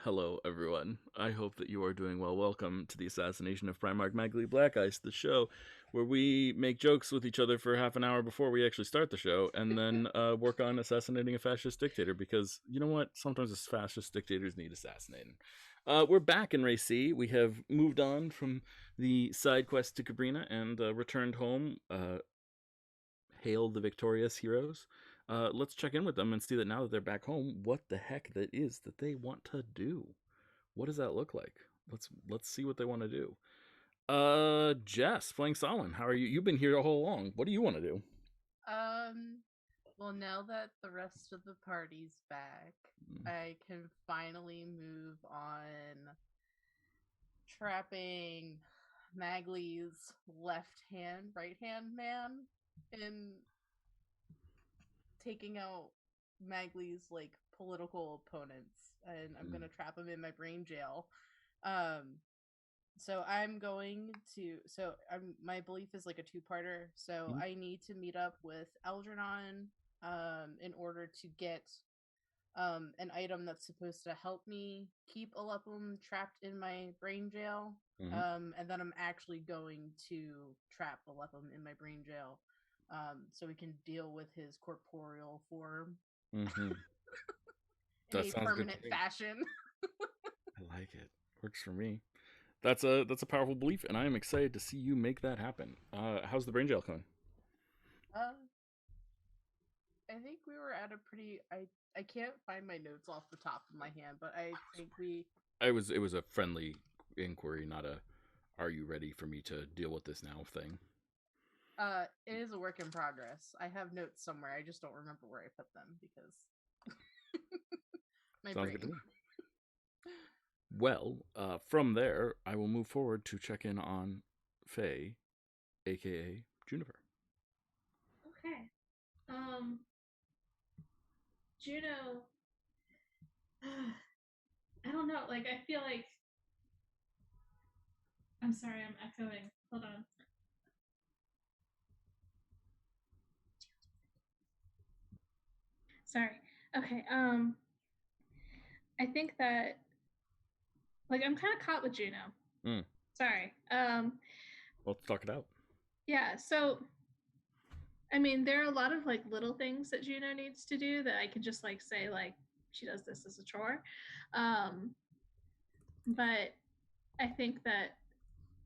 Hello, everyone. I hope that you are doing well. Welcome to the Assassination of Primarch Magli Blackice, the show where we make jokes with each other for half an hour before we actually start the show, and then work on assassinating a fascist dictator, because you know what? Sometimes fascist dictators need assassinating. We're back in Race C. We have moved on from the side quest to Cabrina and returned home. Hail the victorious heroes. Let's check in with them and see that now that they're back home, what the heck that is that they want to do. What does that look like? Let's see what they want to do. Jess, playing Solon, how are you? You've been here a whole long. What do you want to do? Well, now that the rest of the party's back, I can finally move on trapping Magli's right hand man and taking out Magli's political opponents, and I'm gonna trap him in my brain jail. So I'm going to. My belief is like a two-parter. So I need to meet up with Algernon, in order to get an item that's supposed to help me keep Alepum trapped in my brain jail. And then I'm actually going to trap Alepum in my brain jail, so we can deal with his corporeal form in That a sounds permanent good to me. fashion. I like it. Works for me. That's a powerful belief, and I am excited to see you make that happen. How's the brain jail going? I think we were at a pretty. I can't find my notes off the top of my hand, but I think we. It was a friendly inquiry, not a "Are you ready for me to deal with this now" thing. It is a work in progress. I have notes somewhere. I just don't remember where I put them because my Sounds brain. good to me. Well, from there, I will move forward to check in on Faye, aka Juniper. Okay. Juno. I don't know. Like, I feel like. I'm sorry, I'm echoing. Hold on. Sorry. Okay. I think that, like, I'm kind of caught with Juno. Sorry. Let's talk it out. Yeah. So, I mean, there are a lot of like little things that Juno needs to do that I could just like say like she does this as a chore. But I think that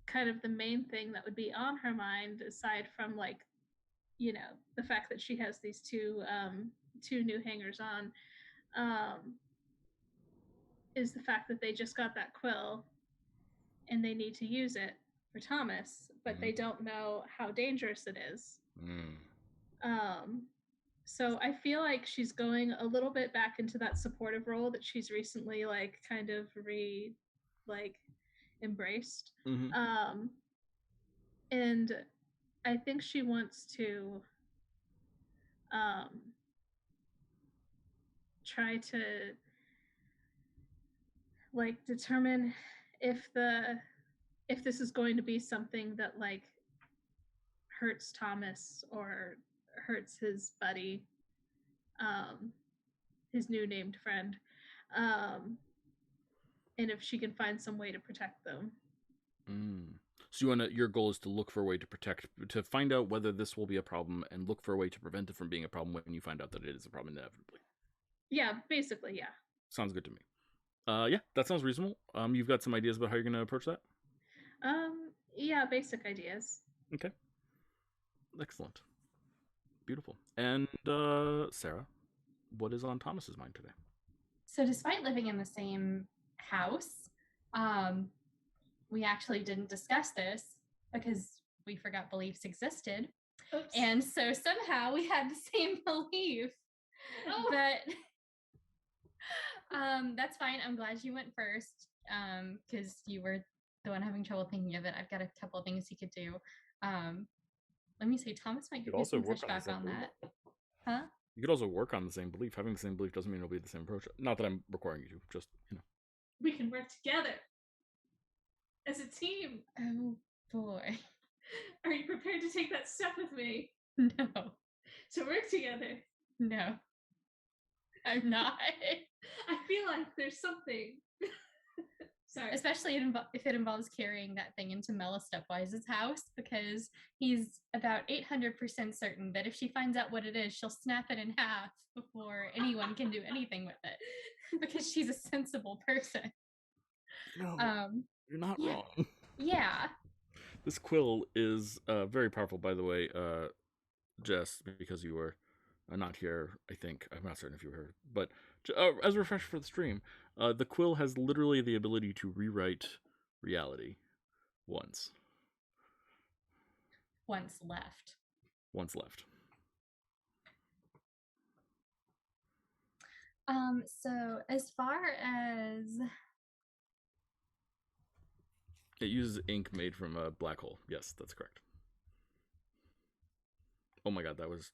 kind of the main thing that would be on her mind, aside from like, you know, the fact that she has these two new hangers on, is the fact that they just got that quill and they need to use it for Thomas, but they don't know how dangerous it is. So I feel like she's going a little bit back into that supportive role that she's recently like kind of embraced. And I think she wants to try to like determine if this is going to be something that like hurts Thomas or hurts his buddy, his new named friend, and if she can find some way to protect them. So your goal is to look for a way to find out whether this will be a problem, and look for a way to prevent it from being a problem when you find out that it is a problem inevitably. Yeah, basically, yeah. Sounds good to me. Yeah, that sounds reasonable. You've got some ideas about how you're going to approach that? Yeah, basic ideas. Okay. Excellent. Beautiful. And Sarah, what is on Thomas's mind today? So despite living in the same house, we actually didn't discuss this because we forgot beliefs existed. Oops. And so somehow we had the same belief. Oh. But that's fine. I'm glad you went first, because you were the one having trouble thinking of it. I've got a couple of things you could do. Let me say, Thomas might give you some pushback on that. Huh? You could also work on the same belief. Having the same belief doesn't mean it'll be the same approach. Not that I'm requiring you to, just, you know. We can work together as a team. Oh, boy. Are you prepared to take that step with me? No. To work together? No. I'm not. I feel like there's something Sorry. Especially if it involves carrying that thing into Mela Stepwise's house, because he's about 800% certain that if she finds out what it is, she'll snap it in half before anyone can do anything with it, because she's a sensible person. No, you're not wrong. Yeah. This quill is very powerful, by the way, Jess, because you were not here, I think. I'm not certain if you were here. But as a refresher for the stream, the quill has literally the ability to rewrite reality once. Once left. Once left. So as far as... It uses ink made from a black hole. Yes, that's correct. Oh my god, that was...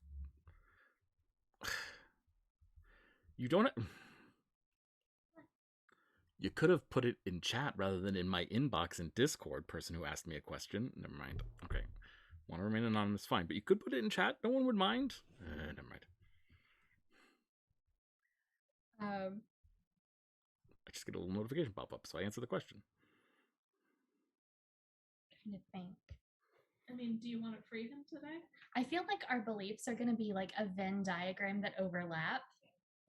You don't... You could have put it in chat rather than in my inbox in Discord, person who asked me a question. Never mind. Okay. Want to remain anonymous, fine. But you could put it in chat. No one would mind. Never mind. I just get a little notification pop up, so I answer the question. Trying to think. I mean, do you want to free him today? I feel like our beliefs are going to be like a Venn diagram that overlap,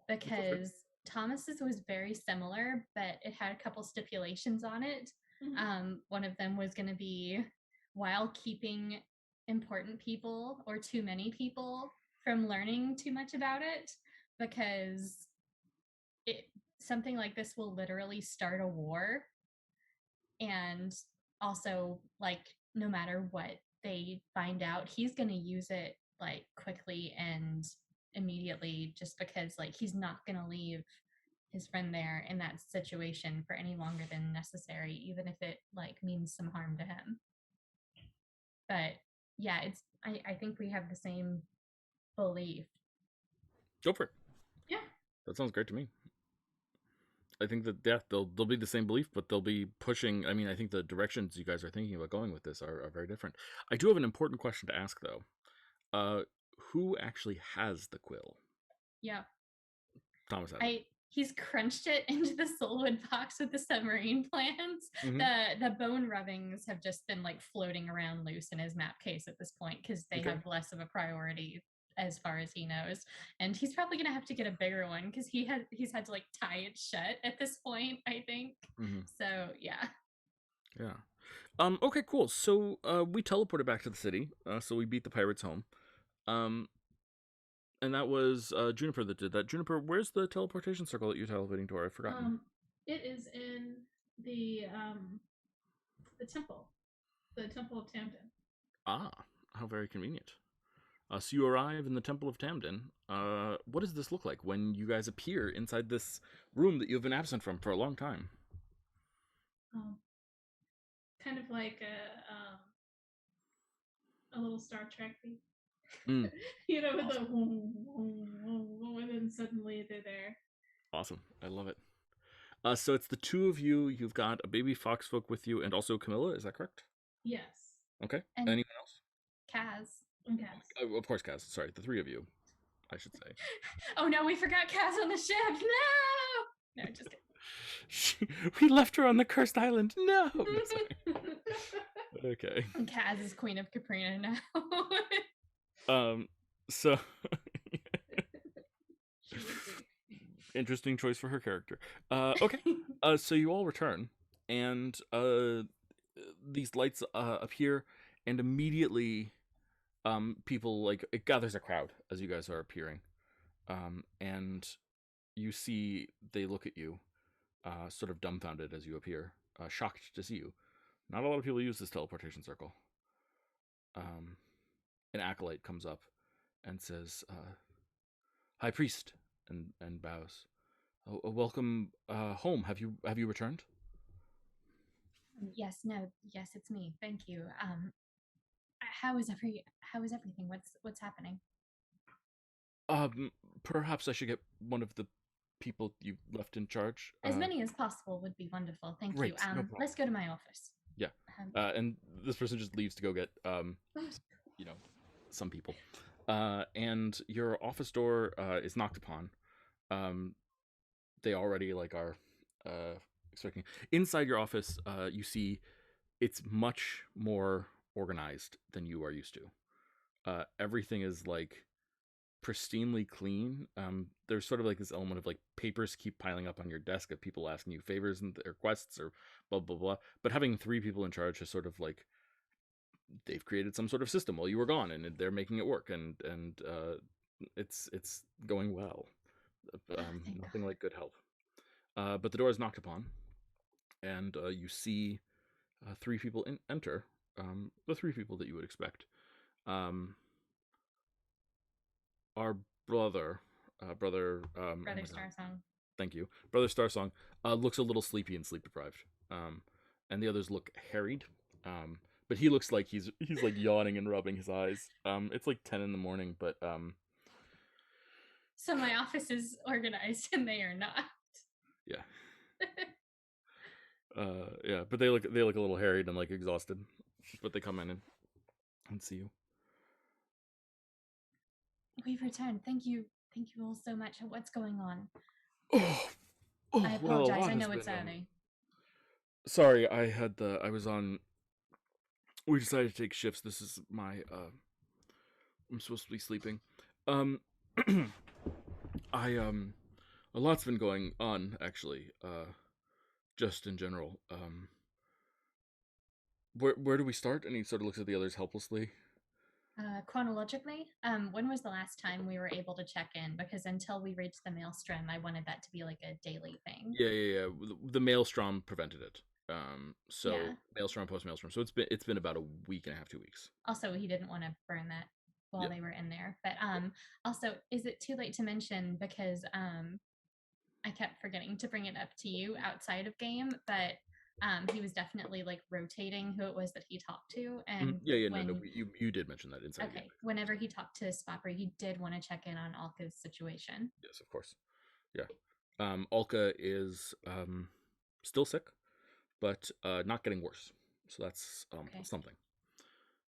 because Thomas's was very similar, but it had a couple stipulations on it. Mm-hmm. One of them was going to be, while keeping important people or too many people from learning too much about it, because something like this will literally start a war. And also, like, no matter what they find out, he's going to use it like quickly and immediately, just because like he's not going to leave his friend there in that situation for any longer than necessary, even if it like means some harm to him. But yeah, I think we have the same belief. Go for it. Yeah, that sounds great to me. I think that they'll be the same belief, but they'll be pushing. I mean, I think the directions you guys are thinking about going with this are very different. I do have an important question to ask, though. Who actually has the quill? Yeah, Thomas has it. He's crunched it into the soulwood box with the submarine plans. Mm-hmm. The bone rubbings have just been like floating around loose in his map case at this point, because they have less of a priority as far as he knows, and he's probably gonna have to get a bigger one because he's had to like tie it shut at this point, I think. Mm-hmm. So yeah. Okay, cool. So we teleported back to the city, so we beat the pirates home, and that was Juniper that did that. Juniper, where's the teleportation circle that you're teleporting to? I've forgotten. It is in the temple of Tamden. Ah, how very convenient. So you arrive in the Temple of Tamden. What does this look like when you guys appear inside this room that you've been absent from for a long time? Kind of like a little Star Trek thing. You know, with the and then suddenly they're there. Awesome. I love it. So it's the two of you. You've got a baby foxfolk with you, and also Camilla. Is that correct? Yes. Okay. And anyone else? Kaz. And Kaz. Of course, Kaz. Sorry, the three of you, I should say. Oh no, we forgot Kaz on the ship. No, just kidding. We left her on the cursed island. No. Okay. And Kaz is Queen of Caprina now. So interesting choice for her character. Okay. So you all return, and these lights appear, and immediately people, like, it gathers a crowd as you guys are appearing, and you see they look at you, sort of dumbfounded as you appear, shocked to see you. Not a lot of people use this teleportation circle. An acolyte comes up and says, "High Priest," and bows. "Oh, welcome home. Have you returned?" Yes, it's me. Thank you. How is everything? What's happening? Perhaps I should get one of the people you left in charge. As many as possible would be wonderful. Thank you. No, let's go to my office. Yeah. And this person just leaves to go get some people. And your office door is knocked upon. They already are expecting. Inside your office, you see it's much more organized than you are used to. Everything is like pristinely clean. There's sort of like this element of like papers keep piling up on your desk of people asking you favors and requests or blah blah blah. But having 3 people in charge is sort of like they've created some sort of system while you were gone, and they're making it work, and it's going well. Nothing like good help. But the door is knocked upon, and you see 3 people enter. The 3 people that you would expect. Our brother, Brother Starsong. Thank you, Brother Starsong, looks a little sleepy and sleep deprived. And the others look harried. But he looks like he's like yawning and rubbing his eyes. It's like 10 in the morning, but So my office is organized and they are not. Yeah. Yeah, but they look a little harried and like exhausted. But they come in and see you. We've returned. Thank you all so much. What's going on? Oh, I apologize. I know it's early. Sorry, we decided to take shifts. This is my I'm supposed to be sleeping. A lot's been going on actually. Just in general. Where do we start? And he sort of looks at the others helplessly. Chronologically, when was the last time we were able to check in? Because until we reached the maelstrom, I wanted that to be like a daily thing. Yeah. The maelstrom prevented it. So yeah. Maelstrom, post maelstrom. So it's been about a week and a half, 2 weeks. Also, he didn't want to burn that while they were in there. But also, is it too late to mention, because I kept forgetting to bring it up to you outside of game, but he was definitely like rotating who it was that he talked to, and you did mention that inside. Okay, whenever he talked to Spopper, he did want to check in on Alka's situation. Yes, of course. Yeah, Alka is still sick, but not getting worse. So that's something.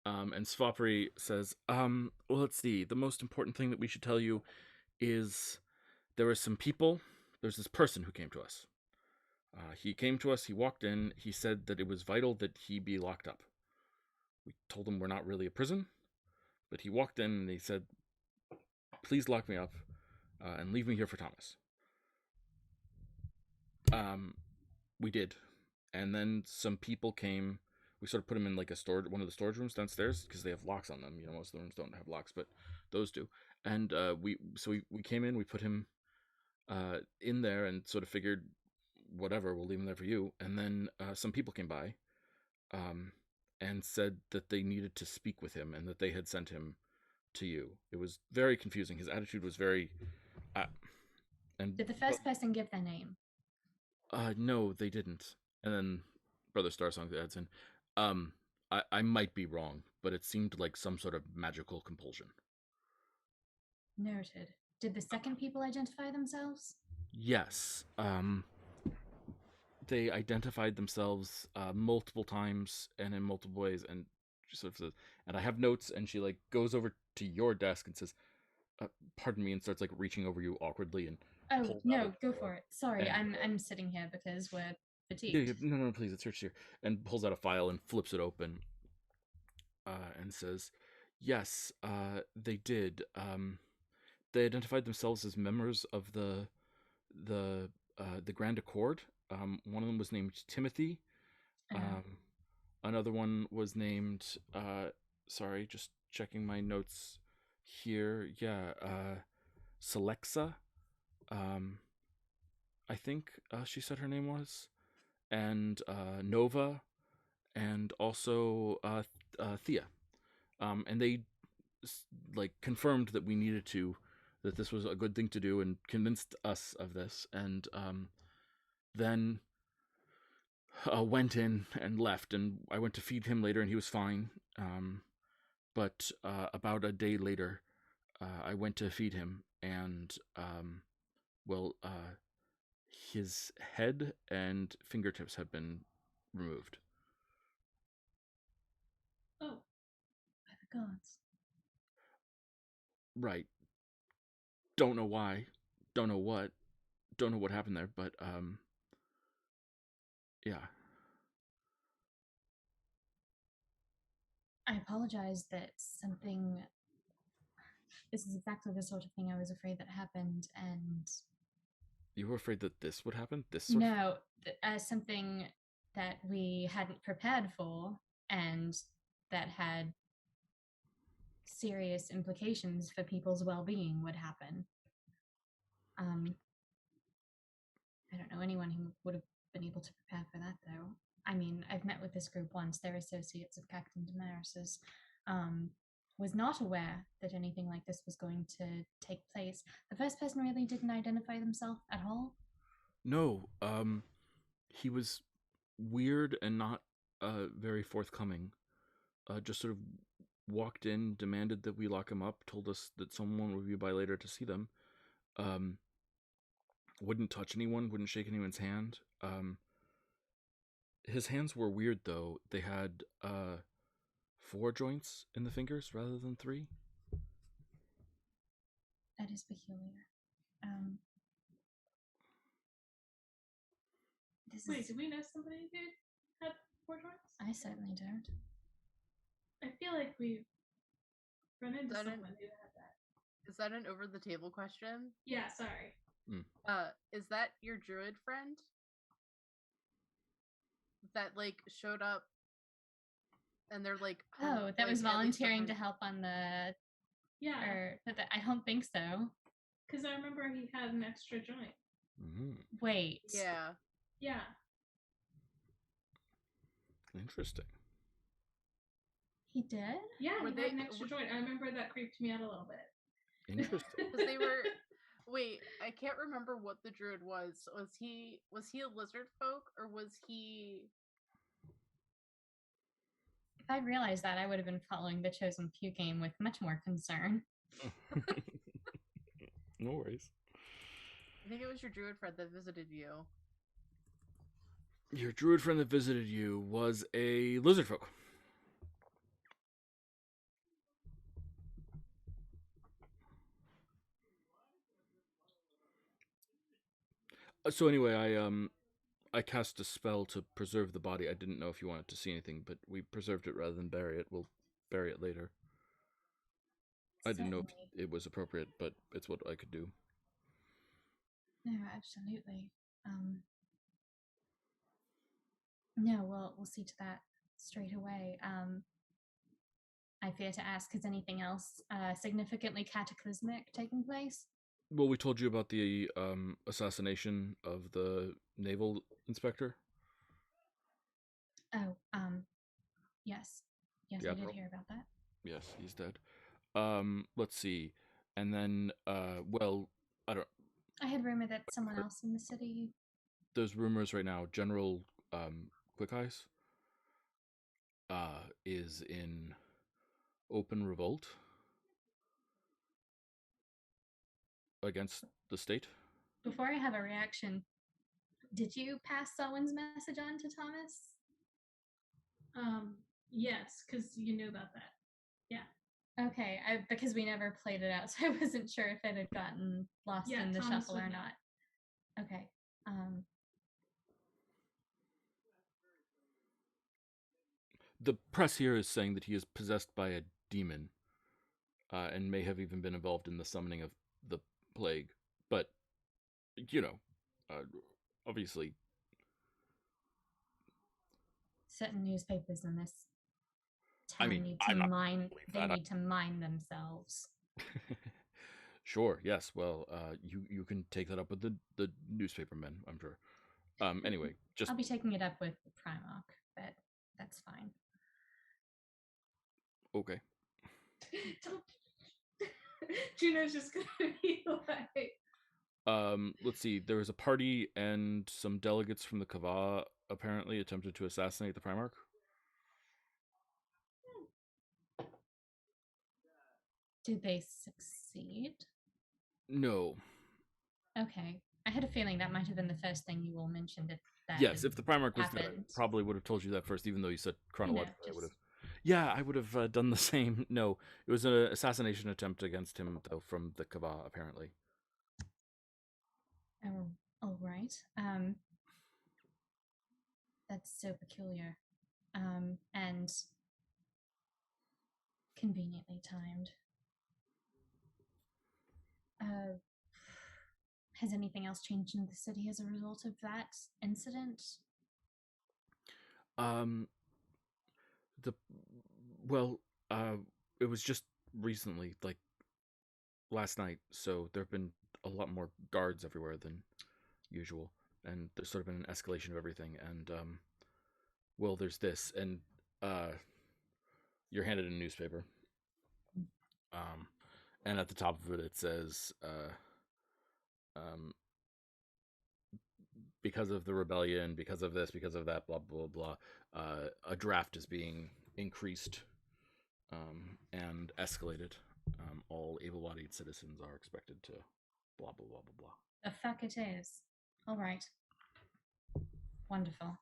And Svopri says, well, let's see. The most important thing that we should tell you is there were some people. There's this person who came to us. He came to us, he walked in, he said that it was vital that he be locked up. We told him we're not really a prison, but he walked in and he said, please lock me up and leave me here for Thomas. We did. And then some people came. We sort of put him in like one of the storage rooms downstairs because they have locks on them. You know, most of the rooms don't have locks, but those do. And we came in, we put him in there and sort of figured, whatever, we'll leave him there for you. And then some people came by and said that they needed to speak with him and that they had sent him to you. It was very confusing. His attitude was very... and did the first person give their name? No, they didn't. And then Brother Starsong adds in, I might be wrong, but it seemed like some sort of magical compulsion. Noted. Did the second people identify themselves? Yes. They identified themselves multiple times and in multiple ways, and she sort of says, and I have notes, and she like goes over to your desk and says, pardon me, and starts like reaching over you awkwardly and... Oh, no, go for it. Sorry, I'm sitting here because we're fatigued. Yeah, no, please, it's here. And pulls out a file and flips it open and says, yes, they did. They identified themselves as members of the Grand Accord. One of them was named Timothy. Another one was named, sorry, just checking my notes here. Yeah, Celexa. I think she said her name was, and Nova, and also Thea, and they like confirmed that we needed to, that this was a good thing to do, and convinced us of this, and then went in and left, and I went to feed him later, and he was fine. But about a day later, I went to feed him, and his head and fingertips have been removed. Oh, by the gods. Right. Don't know why. Don't know what happened there, but Yeah. I apologize that something. This is exactly the sort of thing I was afraid that happened, and You were afraid that this would happen? This sort no, something that we hadn't prepared for, and that had serious implications for people's well-being would happen. I don't know anyone who would have been able to prepare for that, though. I mean, I've met with this group once. They're associates of Captain Damaris's. Was not aware that anything like this was going to take place. The first person really didn't identify themselves at all. No, he was weird and not very forthcoming. Just sort of walked in, demanded that we lock him up, told us that someone would be by later to see them. Wouldn't touch anyone, wouldn't shake anyone's hand. His hands were weird, though. They had 4 joints in the fingers rather than 3. That is peculiar. Wait, do we know somebody who had 4 joints? I certainly don't. I feel like we've run into someone who had that. Is that an over-the-table question? Yeah, sorry. Is that your druid friend? That, like, showed up and they're like... Oh, that was volunteering to help on the... Yeah. Or, I don't think so. Because I remember he had an extra joint. Mm-hmm. Wait. Yeah. Yeah. Interesting. He did? Yeah, he had an extra joint. I remember that creeped me out a little bit. Interesting. Because they were... Wait, I can't remember what the druid was. Was he a lizard folk, or was he... If I'd realized that, I would have been following the Chosen Few game with much more concern. No worries. I think it was your druid friend that visited you. Your druid friend that visited you was a lizard folk. So anyway, I cast a spell to preserve the body. I didn't know if you wanted to see anything, but we preserved it rather than bury it. We'll bury it later. I didn't know if it was appropriate, but it's what I could do. No, absolutely. No, we'll see to that straight away. I fear to ask, is anything else significantly cataclysmic taking place? Well, we told you about the assassination of the naval inspector. Oh, yes. Yes, I did hear about that. Yes, he's dead. Let's see. And then, well, I don't... I had rumor that someone else in the city... There's rumors right now. General Blackice is in open revolt against the state. Before I have a reaction, did you pass Selwyn's message on to Thomas? Yes, because you knew about that. Yeah. Okay, because we never played it out, so I wasn't sure if it had gotten lost in the Thomas shuffle or not. Okay. The press here is saying that he is possessed by a demon, and may have even been involved in the summoning of the plague. But, you know, obviously... Certain newspapers in this town need to mine themselves. Sure, yes. Well, you can take that up with the newspapermen, I'm sure. Anyway, just... I'll be taking it up with Primarch, but that's fine. Okay. Juno's just gonna be like... Let's see. There was a party and some delegates from the Kava apparently attempted to assassinate the Primarch. Did they succeed? No. Okay. I had a feeling that might have been the first thing you all mentioned. Yes, if the Primarch was there, I probably would have told you that first, even though you said chronologically. I would have. Yeah, I would have done the same. No, it was an assassination attempt against him, though, from the Kava, apparently. Oh, all right. That's so peculiar. And conveniently timed. Has anything else changed in the city as a result of that incident? The well, it was just recently, like last night, so there have been a lot more guards everywhere than usual, and there's sort of been an escalation of everything. And well, there's this, and you're handed a newspaper, and at the top of it says, because of the rebellion, because of this, because of that, blah blah blah, a draft is being increased and escalated. All able-bodied citizens are expected to blah blah blah blah blah. The fuck it is. All right. Wonderful.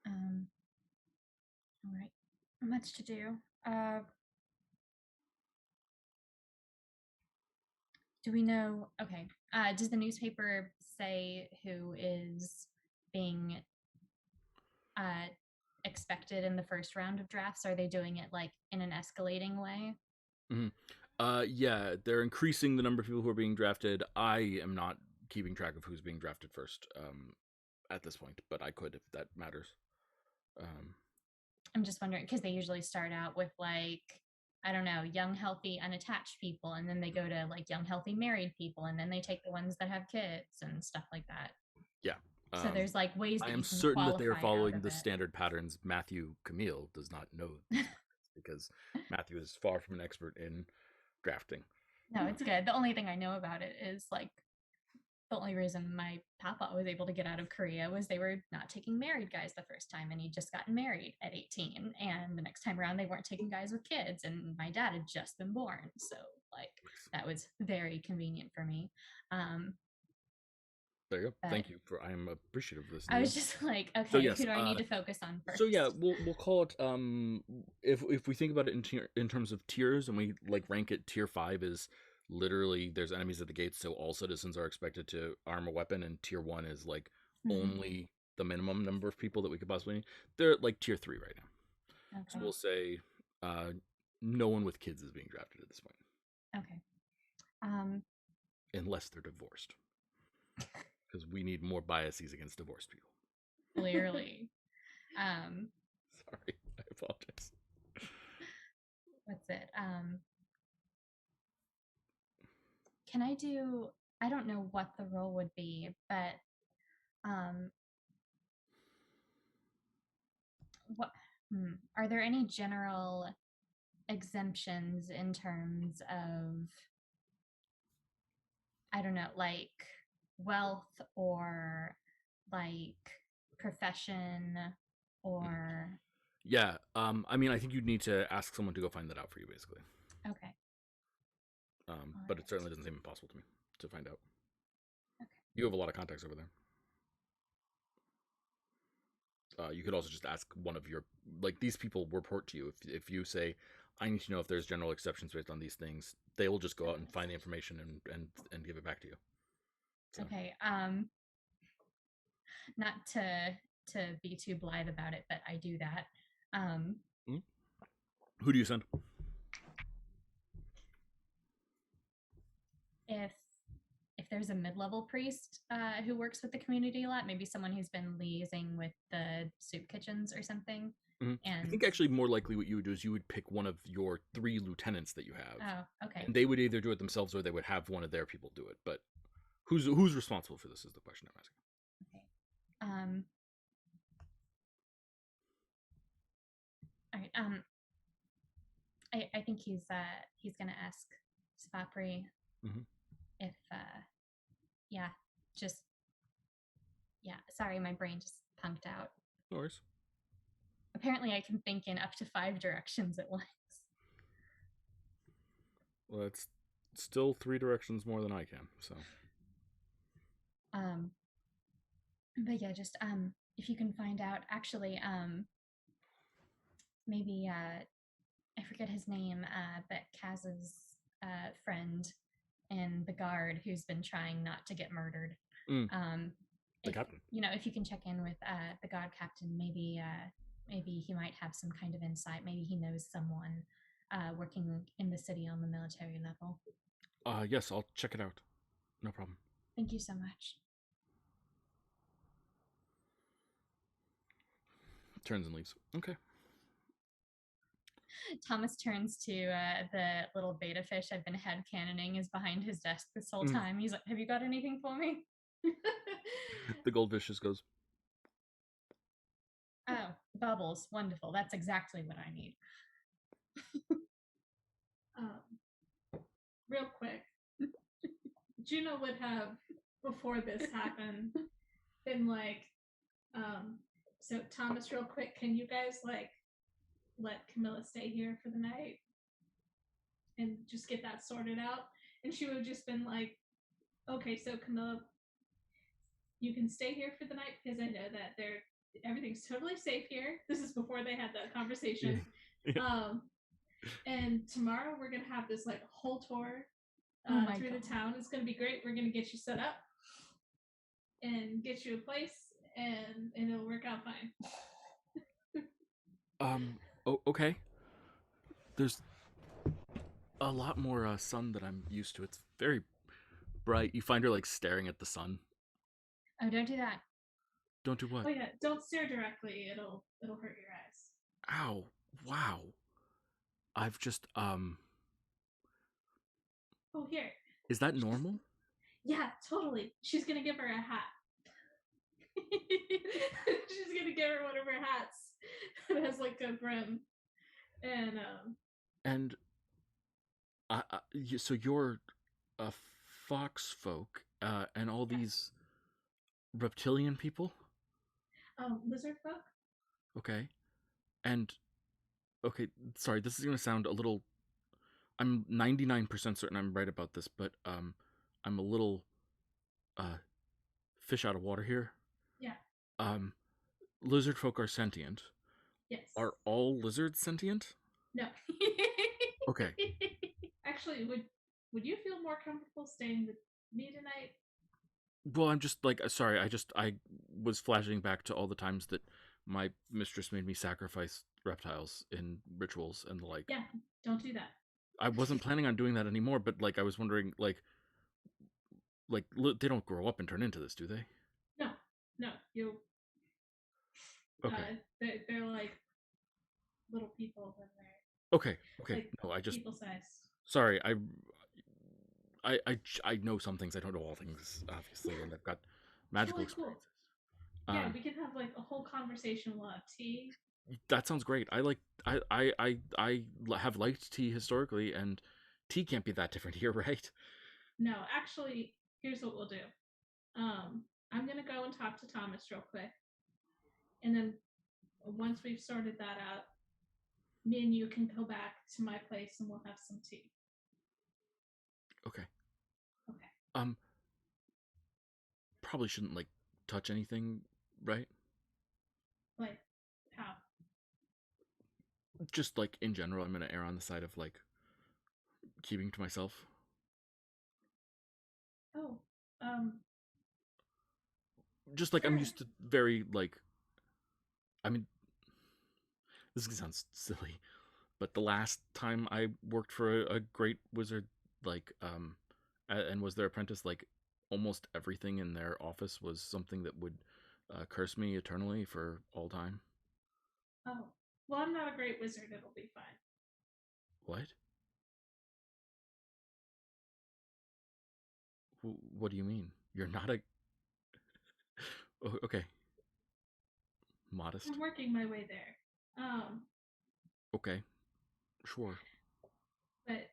All right. Much to do. Do we know? Okay. Does the newspaper say who is being expected in the first round of drafts? Are they doing it like in an escalating way? Mm-hmm. Yeah, they're increasing the number of people who are being drafted. I am not keeping track of who's being drafted first at this point, but I could if that matters. I'm just wondering because they usually start out with like, I don't know, young, healthy, unattached people, and then they go to like young, healthy, married people, and then they take the ones that have kids and stuff like that. Yeah. So there's like ways that I am you can certain that they are following the it. standard patterns. Matthew Camille does not know these because Matthew is far from an expert in drafting. No, it's good. The only thing I know about it is like the only reason my papa was able to get out of Korea was they were not taking married guys the first time, and he'd just gotten married at 18, and the next time around they weren't taking guys with kids, and my dad had just been born, so like that was very convenient for me. There you go. Thank you for. I am appreciative of this. I was just like, okay, so yes, who do I need to focus on first? So yeah, we'll call it. If we think about it in terms of tiers, and we like rank it, tier 5 is literally there's enemies at the gates, so all citizens are expected to arm a weapon, and tier 1 is like only the minimum number of people that we could possibly need. They're like tier 3 right now. Okay. So we'll say no one with kids is being drafted at this point. Okay. Unless they're divorced. Because we need more biases against divorced people. Clearly. Sorry, I apologize. What's it? Can I do? I don't know what the role would be, but what are there any general exemptions in terms of, I don't know, like wealth or like profession or yeah, I mean, I think you'd need to ask someone to go find that out for you, basically. Okay. But it certainly doesn't seem impossible to me to find out. Okay. You have a lot of contacts over there. You could also just ask one of your, like, these people report to you. If you say, I need to know if there's general exceptions based on these things, they will just go out and find the information and give it back to you. So. Okay. Not to be too blithe about it, but I do that. Who do you send? If there's a mid-level priest who works with the community a lot, maybe someone who's been liaising with the soup kitchens or something. Mm-hmm. And I think actually more likely what you would do is you would pick one of your 3 lieutenants that you have. Oh, okay. And they would either do it themselves or they would have one of their people do it. But who's responsible for this is the question I'm asking. Okay. All right. I think he's gonna ask Svapri if sorry, my brain just punked out. No worries. Apparently I can think in up to 5 directions at once. Well, it's still 3 directions more than I can, so. But yeah, just if you can find out, actually, maybe I forget his name, but Kaz's friend in the guard who's been trying not to get murdered. The captain. If you can check in with the guard captain, maybe he might have some kind of insight. Maybe he knows someone working in the city on the military level. Yes, I'll check it out. No problem. Thank you so much. Turns and leaves. Okay. Thomas turns to the little beta fish I've been headcanoning is behind his desk this whole time. He's like, have you got anything for me? The goldfish just goes, oh, bubbles. Wonderful. That's exactly what I need. Real quick, Juno would have, before this happened, been like, so Thomas, real quick, can you guys like let Camilla stay here for the night and just get that sorted out? And she would have just been like, okay, so Camilla, you can stay here for the night because I know that everything's totally safe here. This is before they had that conversation. Yeah. And tomorrow we're gonna have this like whole tour through the town. It's gonna be great. We're gonna get you set up and get you a place, and it'll work out fine. Okay. There's a lot more sun than I'm used to. It's very bright. You find her like staring at the sun. Oh, don't do that. Don't do what? Oh yeah, don't stare directly. It'll hurt your eyes. Ow. Wow. I've just Oh, here. Is that normal? Yeah, totally. She's gonna give her a hat. She's gonna give her one of her hats that has like a brim. And so you're a fox folk, and all these reptilian people? Lizard folk. Okay. And okay, sorry, this is gonna sound a little, I'm 99% certain I'm right about this, but I'm a little fish out of water here. Yeah. Lizard folk are sentient. Yes. Are all lizards sentient? No. Okay. Actually, would you feel more comfortable staying with me tonight? Well, I'm just like, sorry, I was flashing back to all the times that my mistress made me sacrifice reptiles in rituals and the like. Yeah, don't do that. I wasn't planning on doing that anymore, but like I was wondering, like they don't grow up and turn into this, do they? No, you. Okay. They're like little people when they're. Okay. Like, no, I just. People size. Sorry, I know some things. I don't know all things, obviously, and I've got magical experiences. Cool. Yeah, we can have like a whole conversation while have tea. That sounds great. I have liked tea historically, and tea can't be that different here, right? No, actually, here's what we'll do. I'm gonna go and talk to Thomas real quick, and then once we've sorted that out, me and you can go back to my place and we'll have some tea. Okay. Probably shouldn't like touch anything, right? Like how? Just like in general, I'm gonna err on the side of like keeping to myself. Oh, just like sure. I'm used to very like, I mean, this sounds silly, but the last time I worked for a great wizard, like and was their apprentice, like almost everything in their office was something that would curse me eternally for all time. Oh, well, I'm not a great wizard. It'll be fine. What? What do you mean? You're not a... Oh, okay. Modest. I'm working my way there. Okay. Sure. But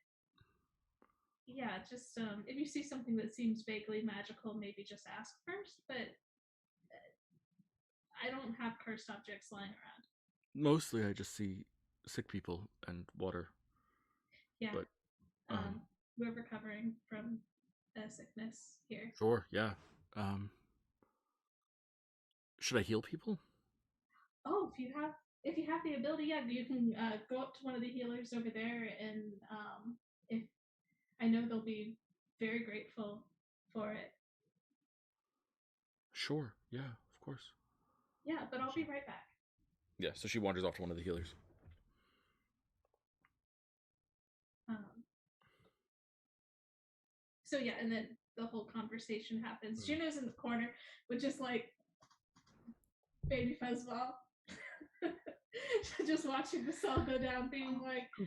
yeah, just if you see something that seems vaguely magical, maybe just ask first. But I don't have cursed objects lying around. Mostly I just see sick people and water. Yeah. But we're recovering from a sickness here. Sure, yeah. Should I heal people? Oh, if you have the ability, yeah, you can go up to one of the healers over there, and if I know they'll be very grateful for it. Sure. Yeah, of course. Yeah, but I'll be right back. Yeah, so she wanders off to one of the healers. So yeah, and then the whole conversation happens. Juno's in the corner, which is like baby Fuzzball. Just watching the cell go down, being like, I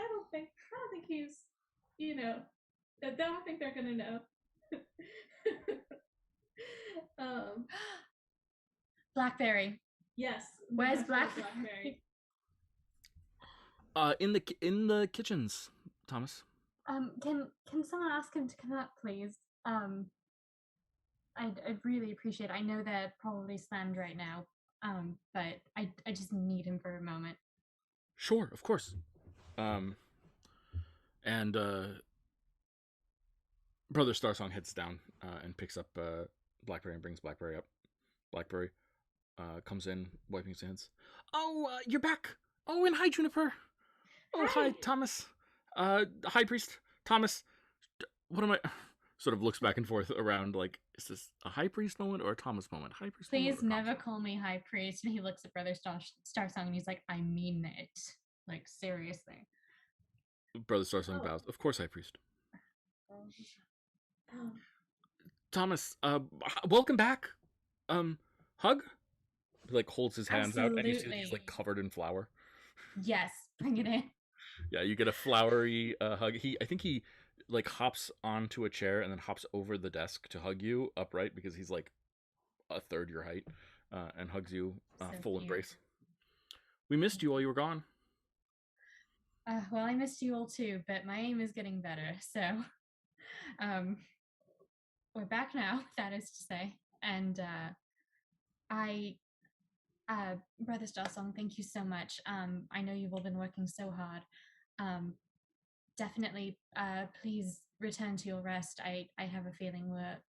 don't think he's, I don't think they're gonna know. Blackberry. Yes. Where's Blackberry? In the kitchens, Thomas. Can someone ask him to come up, please? I'd really appreciate it. I know they're probably slammed right now. But I just need him for a moment. Sure, of course. And Brother Starsong heads down and picks up Blackberry and brings Blackberry up. Blackberry comes in, wiping his hands. Oh, you're back. Oh, and hi, Juniper. Oh, hi, Thomas. High Priest Thomas. What am I? Sort of looks back and forth around, like, is this a High Priest moment or a Thomas moment? High Priest moment. Please never call me High Priest. And he looks at Brother Starsong and he's like, I mean it. Like, seriously. Brother Starsong bows. Of course, High Priest. Thomas, welcome back. Hug? He, like, holds his hands out and you see that he's, like, covered in flour. Yes, bring it in. Yeah, you get a flowery hug. I think he like hops onto a chair and then hops over the desk to hug you upright because he's like a third your height, and hugs you full embrace. We missed you while you were gone. Well, I missed you all too, but my aim is getting better, so we're back now, that is to say. And Brother Starsong, thank you so much. I know you've all been working so hard. Definitely, please return to your rest. I have a feeling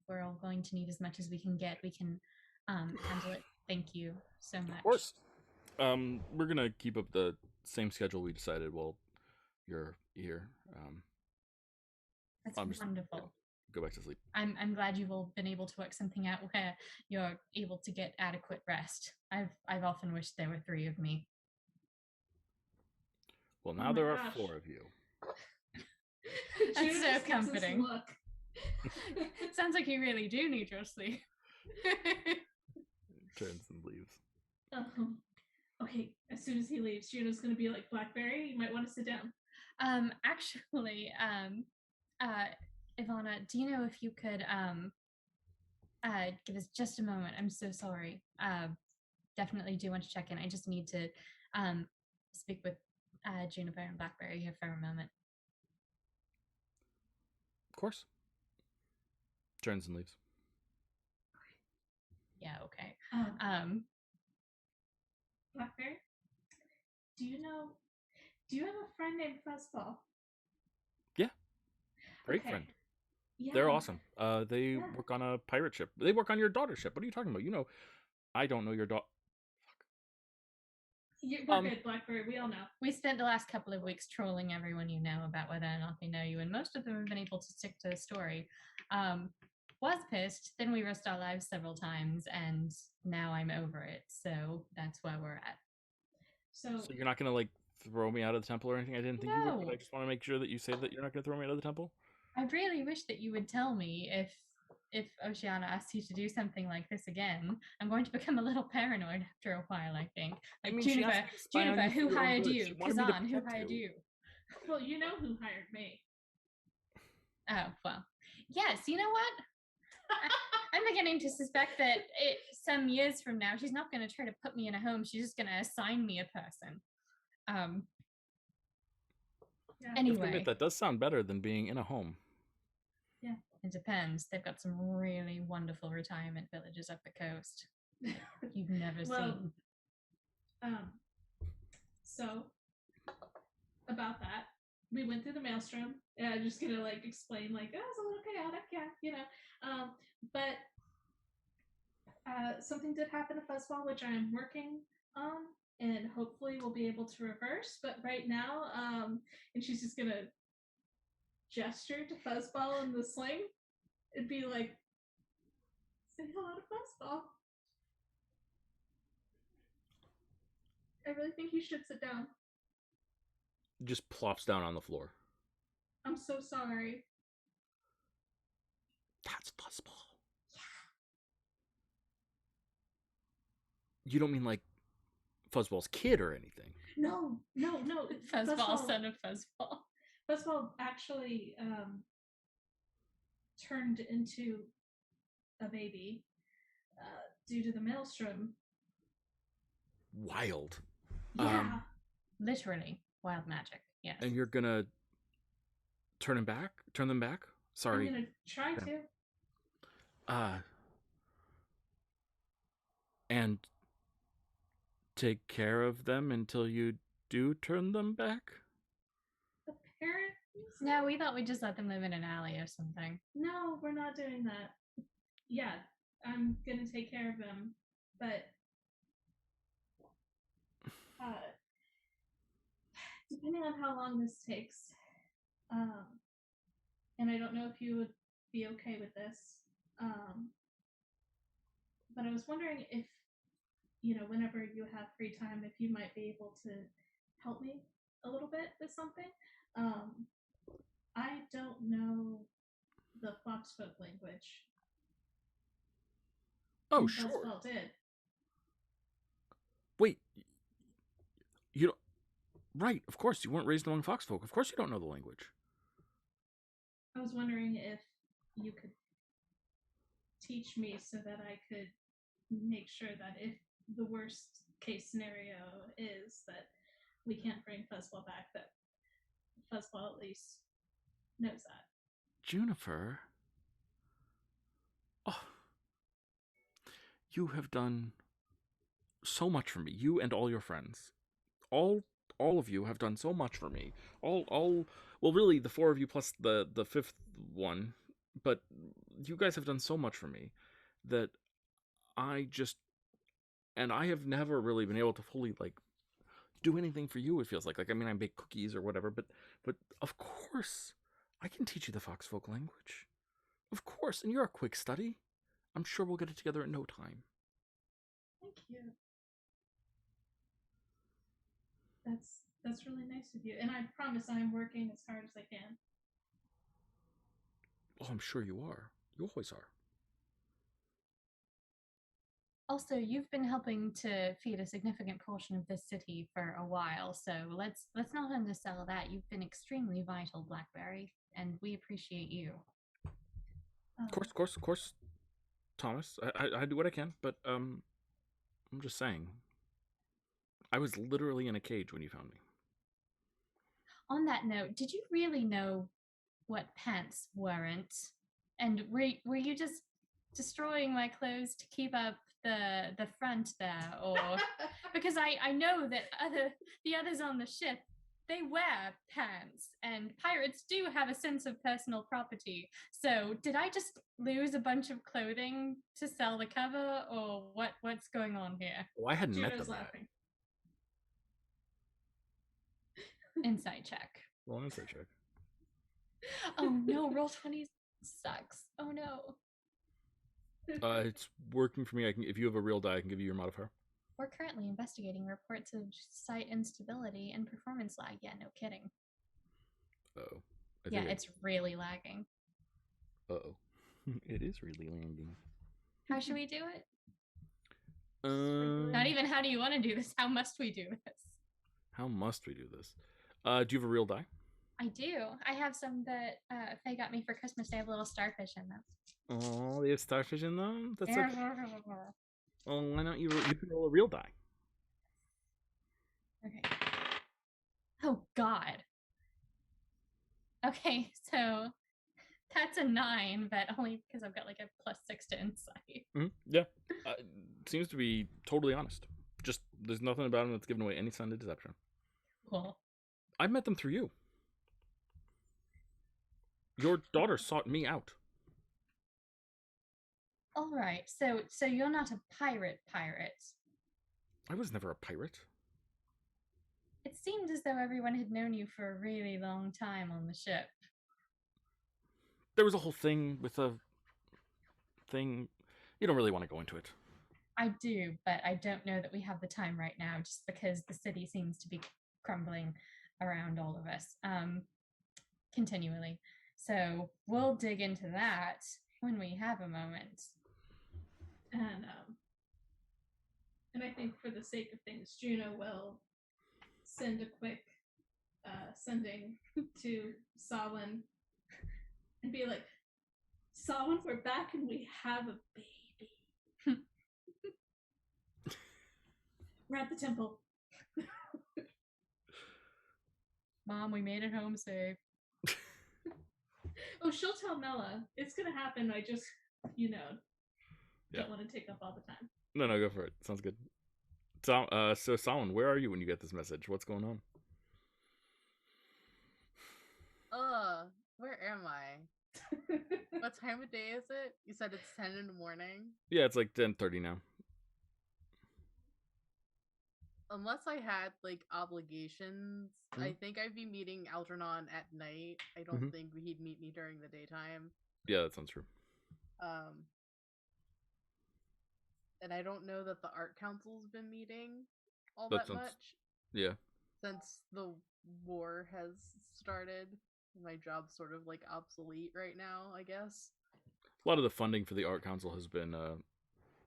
we're all going to need as much as we can get. We can handle it. Thank you so much. Of course. We're gonna keep up the same schedule we decided while you're here. That's wonderful. Go back to sleep. I'm glad you've all been able to work something out where you're able to get adequate rest. I've often wished there were 3 of me. Well, now there are 4 of you. That's so comforting. Sounds like you really do need your sleep. Turns and leaves. Okay, as soon as he leaves, Juno's gonna be like, Blackberry, you might want to sit down. Actually, Ivana, do you know if you could give us just a moment? I'm so sorry. Definitely do want to check in. I just need to speak with Juniper and Blackberry here for a moment. Of course. Turns and leaves. Yeah, okay. Blackberry, do you have a friend named Fuzzball? Yeah. Great friend. Yeah. They're awesome. They work on a pirate ship. They work on your daughter's ship. What are you talking about? You know, I don't know your daughter. We're good, Blackberry. We all know. We spent the last couple of weeks trolling everyone you know about whether or not they know you, and most of them have been able to stick to the story. Was pissed, then we risked our lives several times, and now I'm over it. So that's where we're at. So you're not gonna like throw me out of the temple or anything? I didn't think you would, but I just want to make sure that you say that you're not gonna throw me out of the temple. I really wish that you would tell me if Oceana asks you to do something like this again. I'm going to become a little paranoid after a while, I think. Like, I mean, Juniper, who hired you? Kazan, who hired you? Well, you know who hired me. Oh, well. Yes, you know what? I'm beginning to suspect that some years from now, she's not going to try to put me in a home. She's just going to assign me a person. Anyway. Admit, that does sound better than being in a home. Yeah, it depends. They've got some really wonderful retirement villages up the coast you've never seen. So about that, we went through the maelstrom. Yeah, I'm just gonna like explain like, oh, it's a little chaotic, yeah, you know. But something did happen to Fuzzball, which I am working on, and hopefully we'll be able to reverse. But right now, and she's just gonna gesture to Fuzzball in the sling. It'd be like, Say hello to Fuzzball. I really think you should sit down. Just plops down on the floor. I'm so sorry. That's Fuzzball. Yeah. You don't mean like Fuzzball's kid or anything? No. Fuzzball, son of Fuzzball. Fuzzball actually turned into a baby due to the maelstrom. Wild. Yeah. Literally wild magic. Yes. And you're gonna turn them back? Sorry. I'm gonna try to. And take care of them until you do turn them back? The parent? No, we thought we'd just let them live in an alley or something. No, we're not doing that. Yeah, I'm gonna take care of them, but depending on how long this takes, and I don't know if you would be okay with this, but I was wondering if, whenever you have free time, if you might be able to help me a little bit with something. I don't know the Foxfolk language. Oh, and sure. Fuzzball did. Wait, you don't... Right, of course, you weren't raised among Foxfolk. Of course you don't know the language. I was wondering if you could teach me so that I could make sure that if the worst case scenario is that we can't bring Fuzzball back, that Fuzzball at least knows that. Juniper? Oh, you have done so much for me. You and all your friends. All of you have done so much for me. Well, really, the four of you plus the fifth one. But you guys have done so much for me that I have never really been able to fully, like, do anything for you, it feels like. I mean, I bake cookies or whatever, but of course, I can teach you the Foxfolk language. Of course, and you're a quick study. I'm sure we'll get it together in no time. Thank you. That's really nice of you, and I promise I'm working as hard as I can. Oh, I'm sure you are. You always are. Also, you've been helping to feed a significant portion of this city for a while, so let's not undersell that. You've been extremely vital, Blackberry, and we appreciate you. Of course, Thomas. I do what I can, but I'm just saying. I was literally in a cage when you found me. On that note, did you really know what pants weren't? And were you just destroying my clothes to keep up the front there, or because I know that the others on the ship, they wear pants, and pirates do have a sense of personal property. So did I just lose a bunch of clothing to sell the cover, or what's going on here? Well, I hadn't met them laughing. Insight check. Roll an insight check. Oh no, roll 20 sucks. Oh no. It's working for me. If you have a real die, I can give you your modifier. We're currently investigating reports of site instability and performance lag. Yeah, no kidding. Uh-oh. Yeah, it's really lagging. Uh-oh. It is really lagging. How should we do it? Not even how do you want to do this? How must we do this? How must we do this? Do you have a real die? I do. I have some that Faye got me for Christmas. They have little starfish in them. Oh, they have starfish in them? That's okay. Well, why not you can roll a real die? Okay. Oh, God. Okay, so that's a 9, but only because I've got like a +6 to insight. Mm-hmm. Yeah. Seems to be totally honest. Just, there's nothing about him that's given away any sign of deception. Cool. I met them through you. Your daughter sought me out. All right, so you're not a pirate. I was never a pirate. It seemed as though everyone had known you for a really long time on the ship. There was a whole thing with a thing. You don't really want to go into it. I do, but I don't know that we have the time right now, just because the city seems to be crumbling around all of us continually. So we'll dig into that when we have a moment. And I think for the sake of things, Juno will send a quick sending to Samhain and be like, Samhain, we're back and we have a baby. We're at the temple. Mom, we made it home safe. Oh, she'll tell Mela. It's gonna happen. I just, don't want to take up all the time. No, go for it. Sounds good. So Samhain, where are you when you get this message? What's going on? Where am I? What time of day is it? You said it's 10 in the morning? Yeah, it's like 10:30 now. Unless I had, like, obligations, I think I'd be meeting Algernon at night. I don't think he'd meet me during the daytime. Yeah, that sounds true. And I don't know that the Art Council's been meeting all that much. Yeah. Since the war has started. My job's sort of, like, obsolete right now, I guess. A lot of the funding for the Art Council has been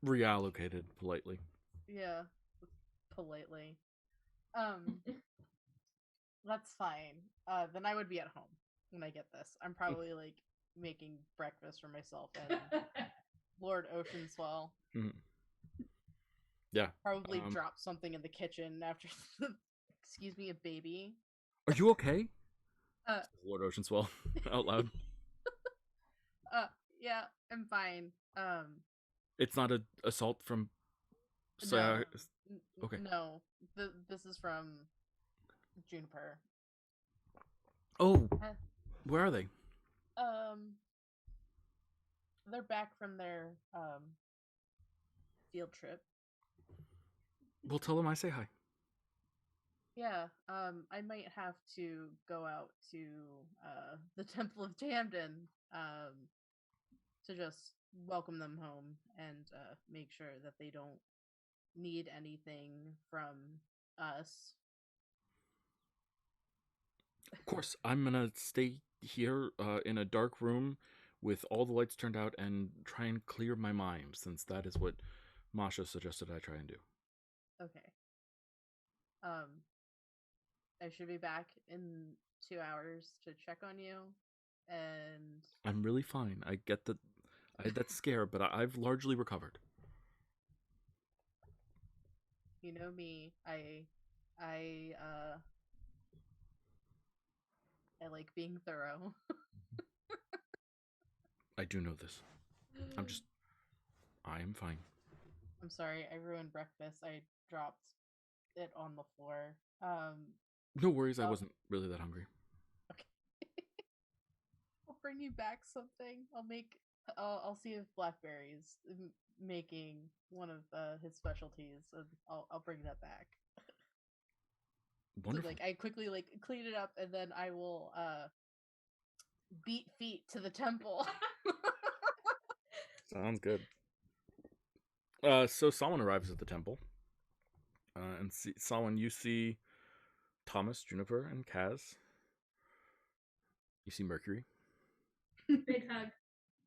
reallocated politely. Yeah, politely. That's fine. Then I would be at home when I get this. I'm probably, like, making breakfast for myself and Lord Oceanswell. Yeah. Probably drop something in the kitchen after, excuse me, a baby. Are you okay? Lord Oceanswell out loud. Yeah, I'm fine. It's not an assault from. No, okay. No, this is from Juniper. Oh, where are they? They're back from their field trip. Well, tell them I say hi. Yeah, I might have to go out to the Temple of Tamden to just welcome them home and make sure that they don't need anything from us. Of course, I'm gonna stay here in a dark room with all the lights turned out and try and clear my mind, since that is what Masha suggested I try and do. Okay. I should be back in 2 hours to check on you, and I'm really fine. I get that I had that scare, but I've largely recovered. You know me. I like being thorough. I do know this. I am fine. I'm sorry, I ruined breakfast. I dropped it on the floor. No worries, I wasn't really that hungry. Okay. I'll bring you back something. I'll see if Blackberry's making one of his specialties, and I'll bring that back. Wonderful. So, I quickly clean it up, and then I will beat feet to the temple. Sounds good. So Samhain arrives at the temple, and Samhain, you see Thomas, Juniper, and Kaz. You see Mercury. Big hug.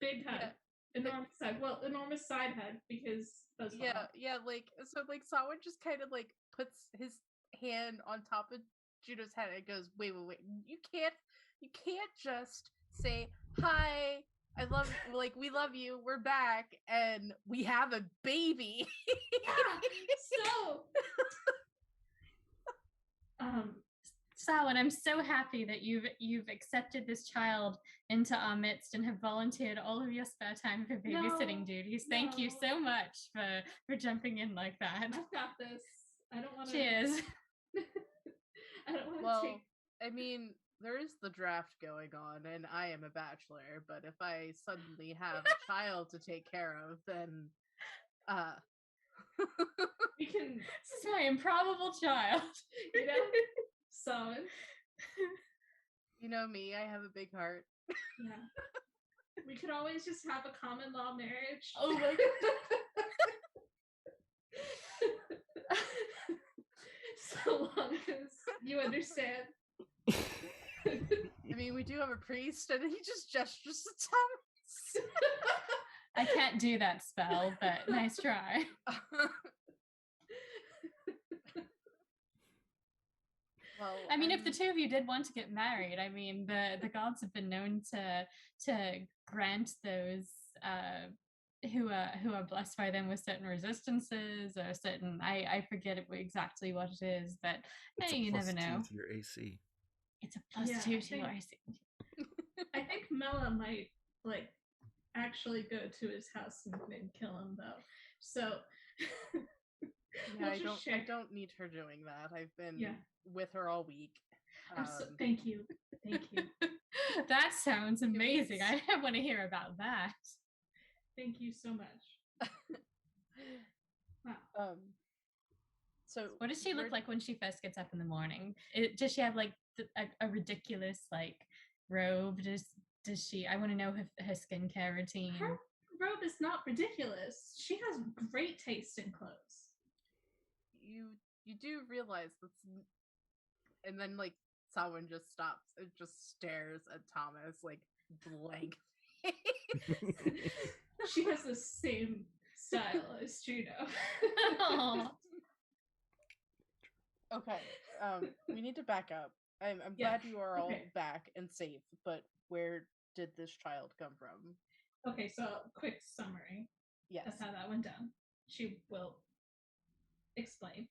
Yeah. Enormous hug. Well, enormous side hug, because that's Samhain just kind of puts his hand on top of Juno's head and goes, wait, you can't just say hi, I love we love you, we're back, and we have a baby. Samhain, I'm so happy that you've accepted this child into our midst and have volunteered all of your spare time for babysitting duties. Thank you so much for jumping in like that. I've got this. I don't want to. Cheers. I don't want to Well, I mean, there is the draft going on, and I am a bachelor, but if I suddenly have a child to take care of, then we can. This is my improbable child. Samhain. You know me, I have a big heart. Yeah. could always just have a common law marriage. Oh my So long as you understand. I mean, we do have a priest, and he just gestures to Thomas. I can't do that spell, but nice try. Well, I mean, if the two of you did want to get married, I mean, the gods have been known to grant those who are blessed by them with certain resistances or certain, I forget exactly what it is, but hey, you never know. To your AC. It's a +2 to your AC. I think Mela might like actually go to his house and kill him though. So yeah, I don't need her doing that. I've been with her all week. Thank you. That sounds amazing. I want to hear about that. Thank you so much. Wow. So what does she look like when she first gets up in the morning? Does she have like a ridiculous like robe? Does she? I want to know her skincare routine. Her robe is not ridiculous. She has great taste in clothes. You do realize that's, and then like someone just stops and just stares at Thomas like blank. She has the same style as Juno. Okay, we need to back up. I'm glad you are all back and safe, but where did this child come from? Okay, so quick summary. Yes. That's how that went down. She will explain.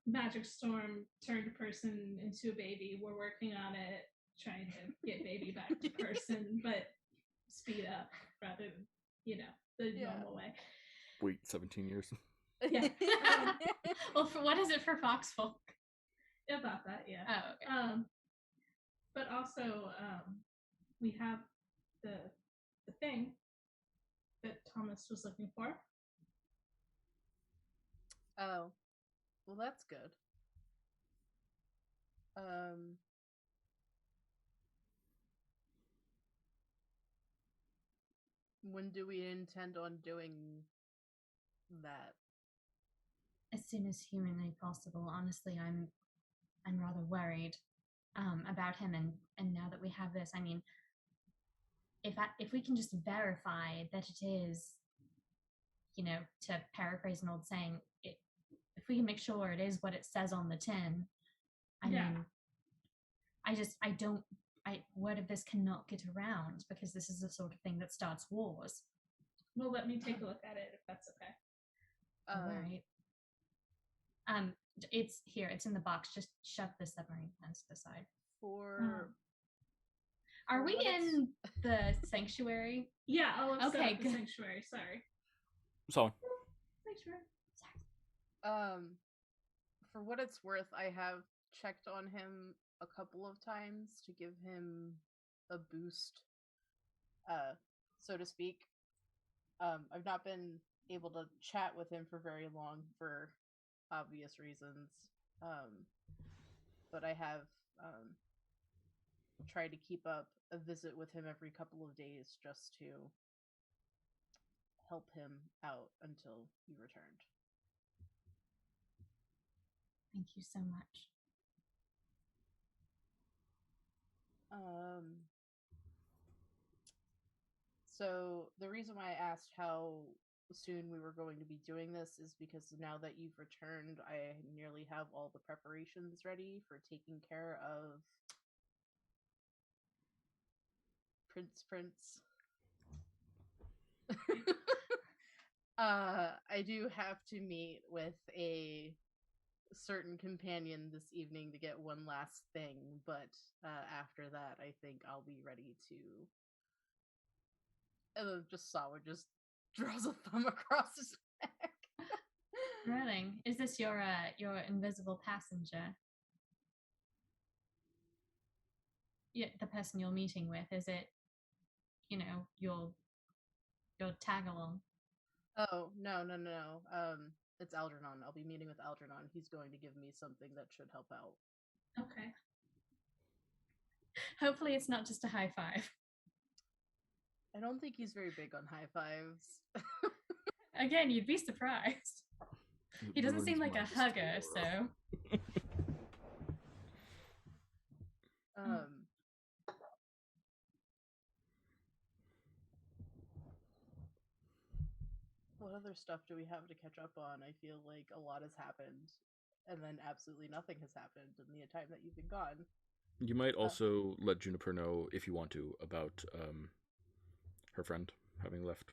Magic storm turned a person into a baby. We're working on it, trying to get baby back to person, but speed up rather than, the normal way. Wait, 17 years. Yeah. Well, what is it for Foxfolk? About that, yeah. Oh, okay. But also, we have the thing that Thomas was looking for. Oh, well, that's good. When do we intend on doing that? As soon as humanly possible. Honestly, I'm rather worried about him, and now that we have this, I mean, if we can just verify that it is, to paraphrase an old saying, if we can make sure it is what it says on the tin, I mean, word of this cannot get around, because this is the sort of thing that starts wars. Well, let me take a look at it if that's okay. All right. It's here. It's in the box. Just shove the submarine plans to the side. Are we in the sanctuary? Yeah, I'll set okay, up the sanctuary. Sorry. Sorry. Sanctuary. For what it's worth, I have checked on him a couple of times to give him a boost, so to speak. I've not been able to chat with him for very long for obvious reasons, but I have tried to keep up a visit with him every couple of days just to help him out until he returned. Thank you so much. So the reason why I asked how soon we were going to be doing this is because now that you've returned, I nearly have all the preparations ready for taking care of Prince. I do have to meet with a certain companion this evening to get one last thing, but after that, I think I'll be ready to. And then Sawa just draws a thumb across his neck. Thrilling. Is this your invisible passenger? Yeah, the person you're meeting with. Is it, your tag along? Oh, no. It's Algernon. I'll be meeting with Algernon. He's going to give me something that should help out. Okay. Hopefully it's not just a high five. I don't think he's very big on high fives. Again, you'd be surprised. He doesn't seem like a hugger, so. What other stuff do we have to catch up on? I feel like a lot has happened, and then absolutely nothing has happened in the time that you've been gone. You might also let Juniper know, if you want to, about her friend having left.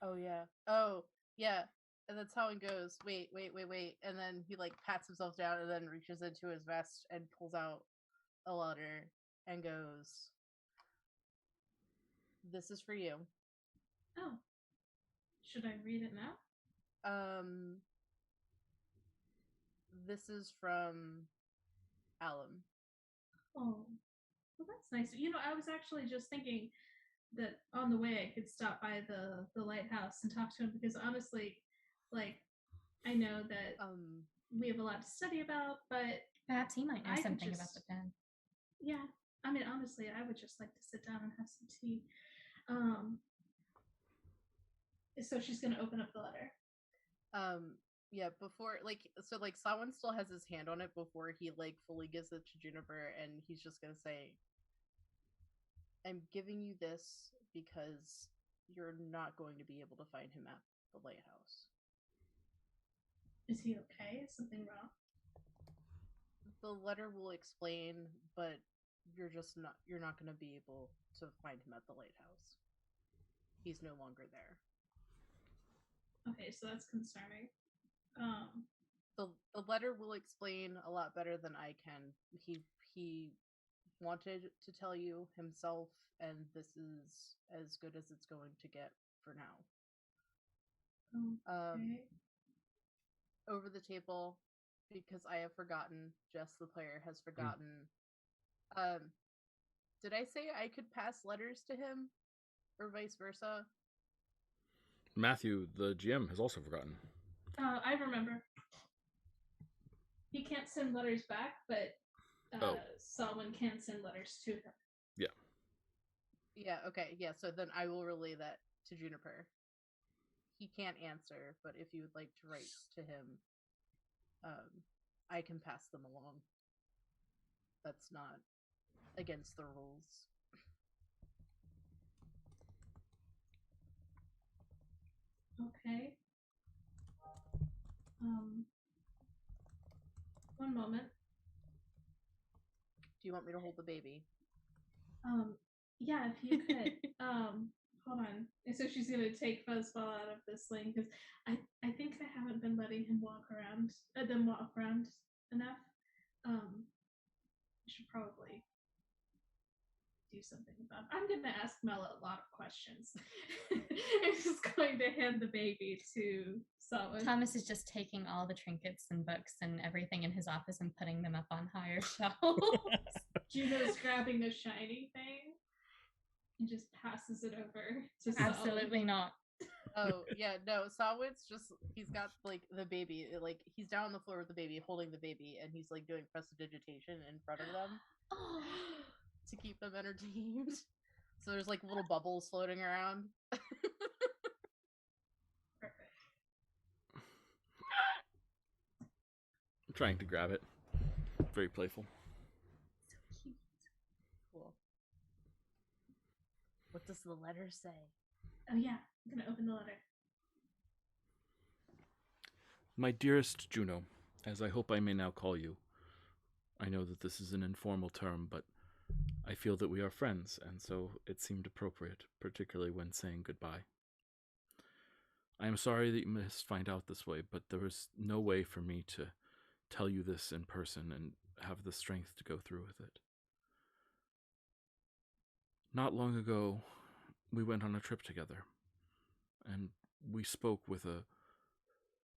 Oh, yeah. Oh, yeah. And that's how it goes. Wait. And then he, like, pats himself down and then reaches into his vest and pulls out a letter and goes, "This is for you." Oh. Should I read it now? This is from Alum. Oh, well, that's nice. You know, I was actually just thinking that on the way I could stop by the lighthouse and talk to him, because honestly, like, I know that we have a lot to study about, but perhaps he might know something about the pen. Yeah, I mean, honestly, I would just like to sit down and have some tea. So she's gonna open up the letter. Yeah, before, like, so, like, Samhain still has his hand on it before he, like, fully gives it to Juniper, and he's just gonna say, "I'm giving you this because you're not going to be able to find him at the lighthouse." Is he okay? Is something wrong? The letter will explain, but you're not going to be able to find him at the lighthouse. He's no longer there. Okay, so that's concerning. The letter will explain a lot better than I can. He wanted to tell you himself, and this is as good as it's going to get for now. Okay. Over the table, because I have forgotten, Jess the player has forgotten. Did I say I could pass letters to him, or vice versa? Matthew, the GM, has also forgotten. I remember. He can't send letters back, but someone can send letters to him. Yeah. Yeah, okay. Yeah, so then I will relay that to Juniper. He can't answer, but if you would like to write to him, I can pass them along. That's not against the rules. Okay. One moment. Do you want me to hold the baby? Yeah, if you could. Hold on. And so she's gonna take Fuzzball out of the sling, because I think I haven't been letting him walk around enough. I should probably do something about it. I'm gonna ask Mela a lot of questions. I'm just going to hand the baby to someone. Thomas is just taking all the trinkets and books and everything in his office and putting them up on higher shelves. Juno's grabbing a shiny thing and just passes it over to Absolutely not. Oh, yeah, no, Sawit's just, he's got, like, the baby, like, he's down on the floor with the baby, holding the baby, and he's, like, doing prestidigitation in front of them to keep them entertained. So there's, like, little bubbles floating around. Perfect. I'm trying to grab it. Very playful. So cute. Cool. What does the letter say? Oh, yeah. I'm going to open the letter. My dearest Juno, as I hope I may now call you, I know that this is an informal term, but I feel that we are friends, and so it seemed appropriate, particularly when saying goodbye. I am sorry that you must find out this way, but there was no way for me to tell you this in person and have the strength to go through with it. Not long ago, we went on a trip together, and we spoke with a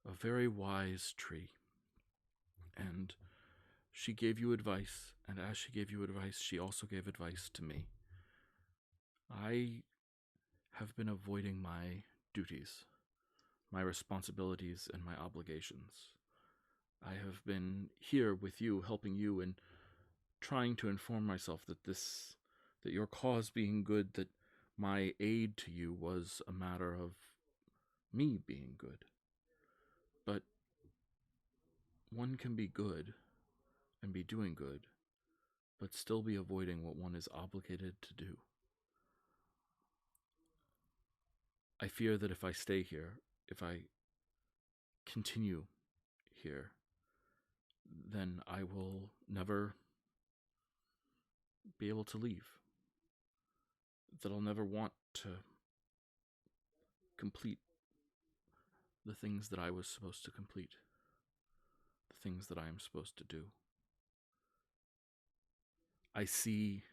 very wise tree, and she gave you advice, and as she gave you advice, she also gave advice to me. I have been avoiding my duties, my responsibilities, and my obligations. I have been here with you, helping you, and trying to inform myself that your cause being good, that my aid to you was a matter of me being good. But one can be good and be doing good, but still be avoiding what one is obligated to do. I fear that if I stay here, if I continue here, then I will never be able to leave. That I'll never want to complete the things that I was supposed to complete, the things that I am supposed to do. I see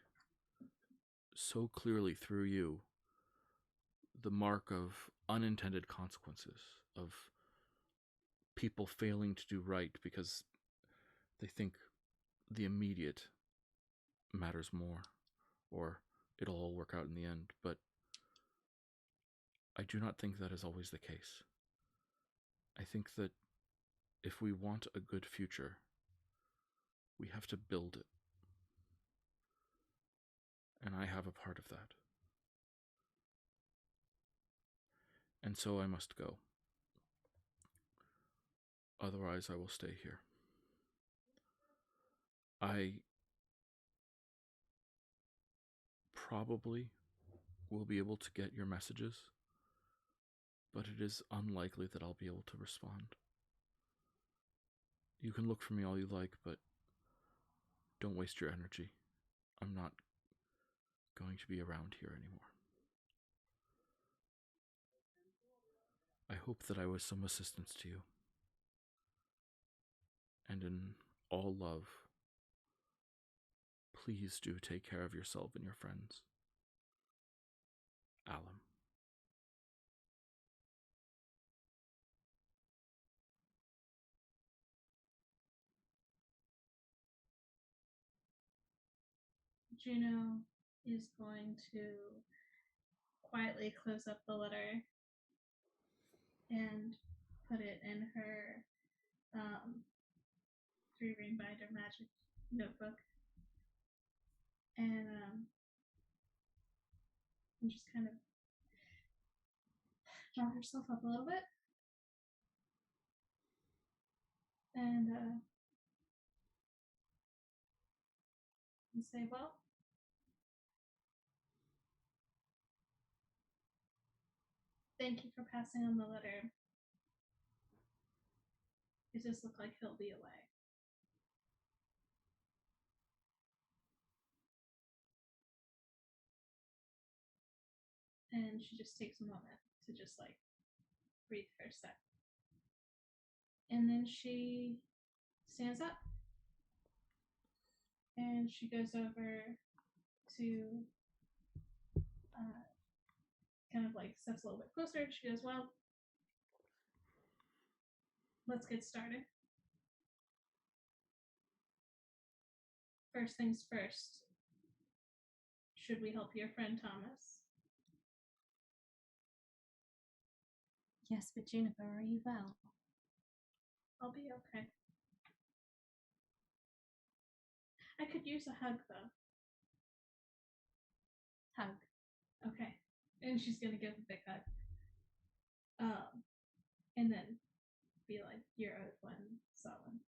so clearly through you the mark of unintended consequences, of people failing to do right because they think the immediate matters more, or it'll all work out in the end. But I do not think that is always the case. I think that if we want a good future, we have to build it. And I have a part of that. And so I must go. Otherwise, I will stay here. I probably will be able to get your messages, but it is unlikely that I'll be able to respond. You can look for me all you like, but don't waste your energy. I'm not going to be around here anymore. I hope that I was some assistance to you. And in all love, please do take care of yourself and your friends. Alum. Juno is going to quietly close up the letter and put it in her 3-ring binder magic notebook, and just kind of draw herself up a little bit, and say, well, thank you for passing on the letter. It just looked like he'll be away. And she just takes a moment to just like breathe for a sec. And then she stands up and she goes over to kind of like steps a little bit closer. She goes, well, let's get started. First things first, should we help your friend Thomas? Yes, but Juniper, are you well? I'll be okay. I could use a hug, though. Hug. Okay. And she's gonna give a big hug. And then be like, you're owed one, Solon.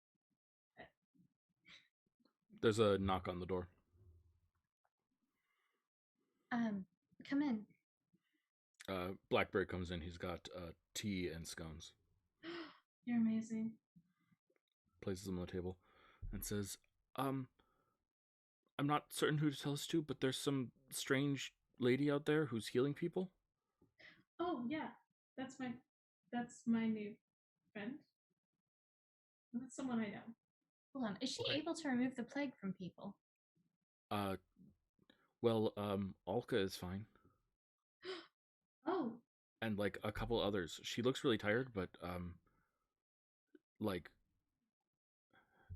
There's a knock on the door. Come in. Blackberry comes in. He's got tea and scones. You're amazing. Places them on the table and says, I'm not certain who to tell this to, but there's some strange lady out there who's healing people. Oh, yeah. That's my new friend. That's someone I know. Hold on. Is she able to remove the plague from people? Well, Alka is fine. Oh. And like a couple others. She looks really tired, but like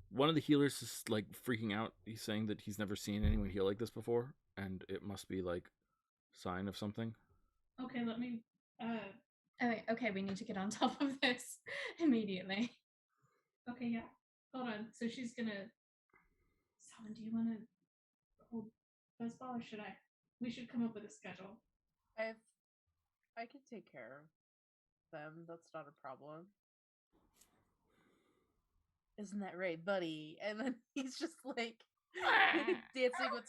one of the healers is like freaking out. He's saying that he's never seen anyone heal like this before, and it must be like sign of something. Okay, let me Okay, we need to get on top of this immediately. Okay, yeah. Hold on. So she's gonna Colin, do you want to hold Buzzball, or should I? We should come up with a schedule. I can take care of them. That's not a problem. Isn't that right, buddy? And then he's just like dancing with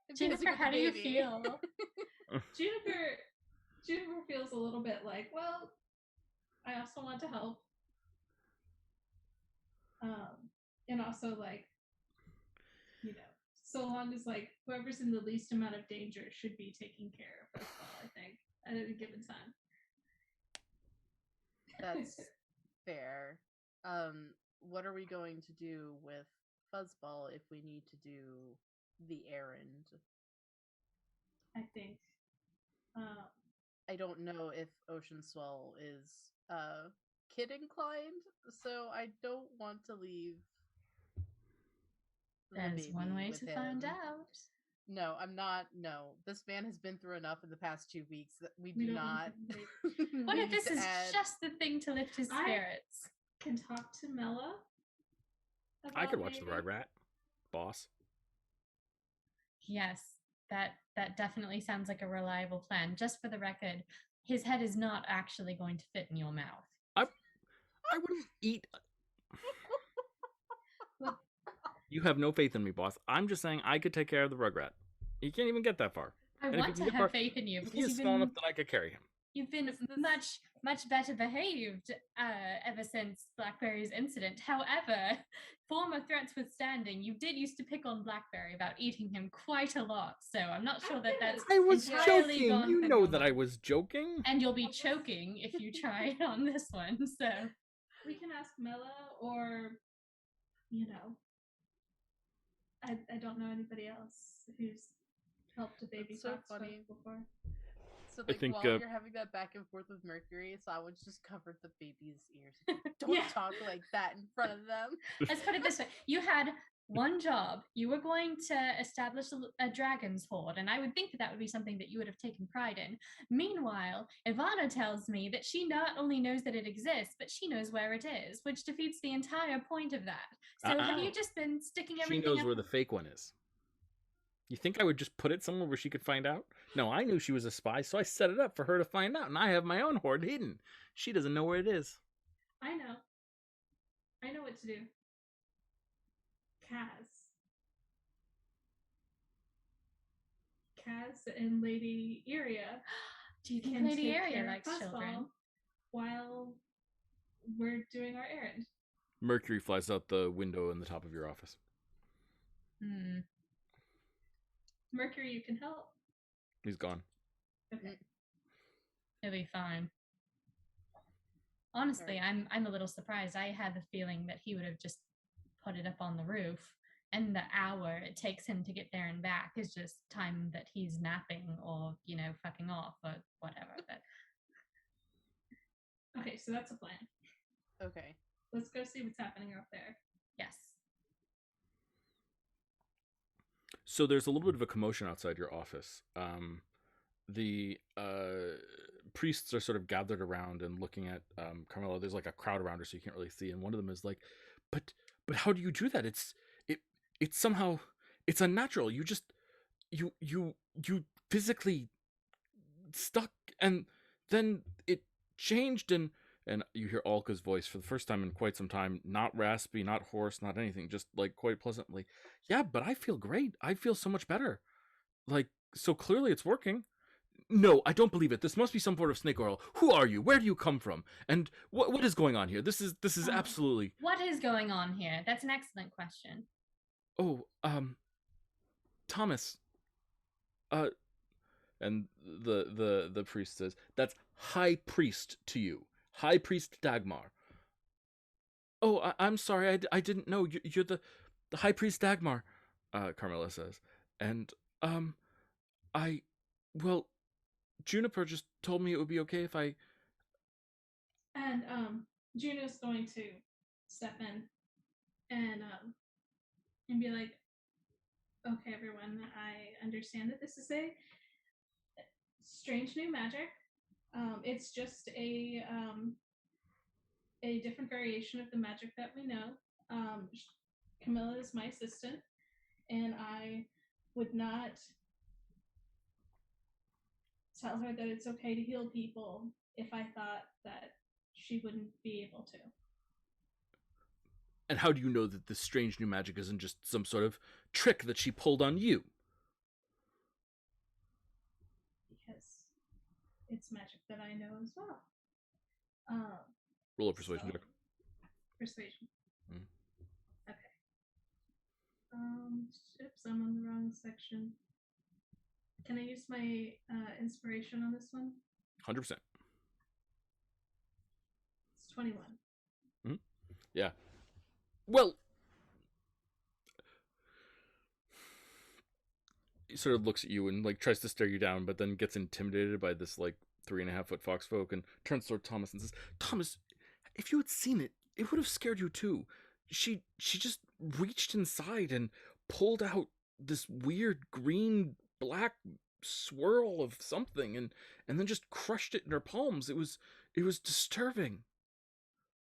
the Juniper, how do you feel? Juniper feels a little bit like, well, I also want to help. And also like, you know, so long as like whoever's in the least amount of danger should be taking care of Buzzball, I think, at any given time. That's fair. What are we going to do with Fuzzball if we need to do the errand? I think. I don't know if Ocean Swell is kid inclined, so I don't want to leave. There's one way to find out. No, I'm not. No, this man has been through enough in the past 2 weeks that we do not. What if this is just the thing to lift his spirits? Can talk to Mella. I could watch the Rugrat, boss. Yes, that definitely sounds like a reliable plan. Just for the record, his head is not actually going to fit in your mouth. I wouldn't eat. You have no faith in me, boss. I'm just saying I could take care of the Rugrat. You can't even get that far. I want to have faith in you because he's small enough that I could carry him. You've been much better behaved ever since Blackberry's incident. However, former threats withstanding, you did used to pick on Blackberry about eating him quite a lot. So I'm not sure that that's I was joking. You know that I was joking. And you'll be choking if you try on this one. So we can ask Mella, or I don't know anybody else who's helped a baby fox before. So like while you're having that back and forth with Mercury, Sawan's just covered the baby's ears. Don't talk like that in front of them. Let's put it this way. You had one job. You were going to establish a dragon's hoard, and I would think that would be something that you would have taken pride in. Meanwhile, Ivana tells me that she not only knows that it exists, but she knows where it is, which defeats the entire point of that. So have you just been sticking everything She knows where the fake one is. You think I would just put it somewhere where she could find out? No, I knew she was a spy, so I set it up for her to find out, and I have my own hoard hidden. She doesn't know where it is. I know what to do. Kaz and Lady Iria. Do you think Lady Iria likes children? While we're doing our errand. Mercury flies out the window in the top of your office. Mercury, you can help. He's gone. Okay. He'll be fine. Honestly, I'm a little surprised. I had the feeling that he would have just put it up on the roof, and the hour it takes him to get there and back is just time that he's napping or, fucking off or whatever. But okay, so that's a plan. Okay. Let's go see what's happening up there. Yes. So there's a little bit of a commotion outside your office. The priests are sort of gathered around and looking at Carmela. There's like a crowd around her, so you can't really see. And one of them is like, "But how do you do that? It's somehow it's unnatural. You just you physically stuck, and then it changed." And you hear Alka's voice for the first time in quite some time, not raspy, not hoarse, not anything, just like quite pleasantly. "Yeah, but I feel great. I feel so much better. Like, so clearly it's working." "No, I don't believe it. This must be some sort of snake oil. Who are you? Where do you come from? And what is going on here? This is absolutely..." What is going on here? That's an excellent question. "Oh, Thomas. And the priest says, "That's High Priest to you. High Priest Dagmar." "Oh, I'm sorry. I didn't know. You're the High Priest Dagmar," Carmela says. "And, well, Juniper just told me it would be okay if I..." And, Juno's going to step in and be like, "Okay, everyone, I understand that this is a strange new magic. It's just a different variation of the magic that we know. Camilla is my assistant, and I would not tell her that it's okay to heal people if I thought that she wouldn't be able to. And how do you know that this strange new magic isn't just some sort of trick that she pulled on you? Because it's magic that I know as well. Roll a persuasion check. Persuasion. Okay. Oops, I'm on the wrong section. Can I use my inspiration on this one? 100%. It's 21. Yeah. Well, he sort of looks at you and like tries to stare you down, but then gets intimidated by this like 3.5-foot fox folk and turns toward Thomas and says, "Thomas, if you had seen it, it would have scared you too. She just reached inside and pulled out this weird green black swirl of something and then just crushed it in her palms. It was disturbing.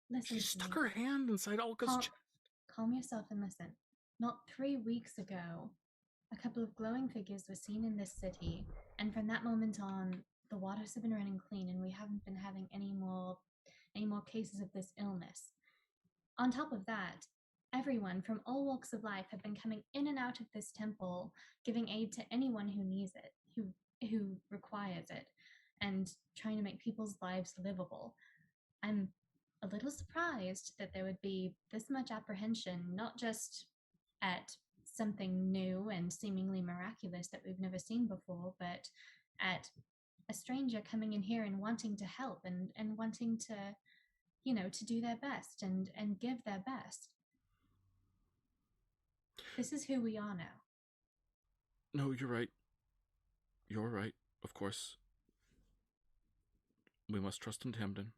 Listen, She stuck her hand inside Olga's chest." Calm yourself and listen. Not 3 weeks ago, a couple of glowing figures were seen in this city, and from that moment on, the waters have been running clean, and we haven't been having any more cases of this illness. On top of that, everyone from all walks of life have been coming in and out of this temple, giving aid to anyone who needs it, who requires it, and trying to make people's lives livable. I'm a little surprised that there would be this much apprehension, not just at something new and seemingly miraculous that we've never seen before, but at a stranger coming in here and wanting to help and wanting to, to do their best and give their best. This is who we are now. No, you're right. You're right, of course. We must trust in Tamden.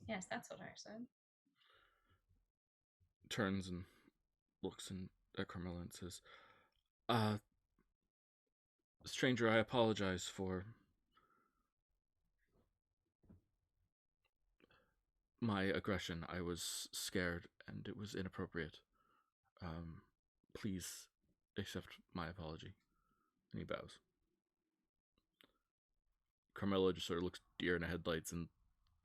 Yes, that's what I said. Turns and looks at Carmilla and says, "Stranger, I apologize for my aggression. I was scared and it was inappropriate. Please accept my apology." And he bows. Carmilla just sort of looks deer in the headlights and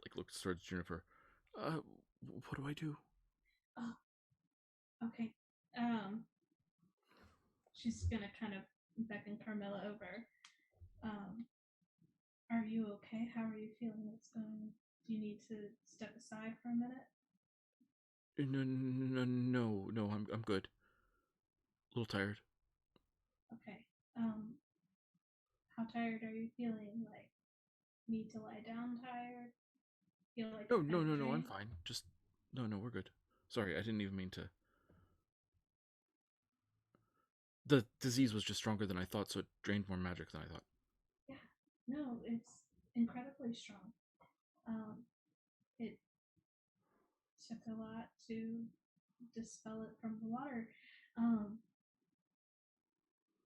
like looks towards Juniper. What do I do? Oh, okay. She's gonna kind of beckon Carmilla over. Are you okay? How are you feeling? What's going? Do you need to step aside for a minute? No. I'm good. A little tired. Okay. How tired are you feeling? Like, need to lie down tired? Feel like No. I'm fine. Just no. We're good. Sorry, I didn't even mean to. The disease was just stronger than I thought, so it drained more magic than I thought. Yeah. No, it's incredibly strong. It took a lot to dispel it from the water.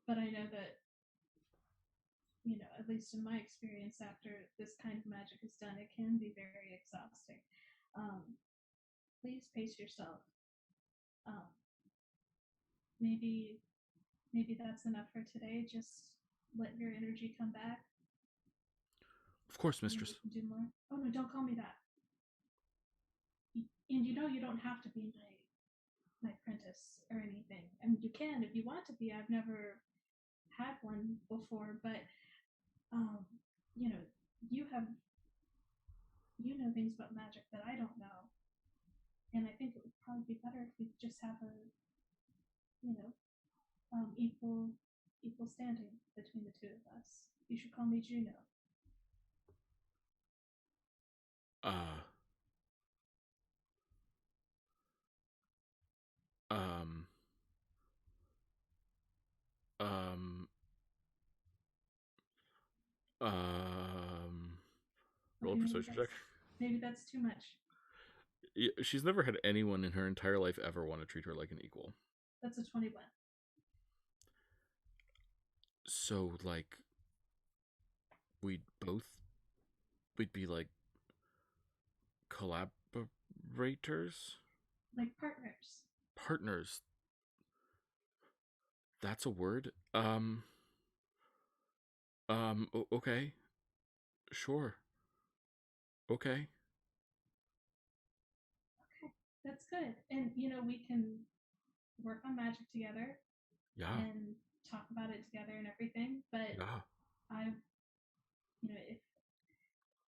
But I know that, at least in my experience, after this kind of magic is done, it can be very exhausting. Please pace yourself. Maybe that's enough for today. Just let your energy come back. Of course, mistress. Do more. Oh no, don't call me that. And you don't have to be my apprentice or anything. I mean, you can if you want to be. I've never had one before, but you know things about magic that I don't know, and I think it would probably be better if we just have a equal standing between the two of us. You should call me Juno. Roll a persuasion check. Maybe that's too much. She's never had anyone in her entire life ever want to treat her like an equal. That's a 21. So, like, we'd be like collaborators? like partners. Partners. That's a word. Okay. Sure. Okay. Okay, that's good. And we can work on magic together Yeah. and talk about it together and everything. But Yeah. if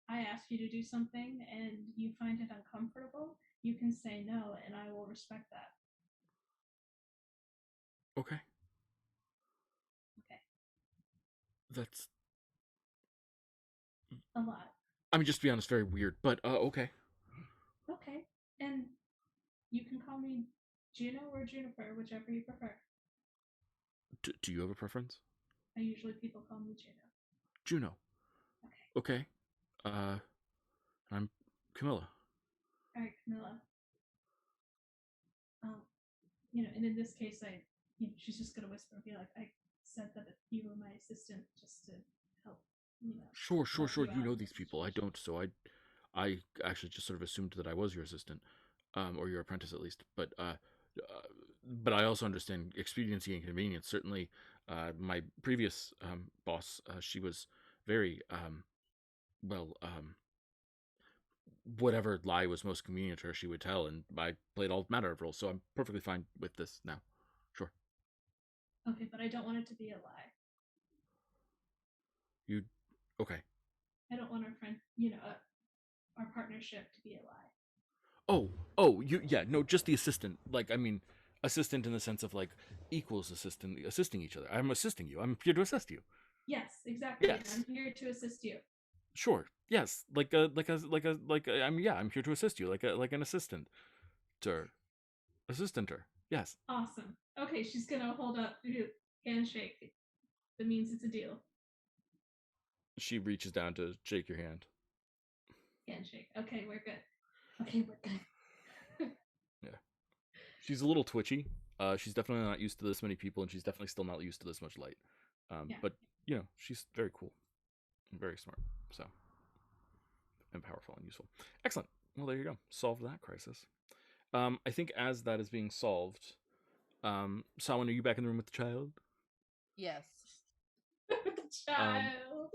I ask you to do something and you find it uncomfortable, you can say no, and I will respect that. Okay. Okay. That's a lot. I mean, just to be honest, very weird, but okay. Okay. And you can call me Juno or Juniper, whichever you prefer. Do you have a preference? Usually people call me Juno. Juno. Okay. I'm Camilla. All right, Camilla. And in this case, she's just gonna whisper and be like, "I said that you were my assistant just to help, Sure. You know these people. I situation." don't, so I actually just sort of assumed that I was your assistant, or your apprentice at least. But I also understand expediency and convenience. Certainly, my previous boss, she was very well. Whatever lie was most convenient to her, she would tell, and I played all manner of roles. So I'm perfectly fine with this now. Sure. Okay, but I don't want it to be a lie. You okay? I don't want our friend, our partnership to be a lie. No, just the assistant. Like, I mean, assistant in the sense of like equals assisting each other. I'm assisting you. I'm here to assist you. Yes, exactly. Yes. I'm here to assist you. Sure. Yes. I'm here to assist you. Like an assistant. Assistanter. Yes. Awesome. Okay, she's gonna hold up handshake. That means it's a deal. She reaches down to shake your hand. Handshake. Okay, we're good. Yeah. She's a little twitchy. She's definitely not used to this many people, and she's definitely still not used to this much light. Yeah. But she's very cool, and very smart. So, and powerful and useful. Excellent. Well, there you go. Solved that crisis. I think as that is being solved, Samhain, are you back in the room with the child? Yes. The child.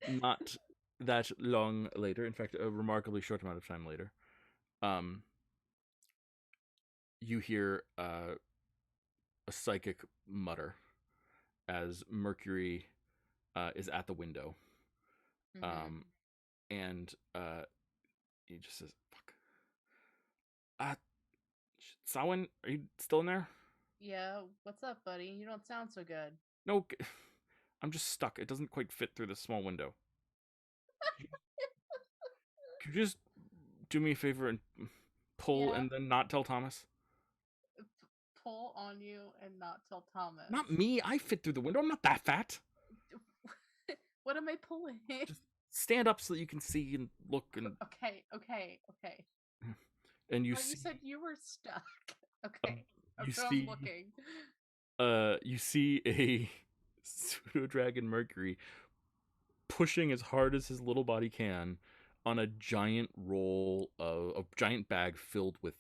Not that long later. In fact, a remarkably short amount of time later. You hear a psychic mutter as Mercury is at the window. Mm-hmm. And he just says, "Fuck." Samhain, are you still in there? Yeah, what's up, buddy? You don't sound so good. No, I'm just stuck. It doesn't quite fit through this small window. Could you just do me a favor and pull and then not tell Thomas? Pull on you and not tell Thomas. Not me. I fit through the window. I'm not that fat. What am I pulling? Just stand up so that you can see and look and. Okay. And you see. You said you were stuck. Okay. I'm looking. You see a pseudo dragon Mercury pushing as hard as his little body can on a giant giant bag filled with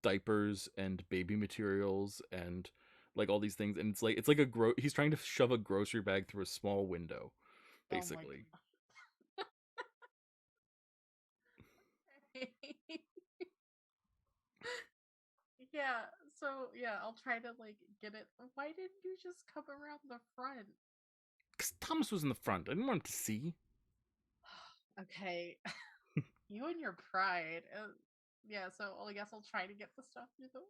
diapers and baby materials and like all these things, and it's like he's trying to shove a grocery bag through a small window, basically. Yeah, I'll try to get it. Why didn't you just come around the front? Because Thomas was in the front. I didn't want him to see. Okay. You and your pride. Yeah, so I guess I'll try to get the stuff through the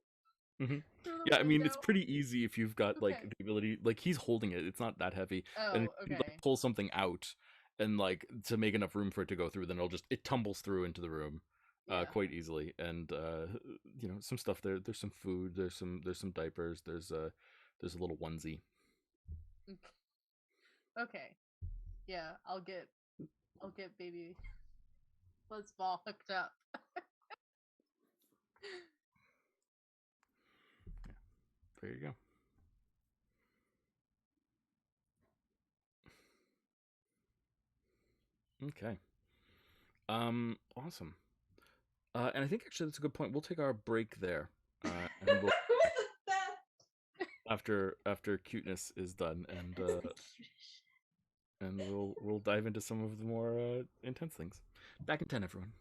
yeah, I mean, it's pretty easy if you've got the ability. Like, he's holding it. It's not that heavy. Oh, and if you pull something out and to make enough room for it to go through, then it tumbles through into the room quite easily. And some stuff there. There's some food. There's some diapers. There's a little onesie. Okay. Yeah, I'll get baby Buzzball hooked up. There you go. Okay. Awesome. And I think actually that's a good point. We'll take our break there, and we'll, after cuteness is done, and we'll dive into some of the more intense things. Back in 10, everyone.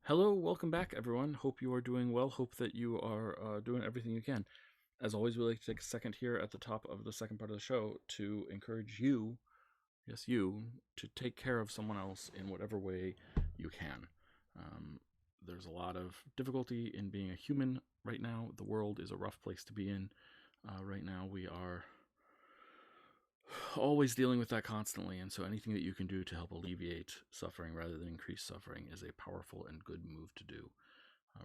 Hello, welcome back, everyone. Hope you are doing well. Hope that you are doing everything you can. As always, we like to take a second here at the top of the second part of the show to encourage you, yes, you, to take care of someone else in whatever way you can. There's a lot of difficulty in being a human right now. The world is a rough place to be in. Right now, we are always dealing with that constantly, and so anything that you can do to help alleviate suffering rather than increase suffering is a powerful and good move to do.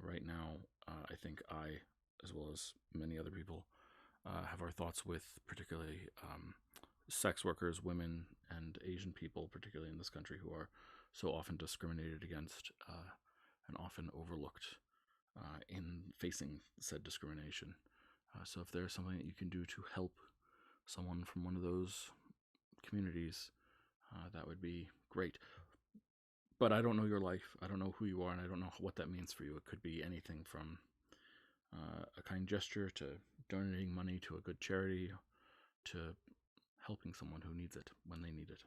Right now, I think I, as well as many other people, have our thoughts with particularly sex workers, women, and Asian people, particularly in this country, who are so often discriminated against and often overlooked in facing said discrimination. So if there's something that you can do to help someone from one of those communities, that would be great. But I don't know your life. I don't know who you are, and I don't know what that means for you. It could be anything from a kind gesture to donating money to a good charity to helping someone who needs it when they need it.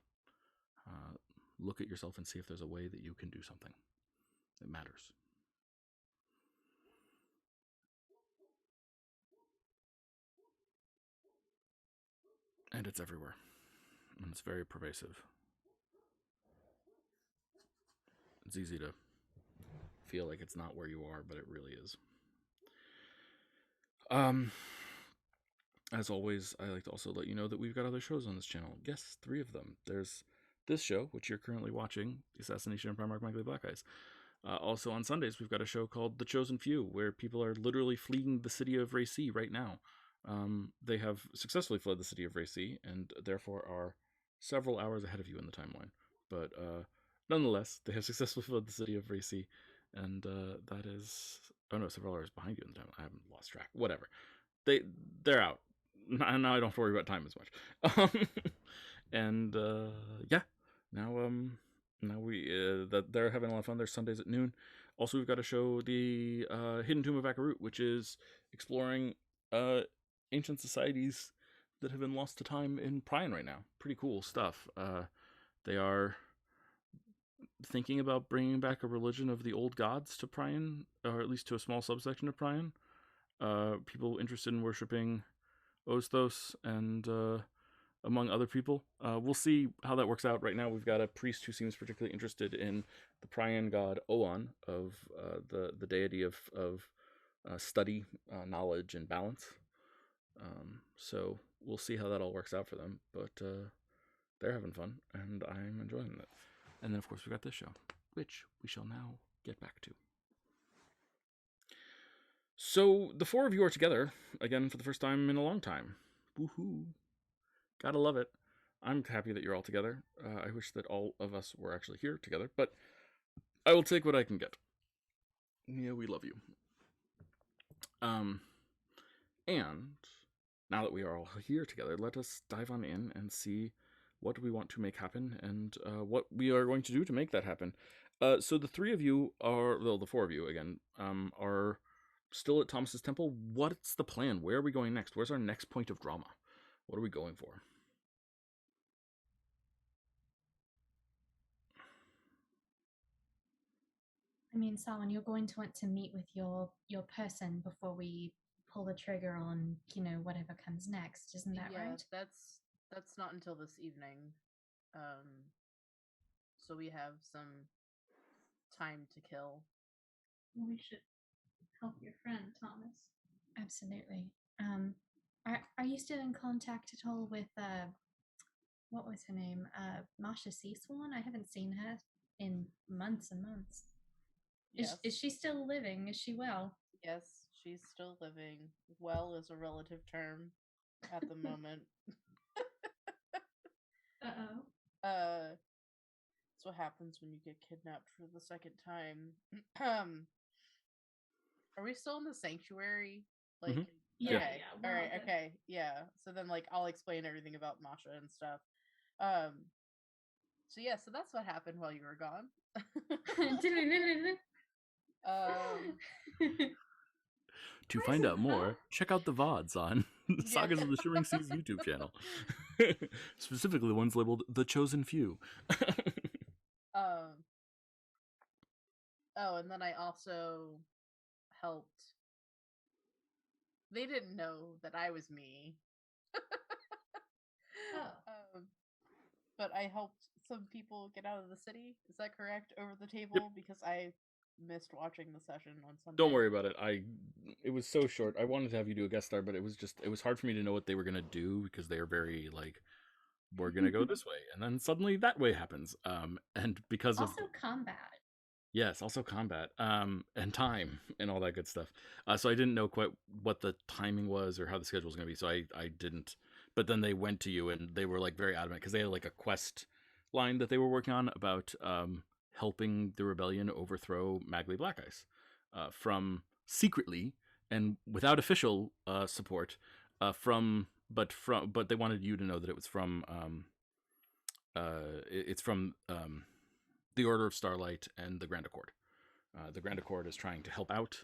Look at yourself and see if there's a way that you can do something. It matters. And it's everywhere. And it's very pervasive. It's easy to feel like it's not where you are, but it really is. As always, I like to also let you know that we've got other shows on this channel. Yes, 3 of them. There's this show, which you're currently watching, The Assassination of Primarch Magli, Blackice. Also on Sundays, we've got a show called The Chosen Few, where people are literally fleeing the city of Racy right now. They have successfully fled the city of Racy, and therefore are several hours ahead of you in the timeline. But nonetheless, they have successfully fled the city of Racy, and that is... Oh no, several hours behind you in the timeline. I haven't lost track. Whatever. They're out. Now I don't have to worry about time as much. And yeah, now we that they're having a lot of fun. There's Sundays at noon. Also, we've got to show the Hidden Tomb of Akarut, which is exploring ancient societies that have been lost to time in Prion right now. Pretty cool stuff. They are thinking about bringing back a religion of the old gods to Prion, or at least to a small subsection of Prion. People interested in worshiping Osthos and among other people. We'll see how that works out. Right now, we've got a priest who seems particularly interested in the Prion god Oan, of the deity of study, knowledge, and balance. So we'll see how that all works out for them. But they're having fun, and I'm enjoying it. And then, of course, we've got this show, which we shall now get back to. So the 4 of you are together again for the first time in a long time. Woohoo! Gotta love it. I'm happy that you're all together. I wish that all of us were actually here together, but I will take what I can get. Yeah, we love you. And now that we are all here together, let us dive on in and see what we want to make happen and what we are going to do to make that happen. So the 3 of you are, well, the 4 of you again, are still at Thomas's temple. What's the plan? Where are we going next? Where's our next point of drama? What are we going for? I mean, Salman, you're going to want to meet with your person before we pull the trigger on, whatever comes next. Isn't that right? That's not until this evening. So we have some time to kill. Well, we should help your friend, Thomas. Absolutely. Are you still in contact at all with what was her name? Marsha Seasworn? I haven't seen her in months and months. Yes. Is she still living? Is she well? Yes, she's still living. Well is a relative term at the moment. Uh-oh. That's what happens when you get kidnapped for the second time. Are we still in the sanctuary? Like, Yeah, okay. yeah. All right, okay, yeah. So then, like, I'll explain everything about Masha and stuff. So yeah, so that's what happened while you were gone. To find out more, check out the VODs on Sagas of the Shimmering Seas YouTube channel. Specifically the ones labeled The Chosen Few. Oh, and then I also helped. They didn't know that I was me. Oh. But I helped some people get out of the city. Is that correct? Over the table? Because I missed watching the session on Sunday. Don't worry about it. It was so short. I wanted to have you do a guest star, but it was hard for me to know what they were gonna do because they are very like, we're gonna go this way, and then suddenly that way happens. And because also of combat. Yes, also combat, and time and all that good stuff. So I didn't know quite what the timing was or how the schedule was going to be. So I didn't. But then they went to you and they were like very adamant because they had like a quest line that they were working on about helping the rebellion overthrow Magli Blackice from secretly and without official support but they wanted you to know that it was from it's from the Order of Starlight and the Grand Accord. The Grand Accord is trying to help out.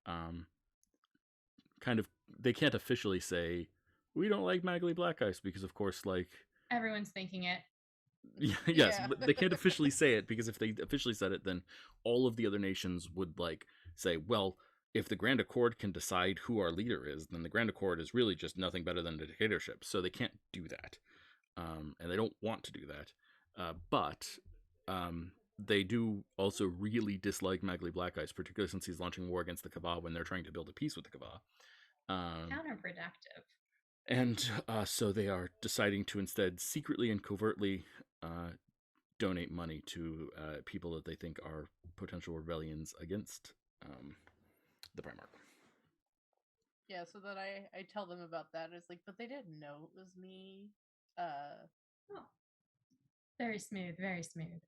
Kind of, they can't officially say we don't like Magli Blackice because, of course, like everyone's thinking it. Yes, but they can't officially say it because if they officially said it, then all of the other nations would like say, well, if the Grand Accord can decide who our leader is, then the Grand Accord is really just nothing better than a dictatorship. So they can't do that, and they don't want to do that. But they do also really dislike Magli Blackice, particularly since he's launching war against the Kava when they're trying to build a peace with the Kava. Counterproductive. And so they are deciding to instead secretly and covertly donate money to people that they think are potential rebellions against the Primarch. Yeah, so then I tell them about that. It's like, but they didn't know it was me. Oh. Very smooth, very smooth.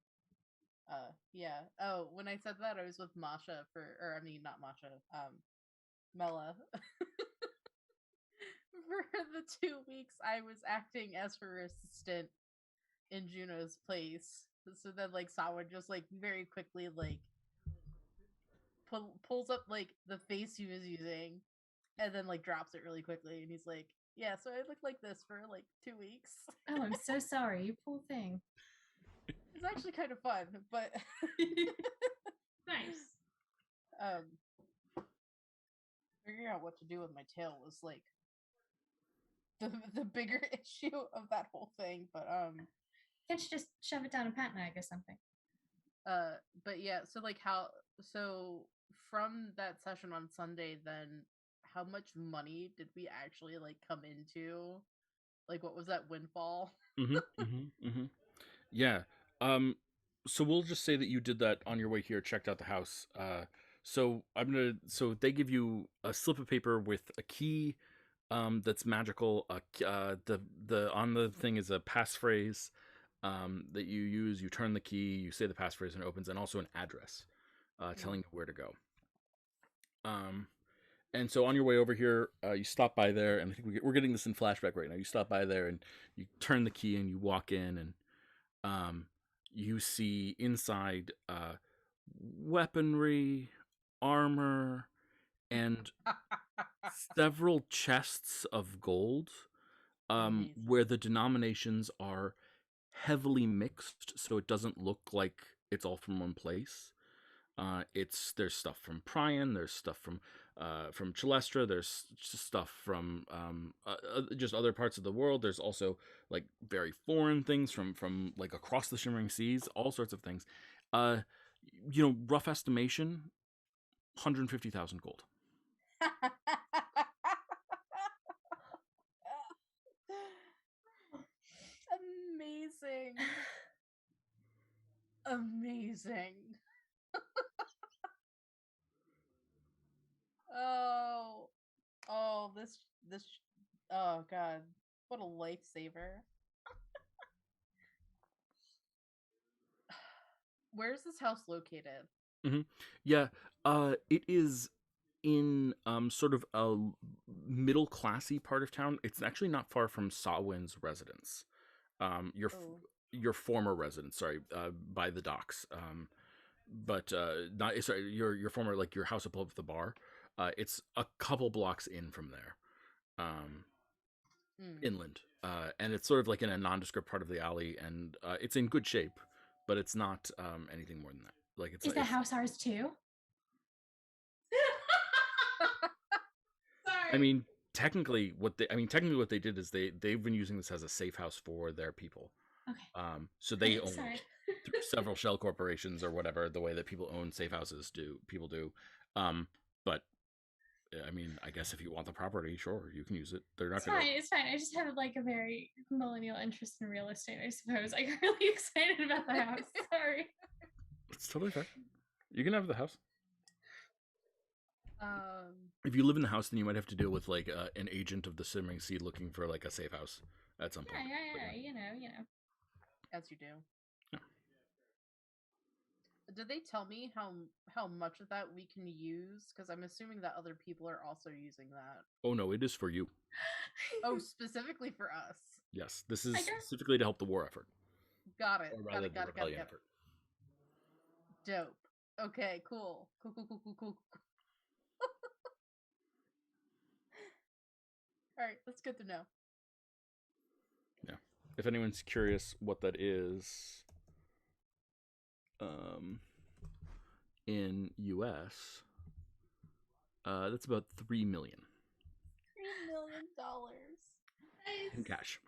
Yeah. Oh, when I said that, I was with Masha not Masha, Mela. For the 2 weeks, I was acting as her assistant in Juno's place. So then, like, Sawa just, like, very quickly, like, pulls up, like, the face he was using, and then, like, drops it really quickly, and he's like, yeah, so I looked like this for, like, 2 weeks. Oh, I'm so sorry, you poor thing. It's actually kind of fun, but... Nice. Figuring out what to do with my tail was, like, the bigger issue of that whole thing, but Can't you just shove it down a pat nag or something? But yeah, so from that session on Sunday, then how much money did we actually like come into? Like, what was that windfall? Yeah. So we'll just say that you did that on your way here, checked out the house. So they give you a slip of paper with a key that's magical. The on the thing is a passphrase that you use. You turn the key, you say the passphrase, and it opens, and also an address telling you where to go. And so on your way over here, you stop by there, and I think we're getting this in flashback right now. You stop by there, and you turn the key, and you walk in, and you see inside weaponry, armor, and several chests of gold, where the denominations are heavily mixed, so it doesn't look like it's all from one place. There's stuff from Prion, there's stuff from Chalestra, there's stuff from just other parts of the world. There's also like very foreign things from like across the Shimmering Seas, all sorts of things. Rough estimation, 150,000 gold. Amazing. This oh god, what a lifesaver. Where is this house located? Yeah, it is in sort of a middle classy part of town. It's actually not far from Sawin's residence. Your former residence, sorry, by the docks. But not sorry, your former, like your house above the bar. It's a couple blocks in from there, inland, and it's sort of like in a nondescript part of the alley, and it's in good shape, but it's not anything more than that. Like it's Is the house ours too? Sorry. I mean, technically what they did is they've been using this as a safe house for their people. Okay. So they own Sorry. it through several shell corporations or whatever, the way that people own safe houses people do. But I mean, I guess if you want the property, sure, you can use it. They're not gonna. It's fine. I just have like a very millennial interest in real estate, I suppose. I got really excited about the house. Sorry. It's totally fair. You can have the house. If you live in the house, then you might have to deal with like an agent of the Simmering Sea looking for like a safe house at some point. Yeah. You know. As you do. Yeah. Did they tell me how much of that we can use? Because I'm assuming that other people are also using that. Oh no, it is for you. Oh, specifically for us. Yes, this is specifically to help the war effort. Got it. Or rather, the rebellion effort. Dope. Okay, cool. Cool. All right, that's good to know. Yeah. If anyone's curious what that is, in US, that's about $3 million. $3 million. In cash.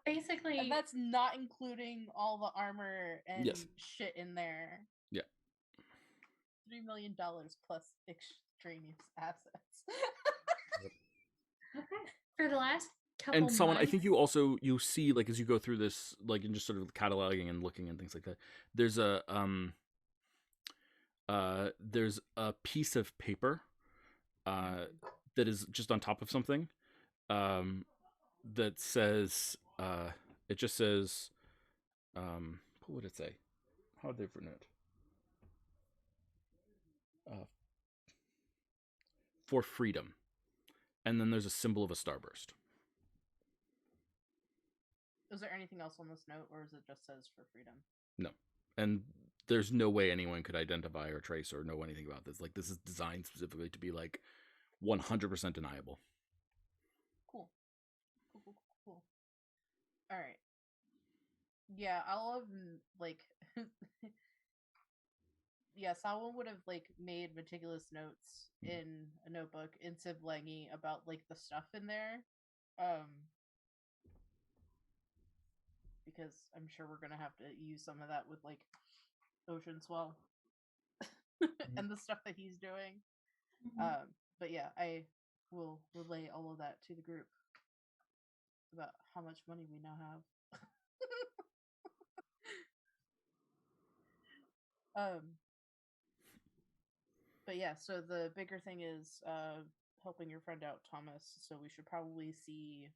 Basically, and that's not including all the armor and yes. shit in there. Yeah. $3 million plus extraneous assets. Okay. For the last couple and someone months, I think you see like as you go through this, like in just sort of cataloging and looking and things like that, there's a piece of paper that is just on top of something that says it just says what would it say? How would they written it? For freedom. And then there's a symbol of a starburst. Is there anything else on this note, or is it just says for freedom? No. And there's no way anyone could identify or trace or know anything about this. Like, this is designed specifically to be, like, 100% deniable. Cool. All right. Yeah, I'll have, like... yeah, Salwyn would have, like, made meticulous notes in a notebook in Siblangi about, like, the stuff in there. Because I'm sure we're gonna have to use some of that with, like, Ocean Swell. and the stuff that he's doing. But yeah, I will relay all of that to the group about how much money we now have. But yeah, so the bigger thing is helping your friend out, Thomas. So we should probably see,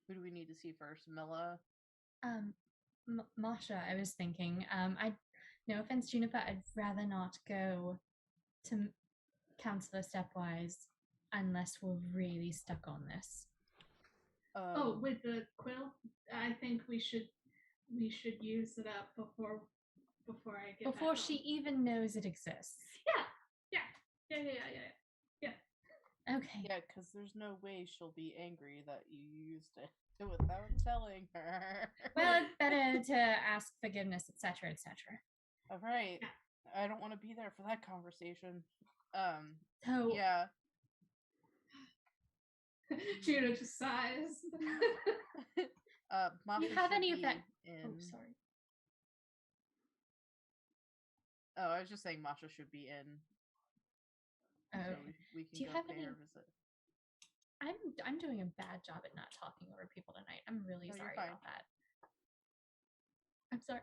who do we need to see first? Milla? Masha, I was thinking. No offense, Juniper, I'd rather not go to Counselor Stepwise unless we're really stuck on this. With the quill, I think we should use it up before I get before back she home. even knows it exists. Yeah. Okay. Yeah, because there's no way she'll be angry that you used it without telling her. Well, it's better to ask forgiveness, etc., etc. All right. Yeah. I don't want to be there for that conversation. So yeah. Judah just sighs. Do you have any of that? Oh, sorry. Oh, I was just saying Masha should be in. Oh, so we can do you go have pay any? her visit. I'm doing a bad job at not talking over people tonight. I'm really sorry about that. I'm sorry.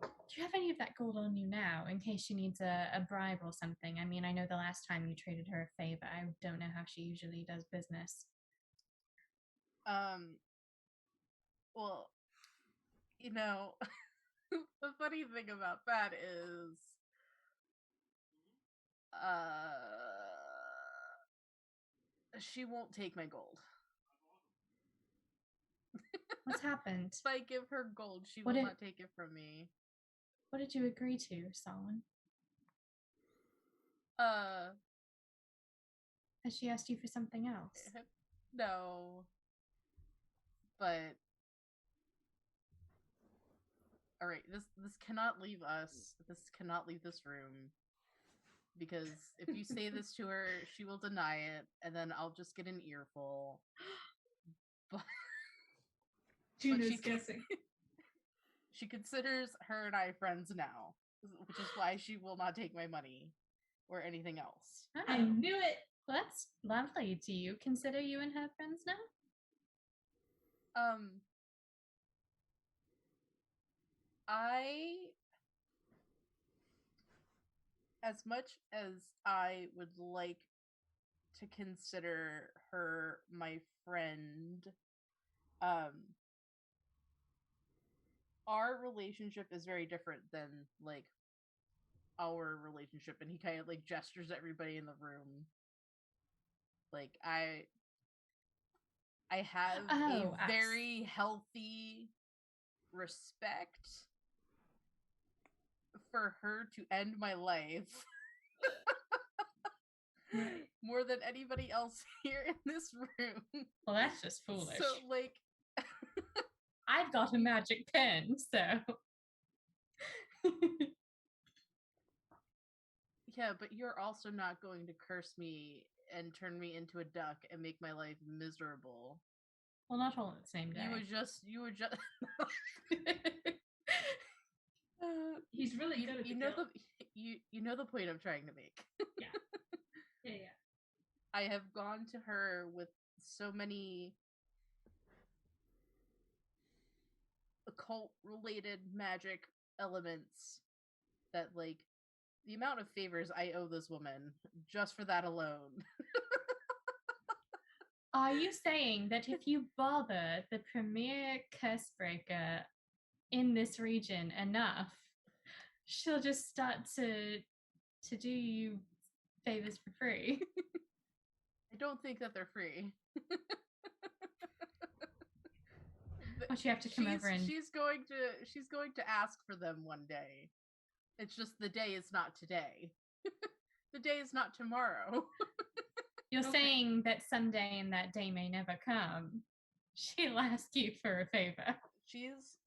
Do you have any of that gold on you now, in case she needs a bribe or something? I mean, I know the last time you traded her a favor. I don't know how she usually does business. Well, you know, the funny thing about that is, she won't take my gold. What's happened? If I give her gold, she will not take it from me. What did you agree to, Solomon? Has she asked you for something else? No. But All right, this cannot leave us. This cannot leave this room. Because if you say this to her, she will deny it, and then I'll just get an earful. But Gina's guessing. She considers her and I friends now, which is why she will not take my money or anything else. I knew it. Well, that's lovely. Do you consider you and her friends now? As much as I would like to consider her my friend, our relationship is very different than like our relationship, and he kind of like gestures at everybody in the room. Like I have a very healthy respect for her to end my life. Right. More than anybody else here in this room. Well, that's just foolish. So, like... I've got a magic pen, so... Yeah, but you're also not going to curse me and turn me into a duck and make my life miserable. Well, not all at the same day. You were just... He's really good at you know the point I'm trying to make. Yeah. I have gone to her with so many occult related magic elements that like the amount of favors I owe this woman just for that alone. Are you saying that if you bother the premier curse breaker in this region enough, she'll just start to do you favors for free? I don't think that they're free. Or you have to come over and she's going to ask for them one day. It's just the day is not today. The day is not tomorrow. You're saying that someday and that day may never come. She'll ask you for a favor. She's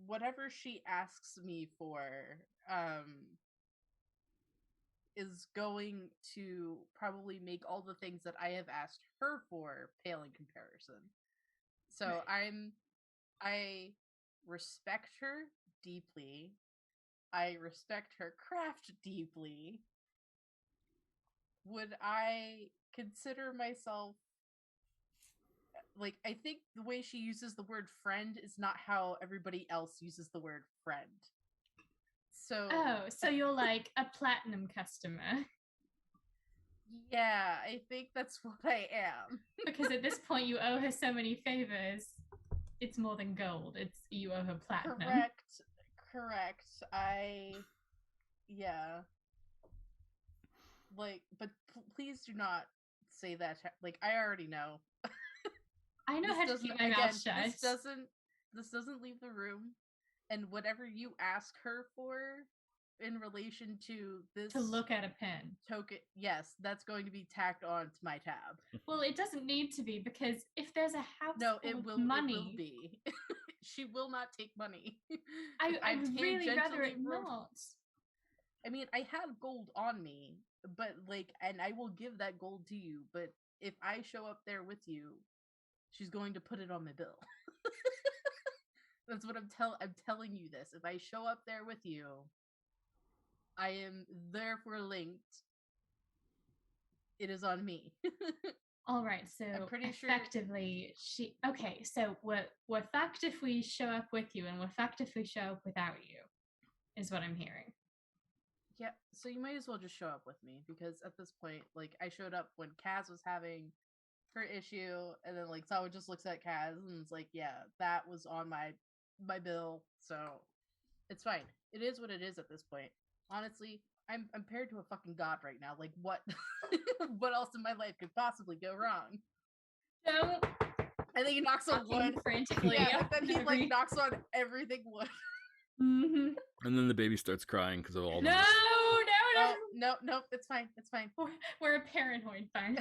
whatever she asks me for, is going to probably make all the things that I have asked her for pale in comparison. So I respect her deeply. I respect her craft deeply. Would I consider myself like, I think the way she uses the word friend is not how everybody else uses the word friend. So you're like a platinum customer. Yeah, I think that's what I am. Because at this point you owe her so many favors. It's more than gold. It's you owe her platinum. Correct. Yeah. Like, but please do not say that. Like, I already know. I know how to keep my mouth shut. This doesn't leave the room, and whatever you ask her for in relation to this, to look at a pen token, yes, that's going to be tacked on to my tab. Well, it doesn't need to be, because if there's a house money, it will be. She will not take money. I'd really rather it not. I mean, I have gold on me, but like, and I will give that gold to you, but if I show up there with you, she's going to put it on my bill. That's what I'm telling you this. If I show up there with you, I am therefore linked. It is on me. All right, so I'm pretty effectively so we're fucked if we show up with you, and we're fucked if we show up without you, is what I'm hearing. Yeah, so you might as well just show up with me, because at this point, like, I showed up when Kaz was having her issue, and then like Sawa just looks at Kaz and is like, yeah, that was on my bill, so it's fine. It is what it is at this point. Honestly, I'm paired to a fucking god right now. Like, what what else in my life could possibly go wrong? Don't. I think he knocks on wood frantically. Yeah, and then he like knocks on everything wood. Mm-hmm. And then the baby starts crying because of all No, it's fine. We're a paranoid bunch.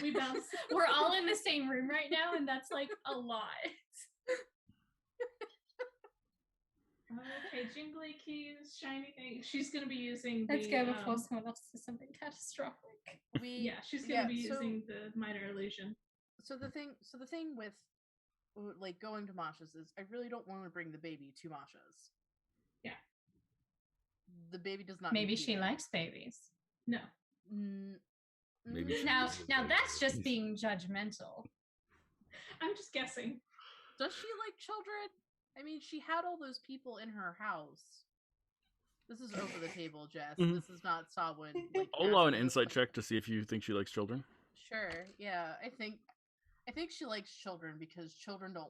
We're all in the same room right now, and that's like a lot. Okay, jingly keys, shiny thing. She's gonna be using. Let's go before someone else says something catastrophic. She's gonna be using the minor illusion. So the thing with like going to Masha's is I really don't want to bring the baby to Masha's. Yeah. The baby does not. Maybe she likes babies. No. Maybe now that's just being judgmental. I'm just guessing. Does she like children? I mean, she had all those people in her house. This is over the table, Jess. This is not Sawin. Like, I'll allow an insight check to see if you think she likes children. Sure. Yeah, I think she likes children because children don't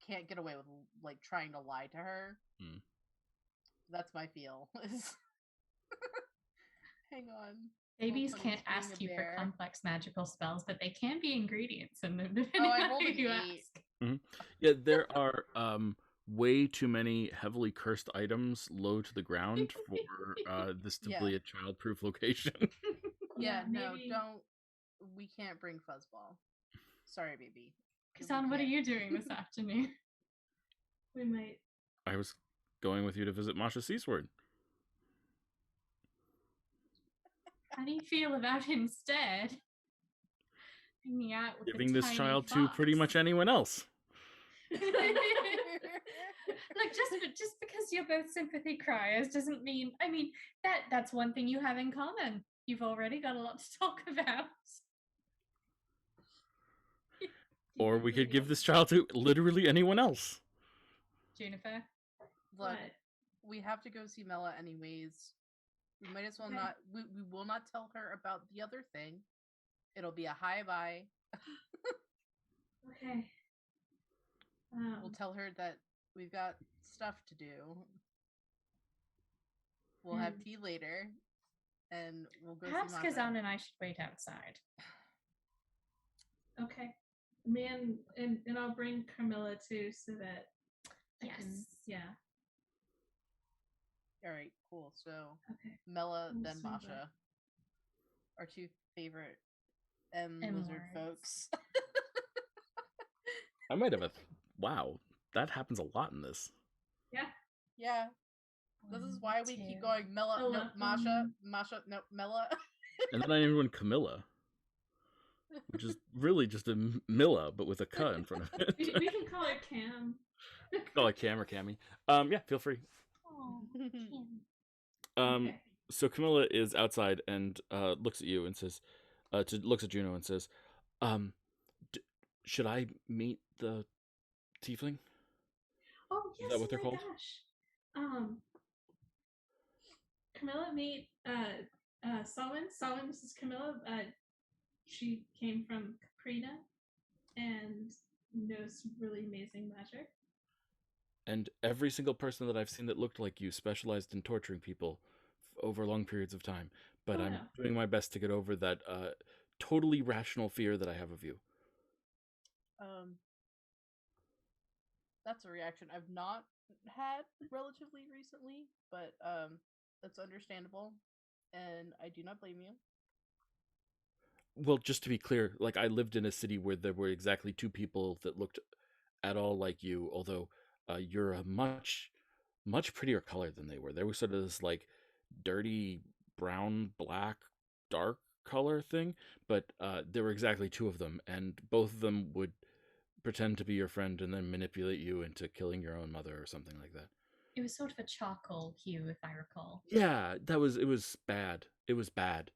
can't get away with like trying to lie to her. That's my feel. Hang on. Babies can't ask you for complex magical spells, but they can be ingredients, and depending on who you ask. Yeah, there are way too many heavily cursed items low to the ground for this to be a child-proof location. Yeah, no, don't. We can't bring Fuzzball. Sorry, baby. Kazan, what are you doing this afternoon? We might. I was going with you to visit Masha Seasword. How do you feel about instead hanging out with giving this child to pretty much anyone else? Look, just because you're both sympathy criers doesn't mean. I mean, that's one thing you have in common. You've already got a lot to talk about. Or we could give this child to literally anyone else. Juniper, look, we have to go see Mela anyways. We might as well not. We will not tell her about the other thing. It'll be a hi bye. Okay. We'll tell her that we've got stuff to do. We'll have tea later, and we'll go. Perhaps Kazan and I should wait outside. Okay. And I'll bring Carmilla too, so that. Yeah. All right, cool. So, Mela, then Masha, our two favorite lizard folks. I might have wow, that happens a lot in this. Yeah. Yeah. This is why we keep going. Mela, no, Masha, no, Mela. And then I named one Camilla, which is really just a Milla, but with a K in front of it. We can call her Cam. Call her Cam or Cammy. Yeah, feel free. So Camilla is outside and looks at you and says, looks at Juno and says, should I meet the tiefling? Oh yes, is that what they're called? Gosh. Camilla meet Solomon. Solomon, this is Camilla. She came from Caprina and knows really amazing magic. And every single person that I've seen that looked like you specialized in torturing people over long periods of time. But I'm doing my best to get over that totally rational fear that I have of you. That's a reaction I've not had relatively recently, but that's understandable, and I do not blame you. Well, just to be clear, like I lived in a city where there were exactly two people that looked at all like you, although you're a much prettier color than they were. They were sort of this like dirty brown, black, dark color thing, but there were exactly two of them, and both of them would pretend to be your friend and then manipulate you into killing your own mother or something like that. It was sort of a charcoal hue, if I recall. Yeah, it was bad. It was bad.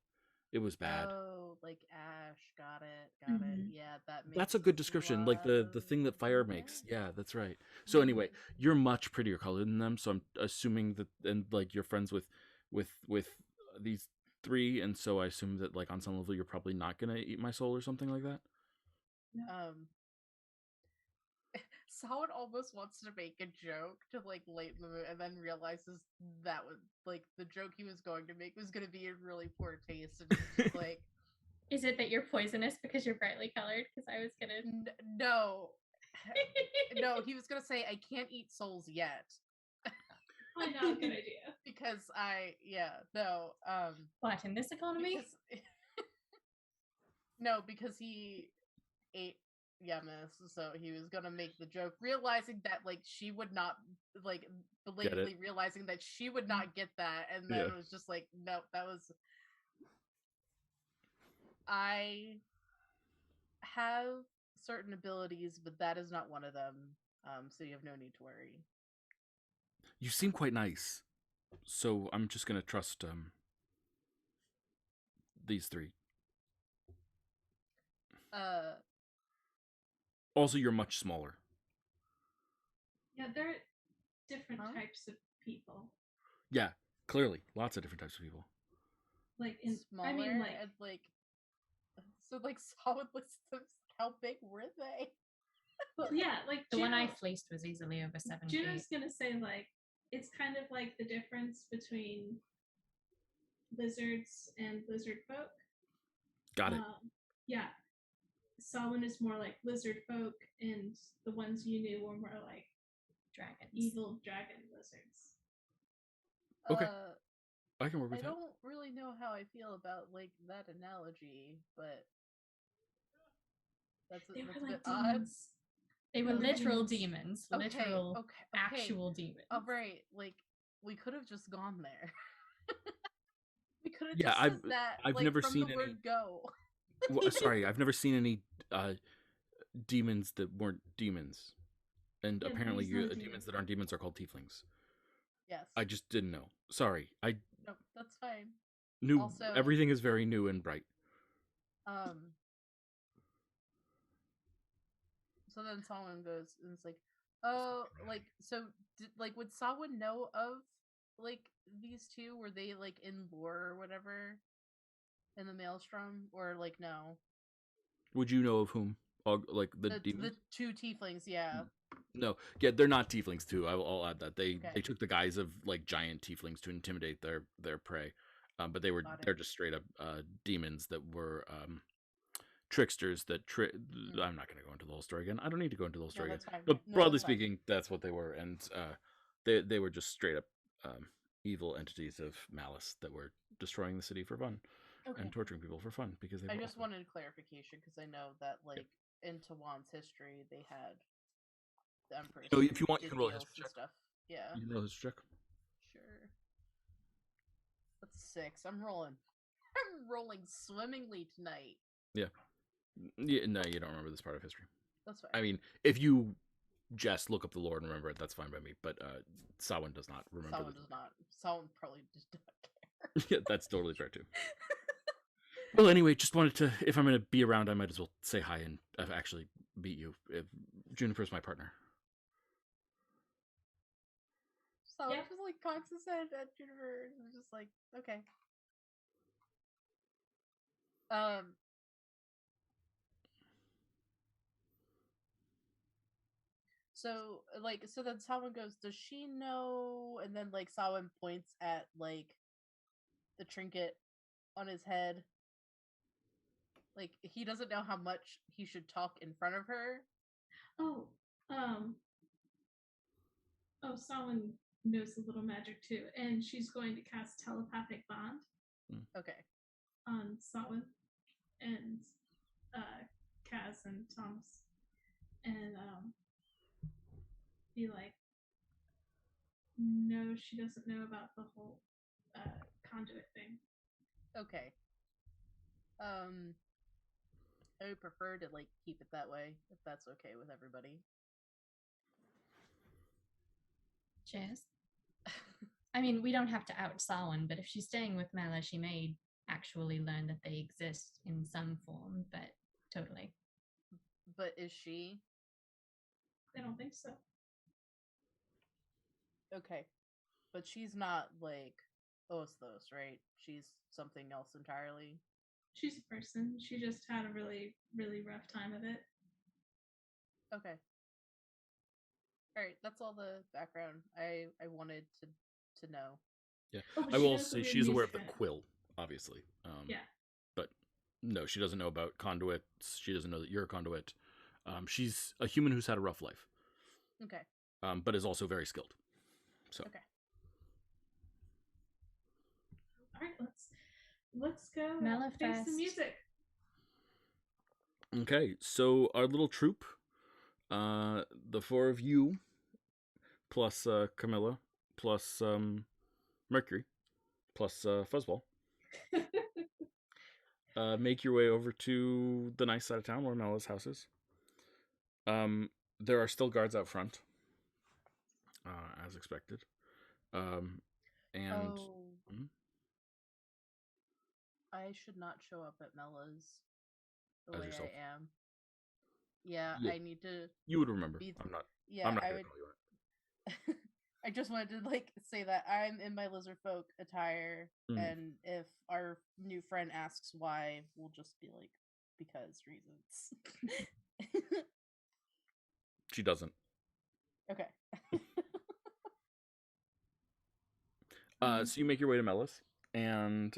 Oh, like ash. Got it. Yeah, that's a good description. Like the thing that fire makes. Yeah, that's right. So anyway, you're much prettier colored than them. So I'm assuming that, and like you're friends with these three, and so I assume that like on some level you're probably not gonna eat my soul or something like that. Someone almost wants to make a joke to like lighten the mood, and then realizes that was like the joke he was going to make was going to be in really poor taste, and just like, is it that you're poisonous because you're brightly colored? Because I was gonna no, he was gonna say I can't eat souls yet. I know, good idea. Because what, in this economy? No, because he ate miss. So he was gonna make the joke, realizing that like she would not like belatedly realizing that she would not get that, and then it was just like, no, that was. I have certain abilities, but that is not one of them. So you have no need to worry. You seem quite nice, so I'm just gonna trust these three. Also, you're much smaller. Yeah, there are different types of people. Yeah, clearly, lots of different types of people. Like in smaller, I mean, like so, like solid lists. How big were they? Well, yeah, like the one I fleeced was easily over 7 feet. Juno's gonna say like it's kind of like the difference between lizards and lizard folk. Got it. Yeah, Samhain is more like lizard folk, and the ones you knew were more like dragons, evil dragon lizards. Okay, I can work with that. I don't really know how I feel about like that analogy, but that's a bit odd. They were literal demons, literal, actual demons. Oh, right, like we could have just gone there. We could have just said that. I've like, never from seen the any. Word go. Well, sorry, I've never seen any demons that weren't demons, and apparently, demons that aren't demons are called tieflings. Yes. I just didn't know. Sorry, No, that's fine. New. Also, everything is very new and bright. So then Samhain goes and it's like, oh, like so, would Samhain know of like these two? Were they like in lore or whatever in the Maelstrom, or like no? Would you know of whom? Like the demons? The two tieflings, yeah. No, yeah, they're not tieflings too. I'll add that they took the guise of like giant tieflings to intimidate their prey, but they're just straight up demons that were tricksters that I'm not going to go into the whole story again. I don't need to go into the whole story again. But broadly speaking, that's what they were, and they were just straight up evil entities of malice that were destroying the city for fun and torturing people for fun because they. I just wanted clarification because I know that like in Tawan's history they had the Empress. So if you want, you can roll history check. Stuff. Yeah. You can roll history check. Sure. That's 6. I'm rolling swimmingly tonight. Yeah. Yeah, no, you don't remember this part of history. That's fine. I mean, if you just look up the lore and remember it, that's fine by me. But Samhain does not remember. Samhain does not. Samhain probably just doesn't care. Yeah, that's totally fair too. Well, anyway, just wanted to. If I'm going to be around, I might as well say hi and actually meet you. Juniper's my partner. Samhain just like cocks his head at Juniper and was just like, okay. So then Samhain goes, does she know? And then like Samhain points at like the trinket on his head. Like he doesn't know how much he should talk in front of her. Samhain knows a little magic too, and she's going to cast telepathic bond. Okay. On Samhain and Kaz and Thomas, and be like, no, she doesn't know about the whole conduit thing. Okay. I would prefer to like keep it that way if that's okay with everybody. Cheers. I mean, we don't have to out Samhain, but if she's staying with Mela, she may actually learn that they exist in some form, but totally. But is she? I don't think so. Okay. But she's not like Osthos, right? She's something else entirely. She's a person. She just had a really, really rough time of it. Okay. Alright, that's all the background I wanted to know. Yeah. I will say she's aware of the quill, obviously. But no, she doesn't know about conduits. She doesn't know that you're a conduit. She's a human who's had a rough life. Okay. But is also very skilled. So. Okay. All right, let's go. Mela face the music. Okay, so our little troop, the four of you, plus Camilla, plus Mercury, plus Fuzzball, make your way over to the nice side of town where Mella's house is. There are still guards out front, as expected. And I should not show up at Mella's the as way yourself. I am. Yeah, I need to. You would remember. I'm not. Yeah, I'm not I gonna would. call you out. I just wanted to say that I'm in my lizard folk attire, and if our new friend asks why, we'll just be like, because reasons. She doesn't. Okay. So you make your way to Mella's, and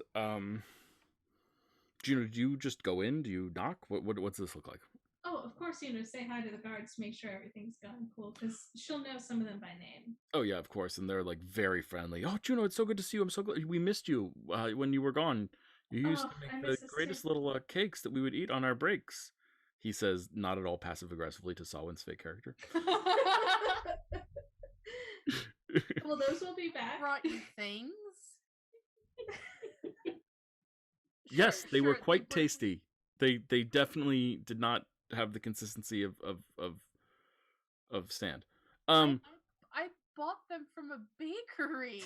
do you just go in? Do you knock? What's this look like? Oh, of course, say hi to the guards, make sure everything's going cool, because she'll know some of them by name. Oh yeah, of course, and they're like very friendly. Oh, Juno, it's so good to see you. I'm so glad we missed you when you were gone. You used to make the greatest little cakes that we would eat on our breaks. He says, not at all passive aggressively to Sawin's fake character. Well, those will be back. Brought you things. Yes, they were quite tasty. They definitely did not have the consistency of stand. I bought them from a bakery.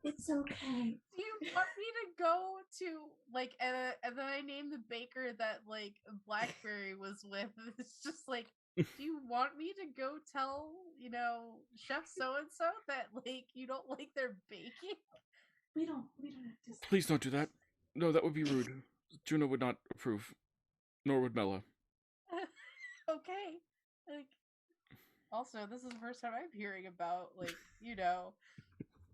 It's okay. Do you want me to go to and then I named the baker that Blackberry was with. It's just like, do you want me to go tell Chef so and so that you don't like their baking? We don't have to. Please don't do that. No, that would be rude. Juno would not approve, nor would Mella. Okay. Also, this is the first time I'm hearing about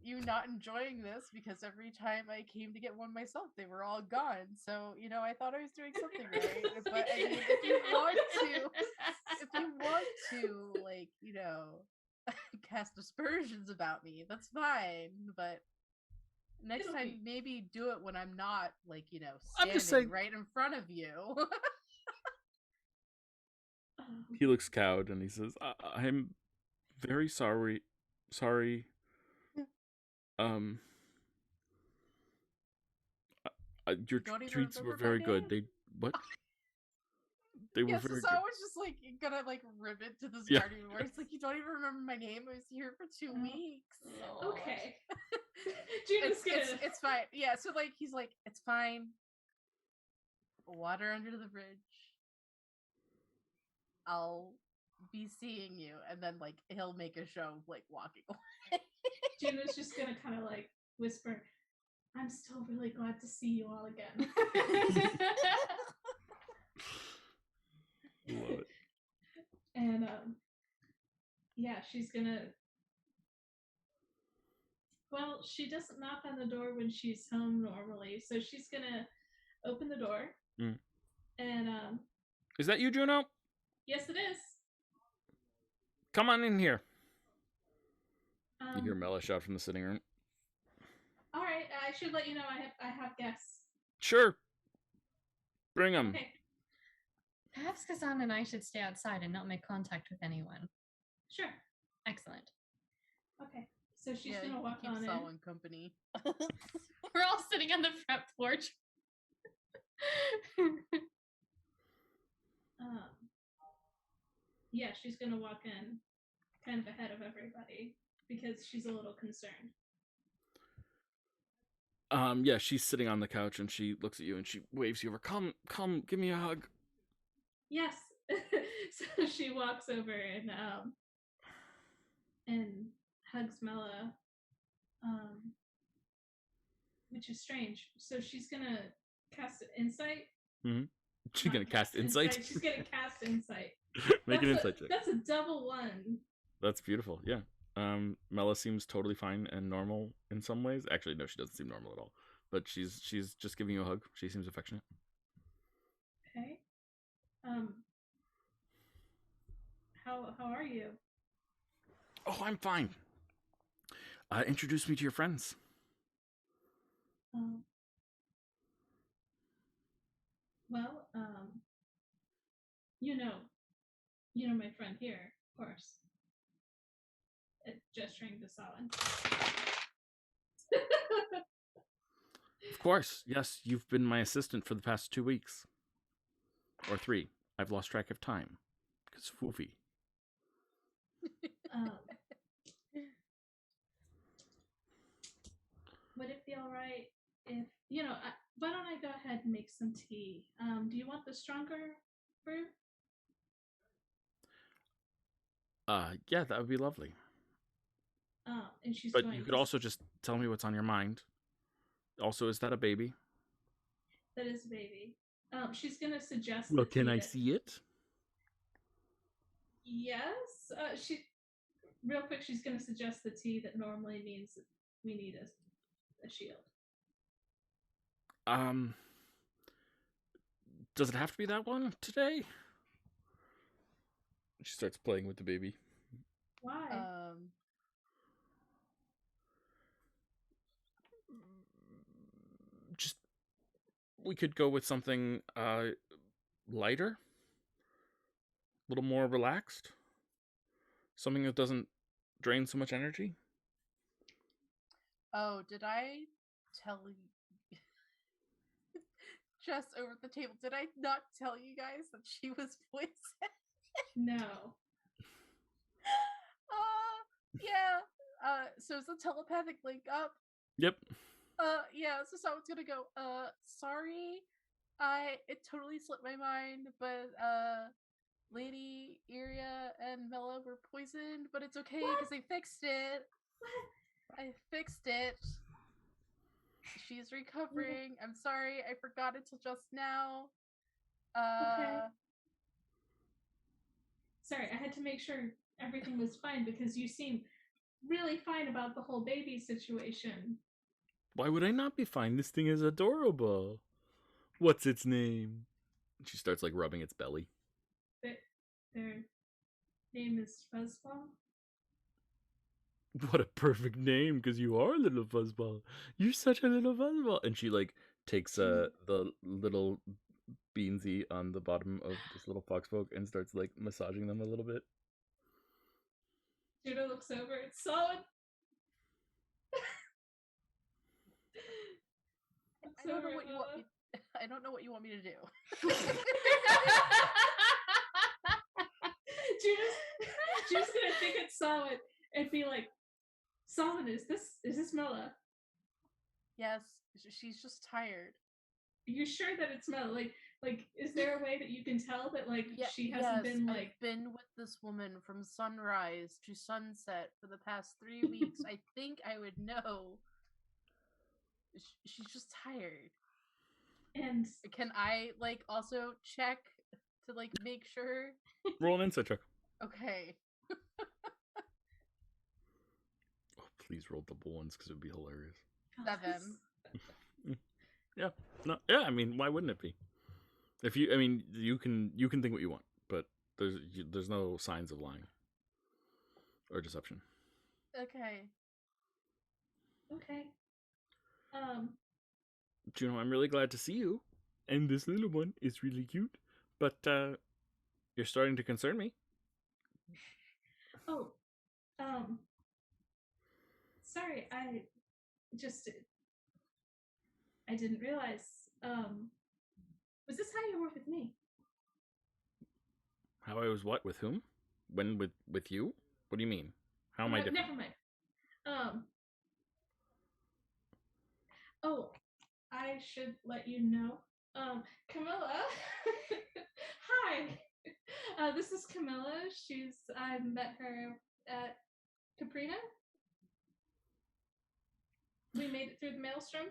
you not enjoying this, because every time I came to get one myself, they were all gone. So, I thought I was doing something right. But I mean, if you want to, cast aspersions about me, that's fine. But next time, maybe do it when I'm not, standing right in front of you. He looks cowed and he says, I'm very sorry. Your treats were very good. They what? They were very so good. I was just gonna rib it to this guardian where it's you don't even remember my name. I was here for 2 weeks. Okay. It's fine. Yeah, so he's it's fine. Water under the bridge. I'll be seeing you, and then he'll make a show of walking away. Juno's just gonna kind of whisper, I'm still really glad to see you all again. Love it. And she's gonna, well, she doesn't knock on the door when she's home normally, so she's gonna open the door. And is that you, Juno? Yes, it is. Come on in here. You hear Mella shout from the sitting room. All right, I should let you know I have guests. Sure. Bring them. Okay. Perhaps Kazan and I should stay outside and not make contact with anyone. Sure. Excellent. Okay, so she's gonna walk on in. Company. We're all sitting on the front porch. She's gonna walk in kind of ahead of everybody because she's a little concerned. She's sitting on the couch and she looks at you and she waves you over. Come, give me a hug. Yes. So she walks over and hugs Mella, which is strange. So she's gonna cast insight. Mm-hmm. She's gonna cast insight. She's gonna cast insight. Make an insight check. That's a double 1. That's beautiful. Yeah. Mella seems totally fine and normal in some ways. Actually, no, she doesn't seem normal at all. But she's just giving you a hug. She seems affectionate. Okay. How are you? Oh, I'm fine. Introduce me to your friends. Well, you know my friend here, of course. Gesturing to Solid. Of course, yes, you've been my assistant for the past 2 weeks. Or 3. I've lost track of time. Because foofy. Would it be alright if, why don't I go ahead and make some tea? Do you want the stronger brew? Yeah, that would be lovely. And she's but you could also just tell me what's on your mind. Also, is that a baby? That is a baby. She's going to suggest Well, can I see it? Yes. Real quick, she's going to suggest the tea that normally means that we need a shield. Does it have to be that one today? She starts playing with the baby. Why? Just, we could go with something lighter, a little more relaxed, something that doesn't drain so much energy. Oh, did I tell you? Just over the table, did I not tell you guys that she was poisoned? No. Yeah. So it's a telepathic link up. Yep. Yeah, so someone's gonna go, sorry. It totally slipped my mind, but Lady Iria and Mela were poisoned, but it's okay because I fixed it. I fixed it. She's recovering. I'm sorry, I forgot it till just now. Okay. Sorry, I had to make sure everything was fine because you seem really fine about the whole baby situation. Why would I not be fine? This thing is adorable. What's its name? She starts like rubbing its belly. Their name is Fuzzball. What a perfect name, because you are a little fuzzball. You're such a little fuzzball. And she like takes the little beansy on the bottom of this little foxfolk and starts like massaging them a little bit. Judah looks over. It's solid. I don't know what you want me. I don't know what you want me to do. Judah's gonna think it's solid and be like, "Solid, is this Mela?" Yes, she's just tired. Are you sure that it's Mela? Like, is there a way that you can tell that she hasn't been like? I've been with this woman from sunrise to sunset for the past 3 weeks. I think I would know. She's just tired. And can I also check to make sure? Roll an insight check. Okay. Oh, please roll double ones because it would be hilarious. 7. Yeah. No. Yeah. I mean, why wouldn't it be? If you, I mean, you can think what you want, but there's no signs of lying or deception. Okay. Juno, I'm really glad to see you, and this little one is really cute, but you're starting to concern me. Oh, sorry, I didn't realize. Was this how you were with me? How I was what? With whom? When with you? What do you mean? How am I different? Never mind. Oh, I should let you know. Camilla. Hi. This is Camilla. I met her at Caprina. We made it through the maelstrom.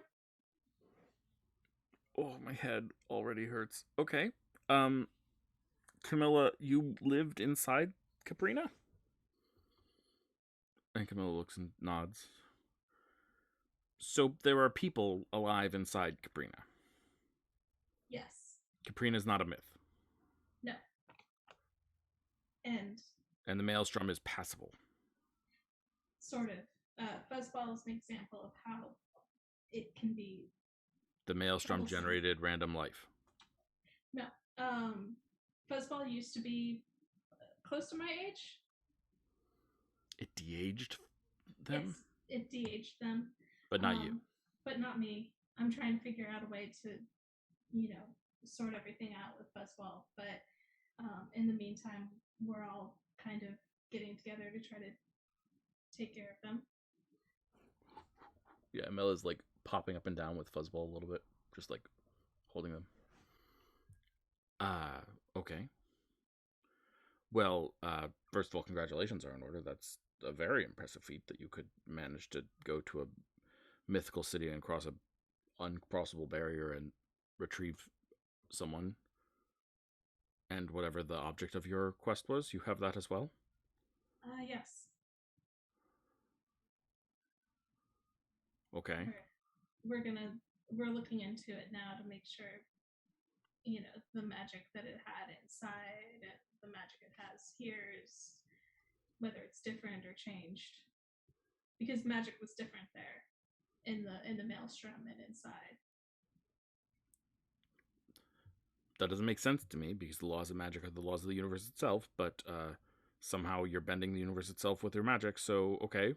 Oh, my head already hurts. Okay. Camilla, you lived inside Caprina? And Camilla looks and nods. So there are people alive inside Caprina? Yes. Caprina's not a myth? No. And the maelstrom is passable? Sort of. Fuzzball is an example of how it can be. The maelstrom generated random life? No. Fuzzball used to be close to my age. It de-aged them? Yes, it de-aged them. But not you. But not me. I'm trying to figure out a way to, sort everything out with Fuzzball. But in the meantime, we're all kind of getting together to try to take care of them. Yeah, Mella's like popping up and down with Fuzzball a little bit, just like holding them. Okay. Well, first of all, congratulations are in order. That's a very impressive feat that you could manage to go to a mythical city and cross a uncrossable barrier and retrieve someone. And whatever the object of your quest was, you have that as well? Yes. Okay. We're looking into it now to make sure, the magic that it had inside and the magic it has here is whether it's different or changed. Because magic was different there in the maelstrom and inside. That doesn't make sense to me because the laws of magic are the laws of the universe itself, but somehow you're bending the universe itself with your magic, so okay,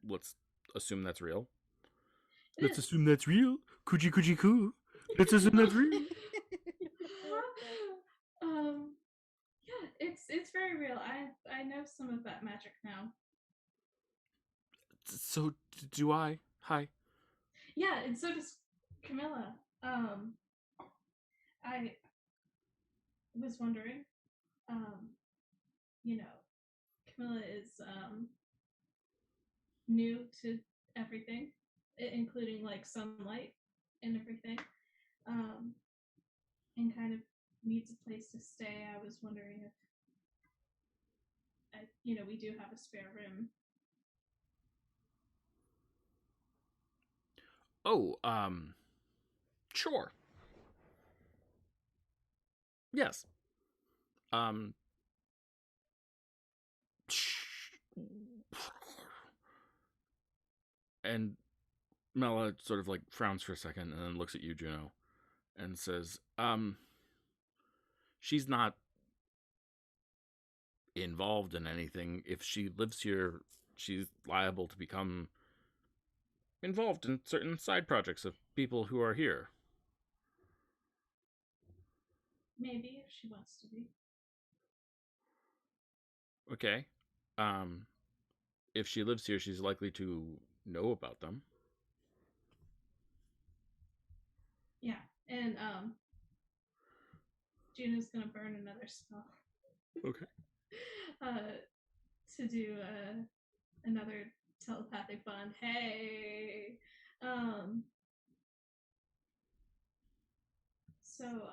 let's assume that's real. Let's assume that's real. Coochie coo. Let's assume that's real. Yeah, it's very real. I know some of that magic now. So do I. Hi. Yeah, and so does Camilla. I was wondering, Camilla is new to everything, including like sunlight and everything, and kind of needs a place to stay. I was wondering if we do have a spare room. Oh, sure. Yes. And Mela sort of like frowns for a second and then looks at you, Juno, and says, she's not involved in anything. If she lives here, she's liable to become involved in certain side projects of people who are here. Maybe if she wants to be. Okay. If she lives here, she's likely to know about them. Yeah, and Juno's gonna burn another spell. Okay. To do another telepathic bond. Hey. So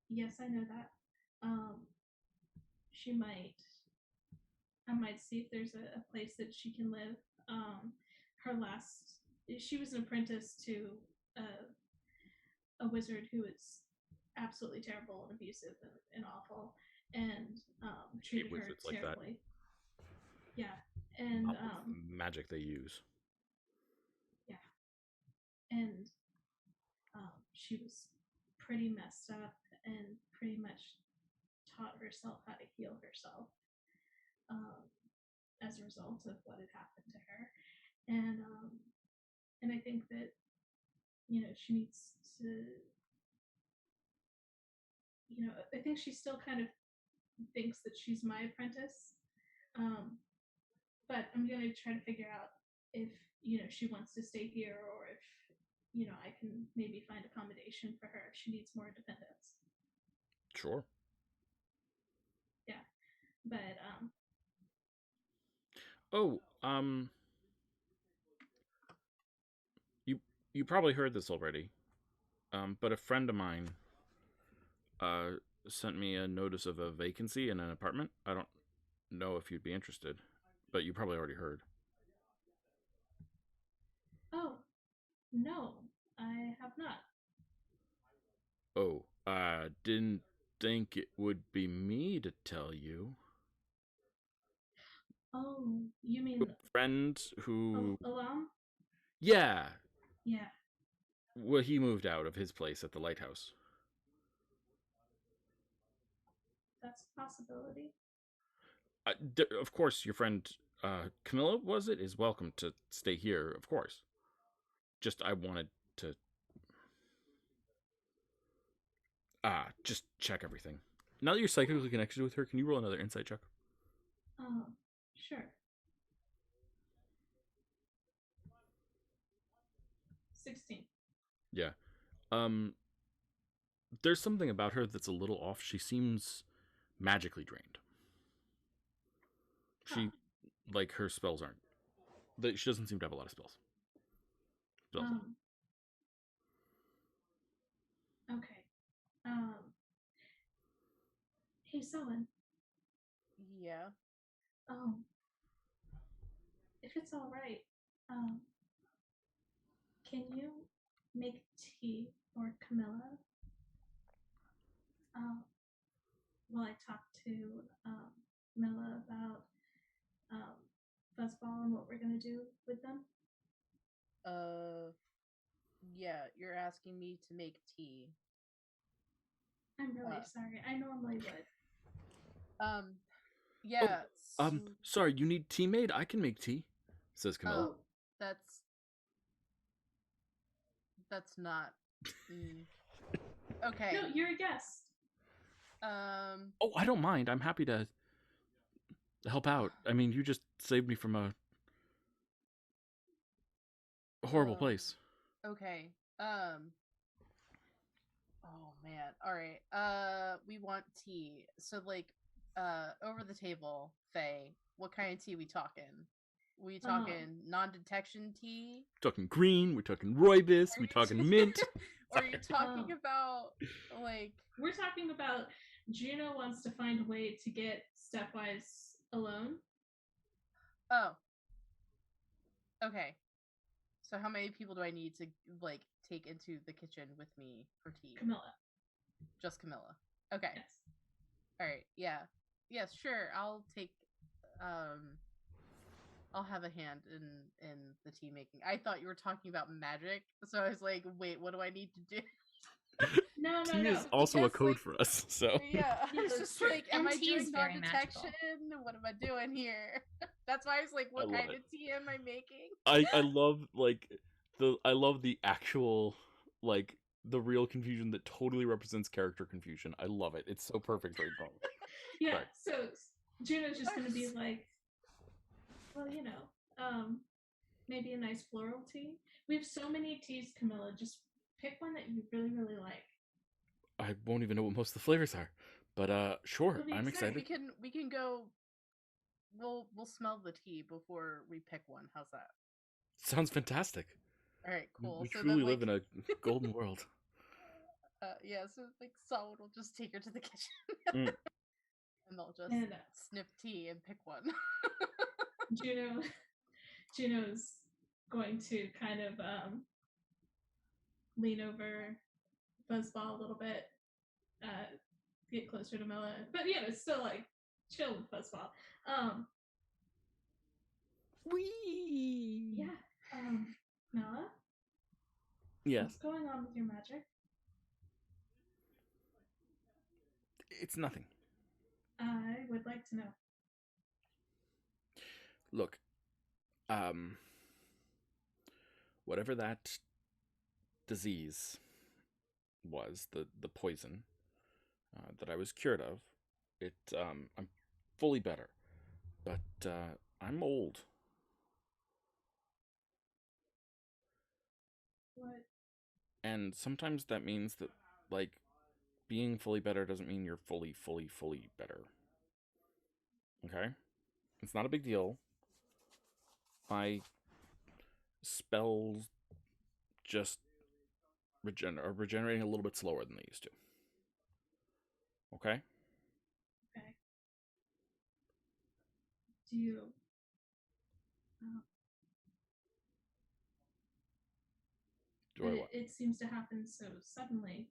yes, I know that. I might see if there's a place that she can live. She was an apprentice to a wizard who was absolutely terrible and abusive and awful, and treated her terribly. Like yeah, and magic they use. Yeah, and she was pretty messed up and pretty much taught herself how to heal herself as a result of what had happened to her, and I think that she needs to. I think she still kind of thinks that she's my apprentice, but I'm gonna try to figure out if she wants to stay here or if I can maybe find accommodation for her if she needs more independence. Sure. Yeah, but you probably heard this already, but a friend of mine sent me a notice of a vacancy in an apartment. I don't know if you'd be interested, but you probably already heard. Oh, no, I have not. Oh, I didn't think it would be me to tell you. Oh, you mean a friend who Alam? Yeah. Yeah. Well, he moved out of his place at the lighthouse. That's a possibility. Of course, your friend Camilla, was it, is welcome to stay here, of course. Just, I wanted to just check everything. Now that you're psychically connected with her, can you roll another insight check? Sure. 16. Yeah. There's something about her that's a little off. She seems magically drained. She, like, her spells aren't. She doesn't seem to have a lot of spells. Okay. Hey, Selwyn. Yeah. If it's all right, can you make tea for Camilla? While I talk to Camilla about Fuzzball and what we're gonna do with them. Yeah, you're asking me to make tea. I'm really sorry. I normally would. Yeah. Sorry, you need tea made? I can make tea, says Camilla. Oh, that's not. Okay. No, you're a guest. Oh, I don't mind. I'm happy to help out. I mean, you just saved me from a horrible place. Okay. Oh man. All right. We want tea. So like, over the table, Faye. What kind of tea we talking? We talking non-detection tea? We're talking green. We're talking rooibos. We're talking mint. Or are you talking about like? We're talking about Juno wants to find a way to get Stepwise alone. Oh. Okay. So how many people do I need to like take into the kitchen with me for tea? Camilla. Just Camilla. Okay. Yes. All right. Yeah. Yes. Sure. I'll take. I'll have a hand in the tea making. I thought you were talking about magic, so I was like, wait, what do I need to do? No. Tea is also a code for us, so. Yeah, it's just like, am I doing non-detection? What am I doing here? That's why I was like, what kind of tea am I making? I love the actual, like, the real confusion that totally represents character confusion. I love it. It's so perfect right now. Yeah. Sorry. So Juno's just gonna be like, well, maybe a nice floral tea. We have so many teas, Camilla. Just pick one that you really, really like. I won't even know what most of the flavors are, but sure, I'm excited. We can go. We'll smell the tea before we pick one. How's that? Sounds fantastic. All right, cool. We truly live in a golden world. Yeah. So like, Solid will just take her to the kitchen, and they'll just sniff tea and pick one. Juno's going to kind of lean over Fuzzball a little bit, get closer to Mela, but it's still like chill with Fuzzball. Wee. Yeah. Mela. Yes. What's going on with your magic? It's nothing. I would like to know. Look, whatever that disease was, the poison that I was cured of, I'm fully better, but I'm old. What? And sometimes that means that, like, being fully better doesn't mean you're fully better. Okay? It's not a big deal. My spells just are regenerating a little bit slower than they used to. Okay? Okay. Do you... It seems to happen so suddenly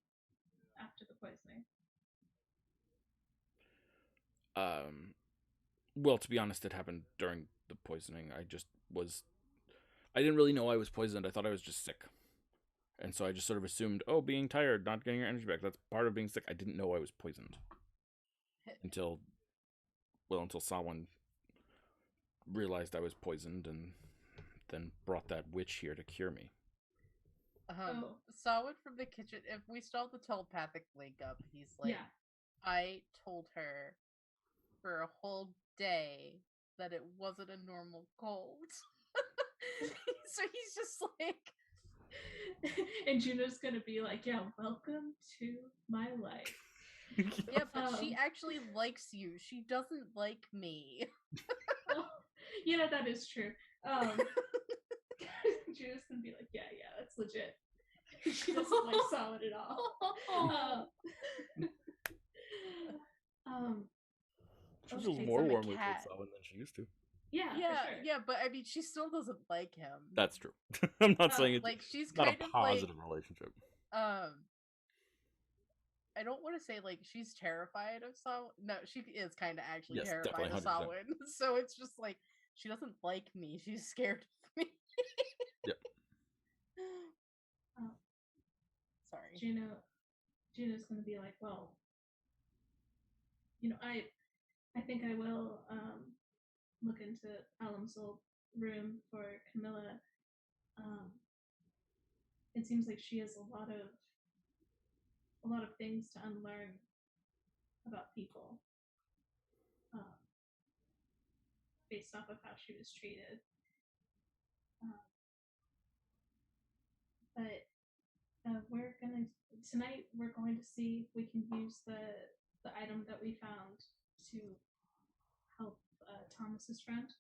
after the poisoning. Well, to be honest, it happened during the poisoning. I didn't really know I was poisoned. I thought I was just sick. And so I just sort of assumed, oh, being tired, not getting your energy back, that's part of being sick. I didn't know I was poisoned until someone realized I was poisoned and then brought that witch here to cure me. Saw it from the kitchen. If we still have the telepathic link up, he's like, Yeah. I told her for a whole day that it wasn't a normal cold. So he's just like, and Juno's gonna be like, yeah, welcome to my life. Yeah, but she actually likes you. She doesn't like me. Well, that is true. Juno's gonna be like, yeah, that's legit. She doesn't like Solid at all. She feels more warmly towards Solid than she used to. Yeah, for sure. Yeah, but I mean, she still doesn't like him. That's true. I'm not saying it's like she's not kind a of positive relationship. I don't want to say like she's terrified of Solid. No, she is kind of actually terrified of Solid. So it's just like she doesn't like me. She's scared of me. Yep. Sorry. Juno's gonna be like, well, I think I will look into Alum's old room for Camilla. It seems like she has a lot of things to unlearn about people, based off of how she was treated. But tonight we're going to see if we can use the item that we found to help Thomas's friend.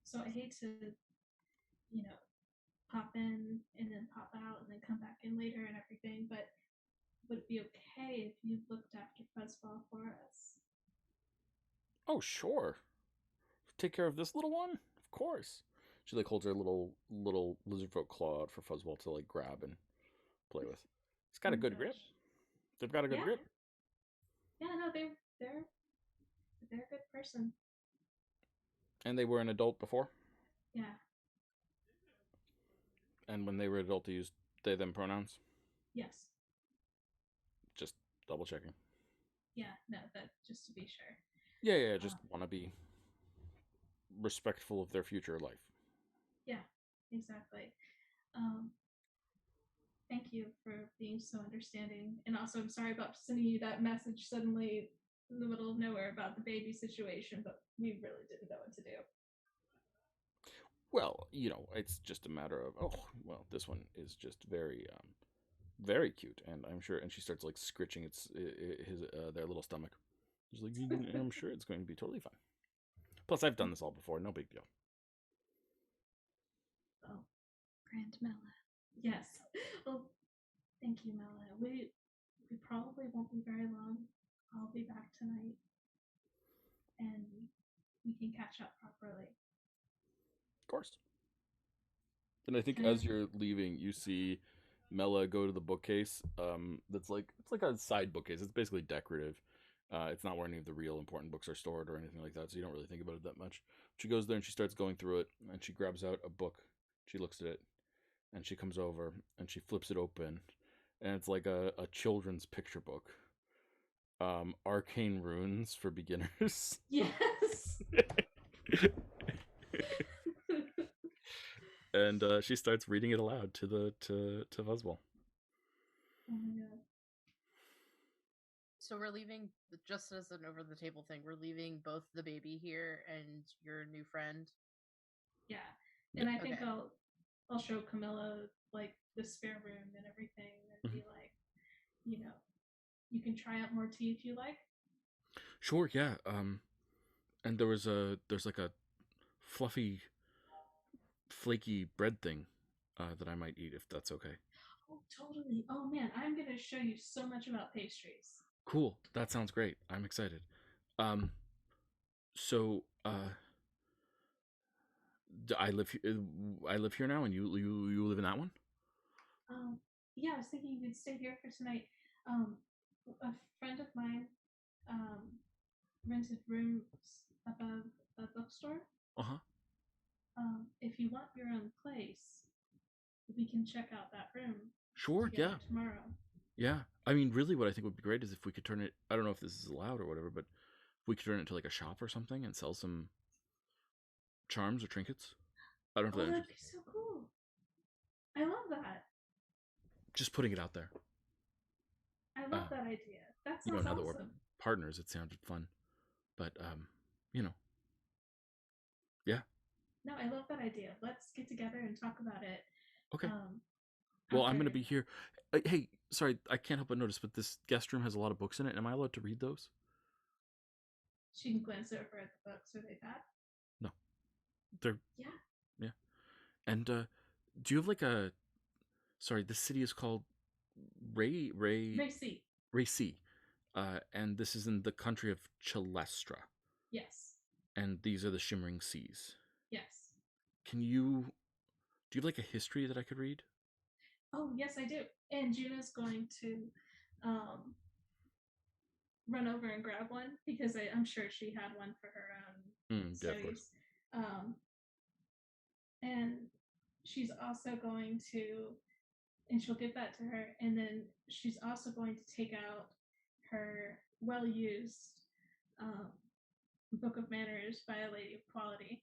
So I hate to, pop in and then pop out and then come back in later and everything, but would it be okay if you looked after Fuzzball for us? Oh, sure. Take care of this little one? Of course. She like holds her little lizard folk claw out for Fuzzball to like grab and play with. It's got a good grip. They've got a good grip. Yeah, no, they're a good person. And they were an adult before? Yeah. And when they were adult, they used they them pronouns? Yes. Just double checking. Yeah, no, that just to be sure. Yeah, just want to be respectful of their future life. Yeah, exactly. Thank you for being so understanding. And also, I'm sorry about sending you that message suddenly in the middle of nowhere about the baby situation, but we really didn't know what to do. Well, it's just a matter of, this one is just very, very cute, and I'm sure, and she starts like scritching their little stomach. She's like, I'm sure it's going to be totally fine. Plus, I've done this all before, no big deal. Oh, Grand Mela. Yes. Well, thank you, Mela. We probably won't be very long. I'll be back tonight, and we can catch up properly. Of course. And I think as you're leaving, you see Mela go to the bookcase. It's like a side bookcase. It's basically decorative. It's not where any of the real important books are stored or anything like that, so you don't really think about it that much. She goes there and she starts going through it, and she grabs out a book. She looks at it, and she comes over and she flips it open, and it's like a children's picture book. Arcane Runes for Beginners. Yes. And she starts reading it aloud to Fuzzball. Oh my god. So we're leaving, just as an over the table thing, we're leaving both the baby here and your new friend. Yeah. And I think I'll show Camilla like the spare room and everything and be like, you can try out more tea if you like. Sure, yeah. And there's like a fluffy, flaky bread thing that I might eat if that's okay. Oh, totally. Oh man, I'm gonna show you so much about pastries. Cool. That sounds great. I'm excited. So I live here now, and you live in that one. Yeah, I was thinking you could stay here for tonight. A friend of mine rented rooms above a bookstore. if you want your own place, we can check out that room. Sure, yeah. Tomorrow. Yeah. I mean, really what I think would be great is if we could turn it, I don't know if this is allowed or whatever, but if we could turn it into like a shop or something and sell some charms or trinkets. I don't know if that'd be so cool. I love that. Just putting it out there. I love that idea. That sounds now awesome. that we're partners, it sounded fun. But, yeah. No, I love that idea. Let's get together and talk about it. Okay. Well, I'm going to be here. Hey, sorry, I can't help but notice, but this guest room has a lot of books in it. Am I allowed to read those? She can glance over at the books. Are they bad? No. They're... Yeah. And, do you have like a... Sorry, this city is called Racy. Racy. And this is in the country of Chalestra. Yes. And these are the Shimmering Seas. Yes. Do you have like a history that I could read? Oh, yes, I do. And Juna's going to run over and grab one because I'm sure she had one for her own studies. And she's also going to, and she'll give that to her, and then she's also going to take out her well-used Book of Manners by a Lady of Quality.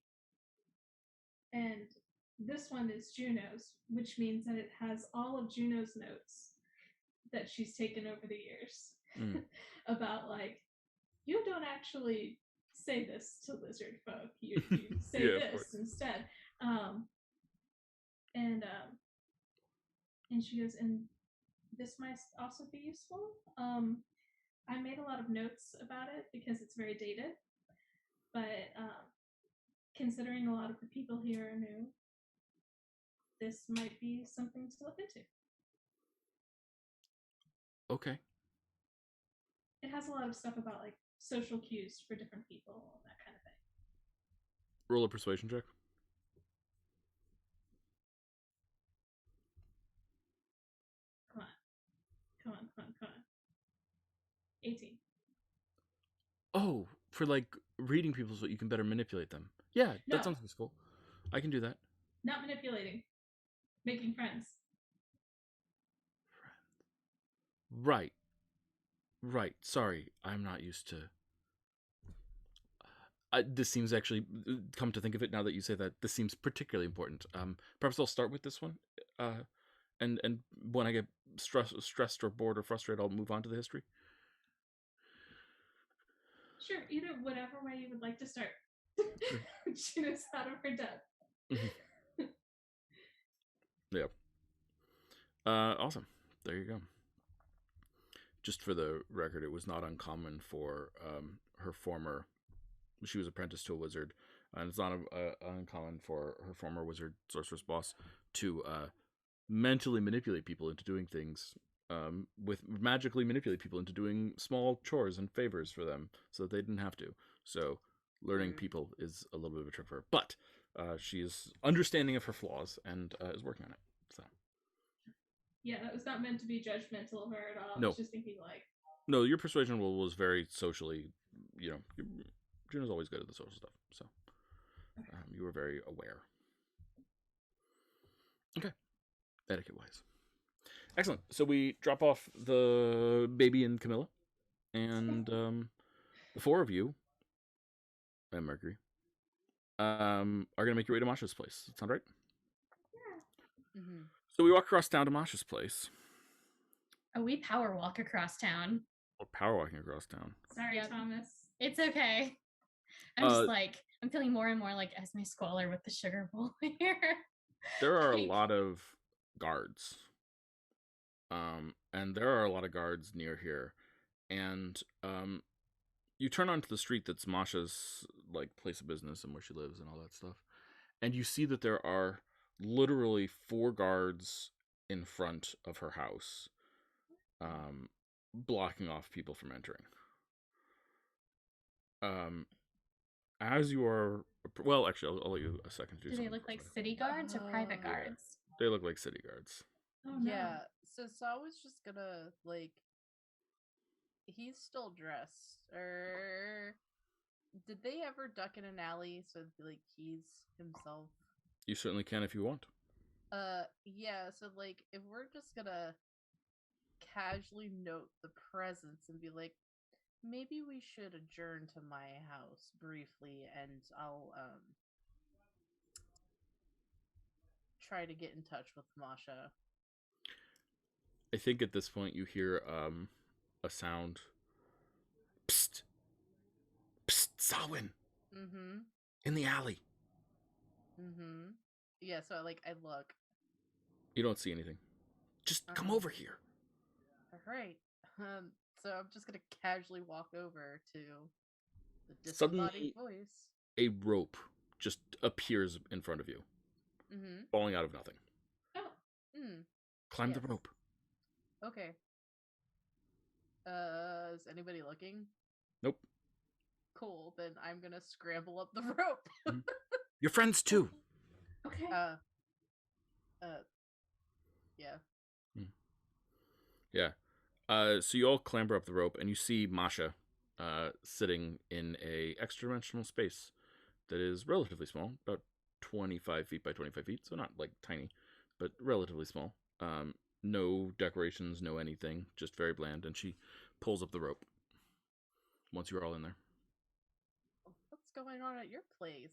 And this one is Juno's, which means that it has all of Juno's notes that she's taken over the years about, like, you don't actually say this to lizard folk. You say this instead. And she goes, and this might also be useful. I made a lot of notes about it because it's very dated, but considering a lot of the people here are new, this might be something to look into. Okay. It has a lot of stuff about like social cues for different people and that kind of thing. Roll a persuasion check. Come on. 18. Oh, for like reading people so you can better manipulate them. Yeah, that sounds useful. I can do that. Not manipulating. Making friends. Right. Sorry, I'm not used to... this seems actually, come to think of it now that you say that, this seems particularly important. Perhaps I'll start with this one. And when I get stressed or bored or frustrated, I'll move on to the history. Sure, either whatever way you would like to start. Juno's out of her depth. Yeah. Awesome. There you go. Just for the record, it was not uncommon for her former... She was apprenticed to a wizard, and it's not uncommon for her former wizard sorceress boss to mentally manipulate people into doing things, magically manipulate people into doing small chores and favors for them so that they didn't have to. So learning people is a little bit of a trick for her, but she is understanding of her flaws and is working on it. So yeah, that was not meant to be judgmental of her at all. No. I was just thinking like... No, your persuasion was very socially, Juno's always good at the social stuff, so you were very aware. Okay, etiquette-wise. Excellent. So we drop off the baby and Camilla, and the four of you, and Mercury, are going to make your way to Masha's place. Does that sound right? Yeah. Mm-hmm. So we walk across town to Masha's place. Oh, we power walk across town. We're power walking across town. Sorry, Thomas. It's okay. I'm just like, I'm feeling more and more like Esme Squalor with the sugar bowl here. There are a lot of guards. And there are a lot of guards near here. And you turn onto the street that's Masha's like place of business and where she lives and all that stuff. And you see that there are literally 4 guards in front of her house, blocking off people from entering. As you are... Well, actually, I'll let you a second to do they look like city guards or private guards? They look like city guards. Oh, no. Yeah, so I was just gonna, like... He's still dressed. Or... Did they ever duck in an alley so, like, he's himself You certainly can if you want. Yeah, so like if we're just gonna casually note the presence and be like, maybe we should adjourn to my house briefly and I'll try to get in touch with Masha. I think at this point you hear a sound. Psst! Psst! Samhain! Mm-hmm. In the alley. Mm-hmm. Yeah, so like I look. You don't see anything. Just come over here. Alright. So I'm just gonna casually walk over to the disembodied Suddenly, voice. a rope just appears in front of you. Mm-hmm. Falling out of nothing. Oh. Climb the rope. Okay. Is anybody looking? Nope. Cool, then I'm gonna scramble up the rope. Your friends too. Okay. Yeah. Yeah. So you all clamber up the rope and you see Masha sitting in a extra-dimensional space that is relatively small, about 25 feet by 25 feet, so not like tiny, but relatively small. No decorations, no anything, just very bland, and she pulls up the rope once you're all in there. What's going on at your place?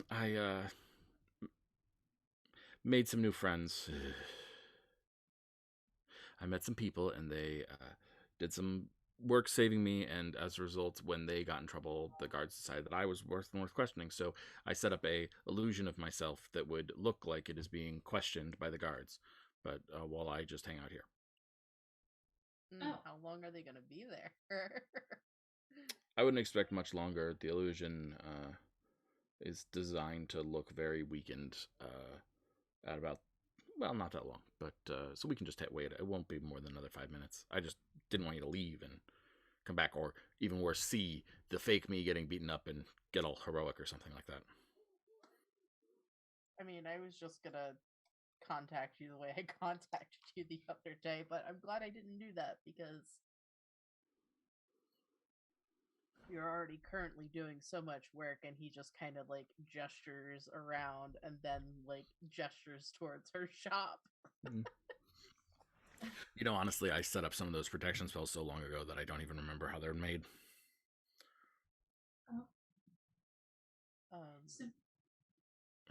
I made some new friends. I met some people and they did some work saving me, and as a result, when they got in trouble, the guards decided that I was worth questioning, so I set up a illusion of myself that would look like it is being questioned by the guards, but while I just hang out here. How long are they going to be there? I wouldn't expect much longer. The illusion is designed to look very weakened at about, well, not that long, but so we can just wait. It won't be more than another 5 minutes. I just didn't want you to leave and come back, or even worse, see the fake me getting beaten up and get all heroic or something like that. I mean, I was just gonna contact you the way I contacted you the other day, but I'm glad I didn't do that because you're already currently doing so much work. And he just kind of like gestures around and then like gestures towards her shop. You know, honestly, I set up some of those protection spells so long ago that I don't even remember how they're made. So,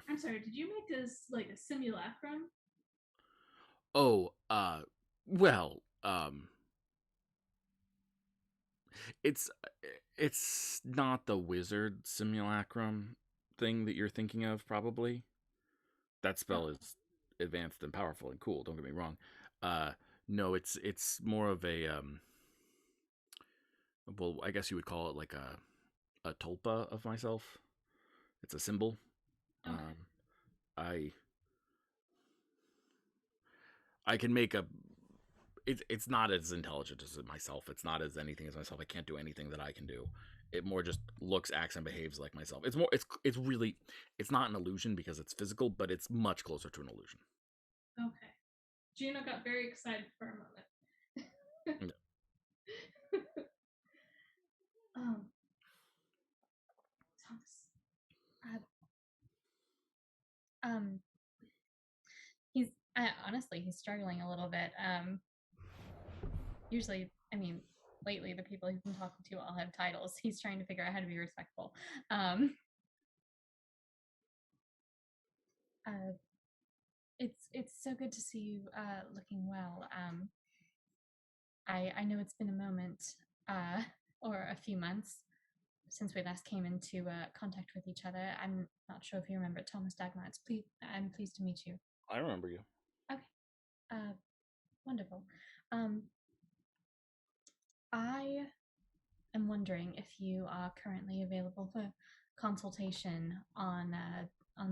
I'm sorry, did you make this like a simulacrum? Oh, well, it's not the wizard simulacrum thing that you're thinking of, probably. That spell is advanced and powerful and cool, don't get me wrong. No, it's more of a well, I guess you would call it like a tulpa of myself. It's a symbol. Okay. I can make a. It's not as intelligent as myself. It's not as anything as myself. I can't do anything that I can do. It more just looks, acts, and behaves like myself. It's more. It's really. It's not an illusion because it's physical, but it's much closer to an illusion. Okay. Juno got very excited for a moment. Thomas. He's honestly he's struggling a little bit. Usually, I mean, lately the people he's been talking to all have titles. He's trying to figure out how to be respectful. It's so good to see you looking well. I know it's been a moment or a few months since we last came into contact with each other. I'm not sure if you remember Thomas Dagmar. I'm pleased to meet you. I remember you. Okay. Wonderful. I am wondering if you are currently available for consultation on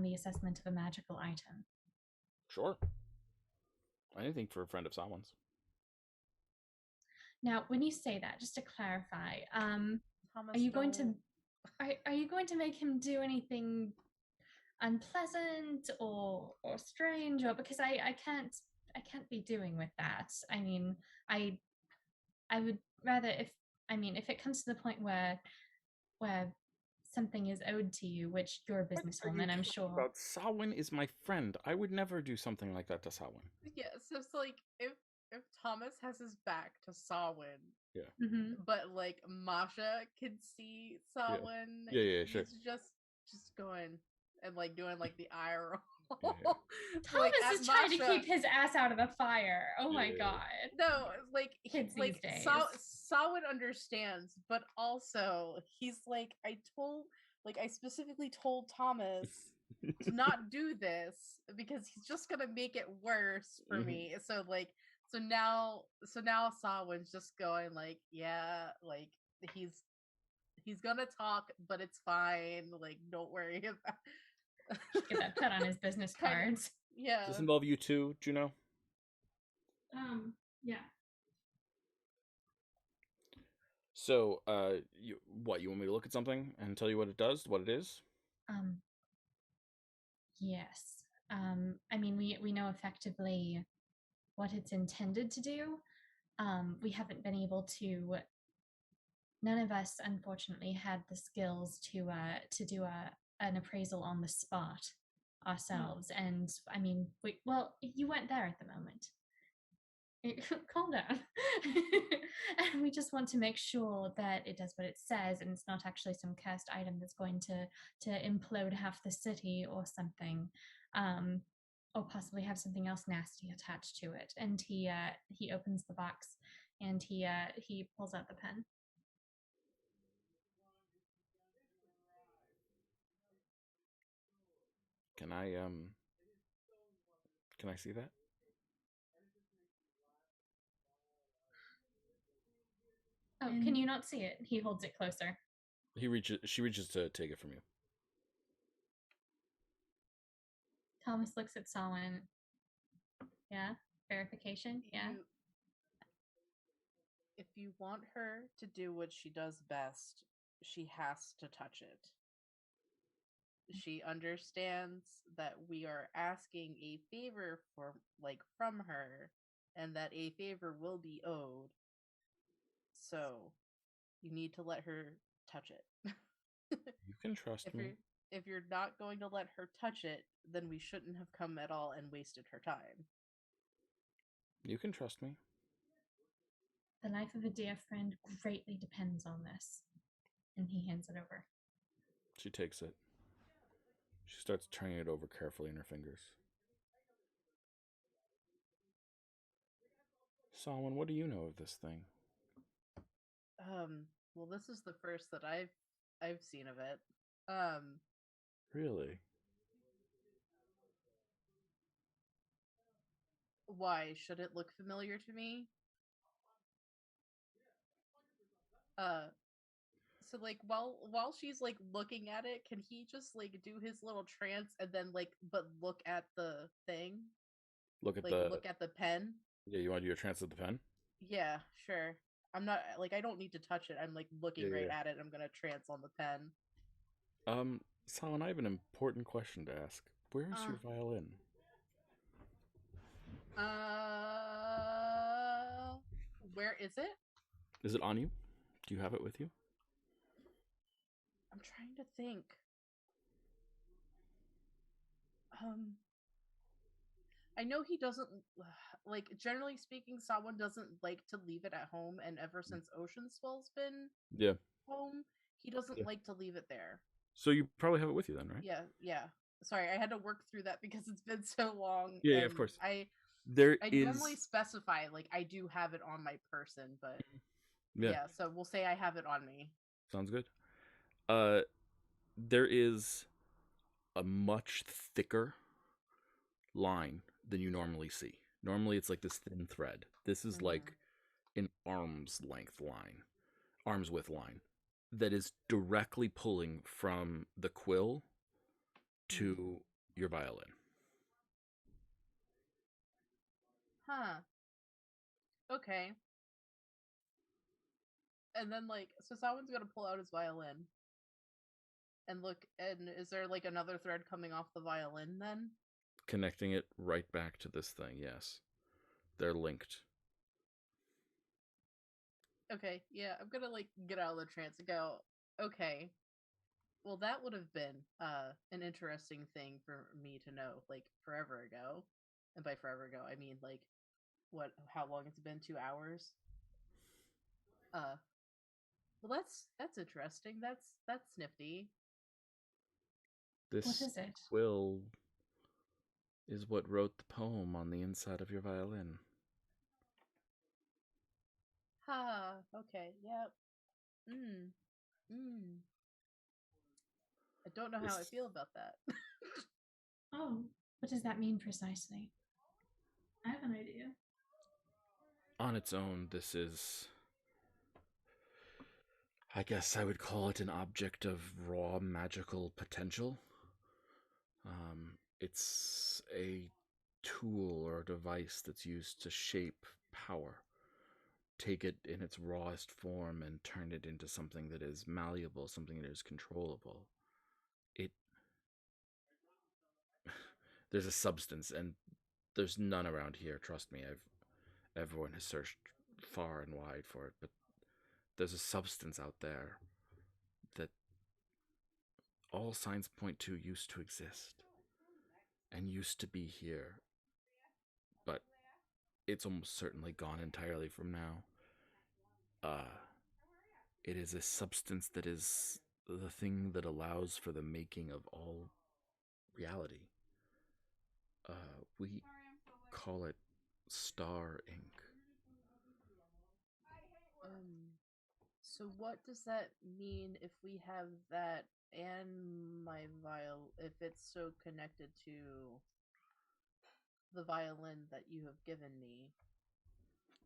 the assessment of a magical item. Sure. Anything for a friend of someone's. Now, when you say that, just to clarify, Thomas, are you going to make him do anything unpleasant or strange, or because I can't be doing with that. I mean, I would rather if it comes to the point where something is owed to you, which you're a businesswoman, I'm sure. About Samhain is my friend. I would never do something like that to Samhain. Yeah, so it's like if Thomas has his back to Samhain, yeah, but like Masha can see Samhain, yeah, sure. He's just going and like doing like the eye roll. Thomas is trying to keep his ass out of the fire. Oh my god. No, like kids these days. Samhain understands, but also he's like, I specifically told Thomas to not do this because he's just gonna make it worse for me. So now Samhain's just going like, yeah, like he's gonna talk, but it's fine. Like, don't worry about. Get that put on his business cards. Yeah. Does this involve you too, Juno? Yeah. So, you want me to look at something and tell you what it does, what it is? Yes. I mean, we know effectively what it's intended to do. We haven't been able to. None of us, unfortunately, had the skills to do an appraisal on the spot ourselves. And I mean, you weren't there at the moment. Calm down. And we just want to make sure that it does what it says, and it's not actually some cursed item that's going to implode half the city or something, or possibly have something else nasty attached to it. And he opens the box and he pulls out the pen. Can I see that? Oh, can you not see it? He holds it closer. She reaches to take it from you. Thomas looks at Samhain. Yeah? Verification? Yeah? If you want her to do what she does best, she has to touch it. She understands that we are asking a favor from her, and that a favor will be owed. So, you need to let her touch it. You can trust me. If you're not going to let her touch it, then we shouldn't have come at all and wasted her time. You can trust me. The life of a dear friend greatly depends on this. And he hands it over. She takes it. She starts turning it over carefully in her fingers. Solomon, what do you know of this thing? Well, this is the first that I've seen of it. Really? Why? Should it look familiar to me? So like while she's like looking at it, can he just like do his little trance and then but look at the thing? Look at the pen? Yeah, you want to do a trance of the pen? Yeah, sure. I'm not I don't need to touch it. I'm like looking at it. I'm gonna trance on the pen. Solomon, I have an important question to ask. Where is your violin? Where is it? Is it on you? Do you have it with you? I'm trying to think. I know he doesn't generally speaking, someone doesn't like to leave it at home, and ever since Ocean Swell's been home, he doesn't like to leave it there. So you probably have it with you then, right? Yeah. Sorry, I had to work through that because it's been so long. Yeah, of course. I is... normally specify I do have it on my person, but yeah, so we'll say I have it on me. Sounds good. There is a much thicker line than you normally see. Normally it's like this thin thread. This is like an arm's width line that is directly pulling from the quill to your violin. Huh. Okay. And then so someone's gonna pull out his violin and look, and is there another thread coming off the violin then? Connecting it right back to this thing, yes. They're linked. Okay, yeah, I'm gonna get out of the trance and go, okay. Well, that would have been an interesting thing for me to know, like forever ago. And by forever ago, I mean like what? How long it's been? 2 hours. Uh, well, that's interesting. That's nifty. This What is it? quill is what wrote the poem on the inside of your violin. Ha. Okay. Yep. Mm. Mm. I don't know how I This, feel about that. Oh, what does that mean precisely? I have an idea. on its own, this is, I guess I would call it an object of raw magical potential. It's a tool or a device that's used to shape power, take it in its rawest form and turn it into something that is malleable, something that is controllable. It there's a substance, and there's none around here. Trust me, everyone has searched far and wide for it, but there's a substance out there that all signs point to used to exist and used to be here, but it's almost certainly gone entirely from now. It is a substance that is the thing that allows for the making of all reality. We call it star ink. So what does that mean if we have that and my if it's so connected to the violin that you have given me?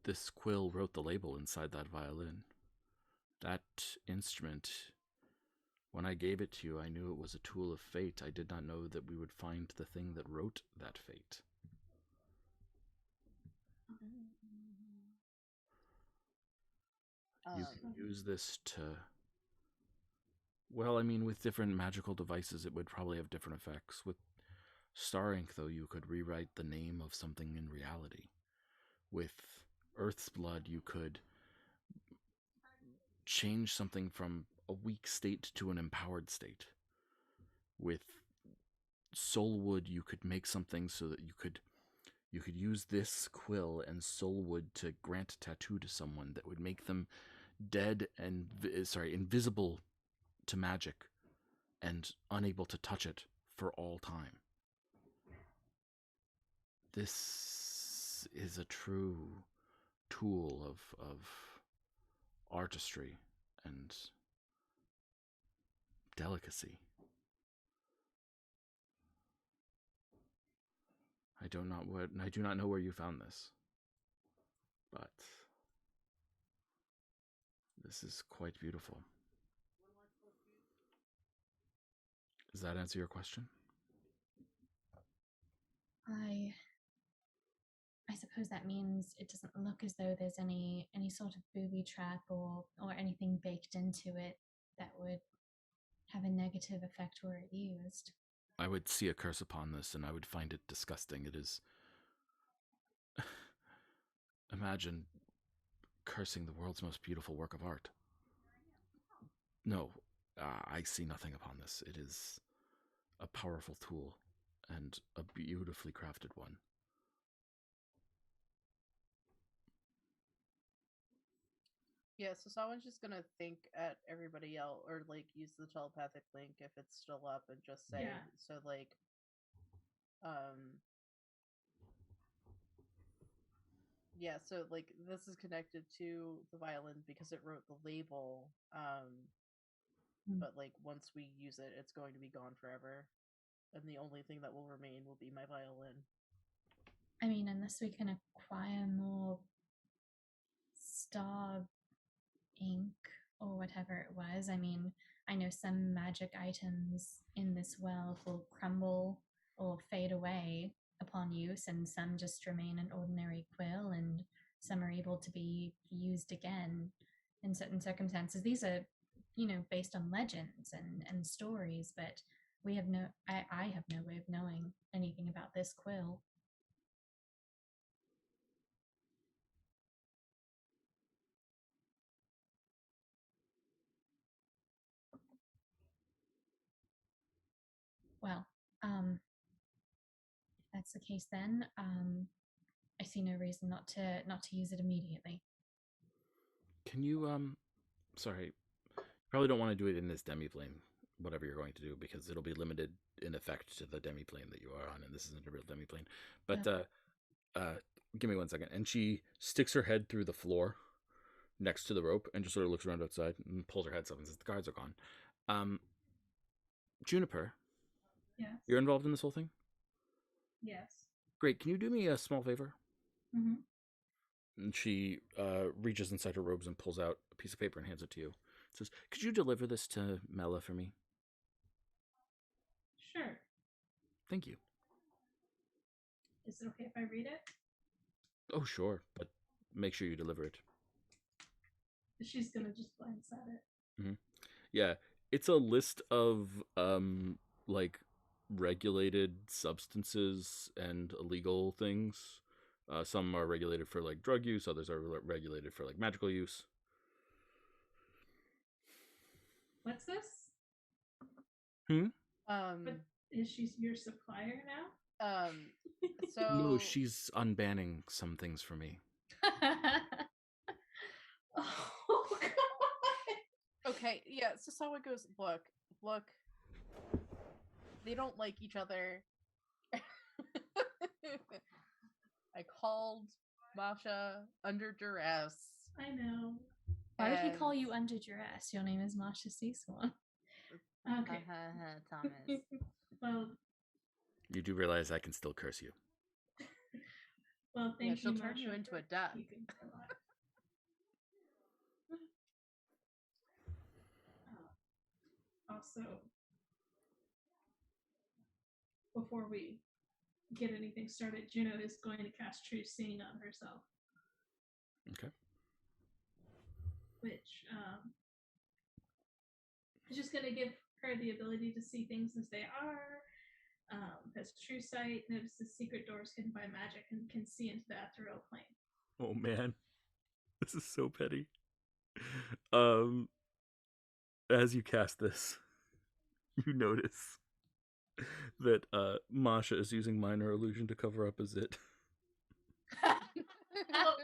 This quill wrote the label inside that violin. That instrument, when I gave it to you, I knew it was a tool of fate. I did not know that we would find the thing that wrote that fate. You can use this to... Well, I mean, with different magical devices, it would probably have different effects. With Star Ink, though, you could rewrite the name of something in reality. With Earth's Blood, you could change something from a weak state to an empowered state. With Soulwood, you could make something so that you could use this quill and Soulwood to grant a tattoo to someone that would make them invisible to magic and unable to touch it for all time. This is a true tool of artistry and delicacy. I do not know where you found this, but this is quite beautiful. Does that answer your question? I suppose that means it doesn't look as though there's any sort of booby trap or anything baked into it that would have a negative effect were it used. I would see a curse upon this and I would find it disgusting. It is... Imagine cursing the world's most beautiful work of art. No, I see nothing upon this. It is a powerful tool and a beautifully crafted one. Yeah, so someone's just gonna think at everybody else, or like use the telepathic link if it's still up, and just say, Yeah. so like, yeah, so like this is connected to the violin because it wrote the label, but like once we use it, it's going to be gone forever, and the only thing that will remain will be my violin. I mean, unless we can acquire more star ink or whatever it was. I mean, I know some magic items in this world will crumble or fade away upon use, and some just remain an ordinary quill, and some are able to be used again in certain circumstances. These are, based on legends and stories, but we have I have no way of knowing anything about this quill. Well, that's the case then. I see no reason not to use it immediately. Can you sorry, probably don't want to do it in this demiplane, whatever you're going to do, because it'll be limited in effect to the demiplane that you are on, and this isn't a real demiplane. But give me 1 second. And she sticks her head through the floor next to the rope and just sort of looks around outside and pulls her head up and says, "The guards are gone." Juniper. Yes. You're involved in this whole thing? Yes. Great. Can you do me a small favor? Mm-hmm. And she reaches inside her robes and pulls out a piece of paper and hands it to you. Says, "Could you deliver this to Mela for me?" Sure. Thank you. Is it okay if I read it? Oh, sure, but make sure you deliver it. She's gonna just glance at it. Mm-hmm. Yeah, it's a list of like regulated substances and illegal things. Some are regulated for like drug use, others are regulated for like magical use. What's this? But is she your supplier now? So No, she's unbanning some things for me. Oh God. Okay, yeah, so Sawa goes, look, they don't like each other. I called Masha under duress. I know. Why would he call you under duress? Your name is Masha Seaswan. Okay. Thomas. Well, You do realize I can still curse you. well, thank you. She'll turn Masha, you into for a duck. keeping her alive. Also, before we get anything started, Juno is going to cast True Seeing on herself. Okay. Which is just going to give her the ability to see things as they are. Has true sight, notices secret doors hidden by magic, and can see into the ethereal plane. Oh man, this is so petty. As you cast this, you notice that Masha is using minor illusion to cover up a zit. Well,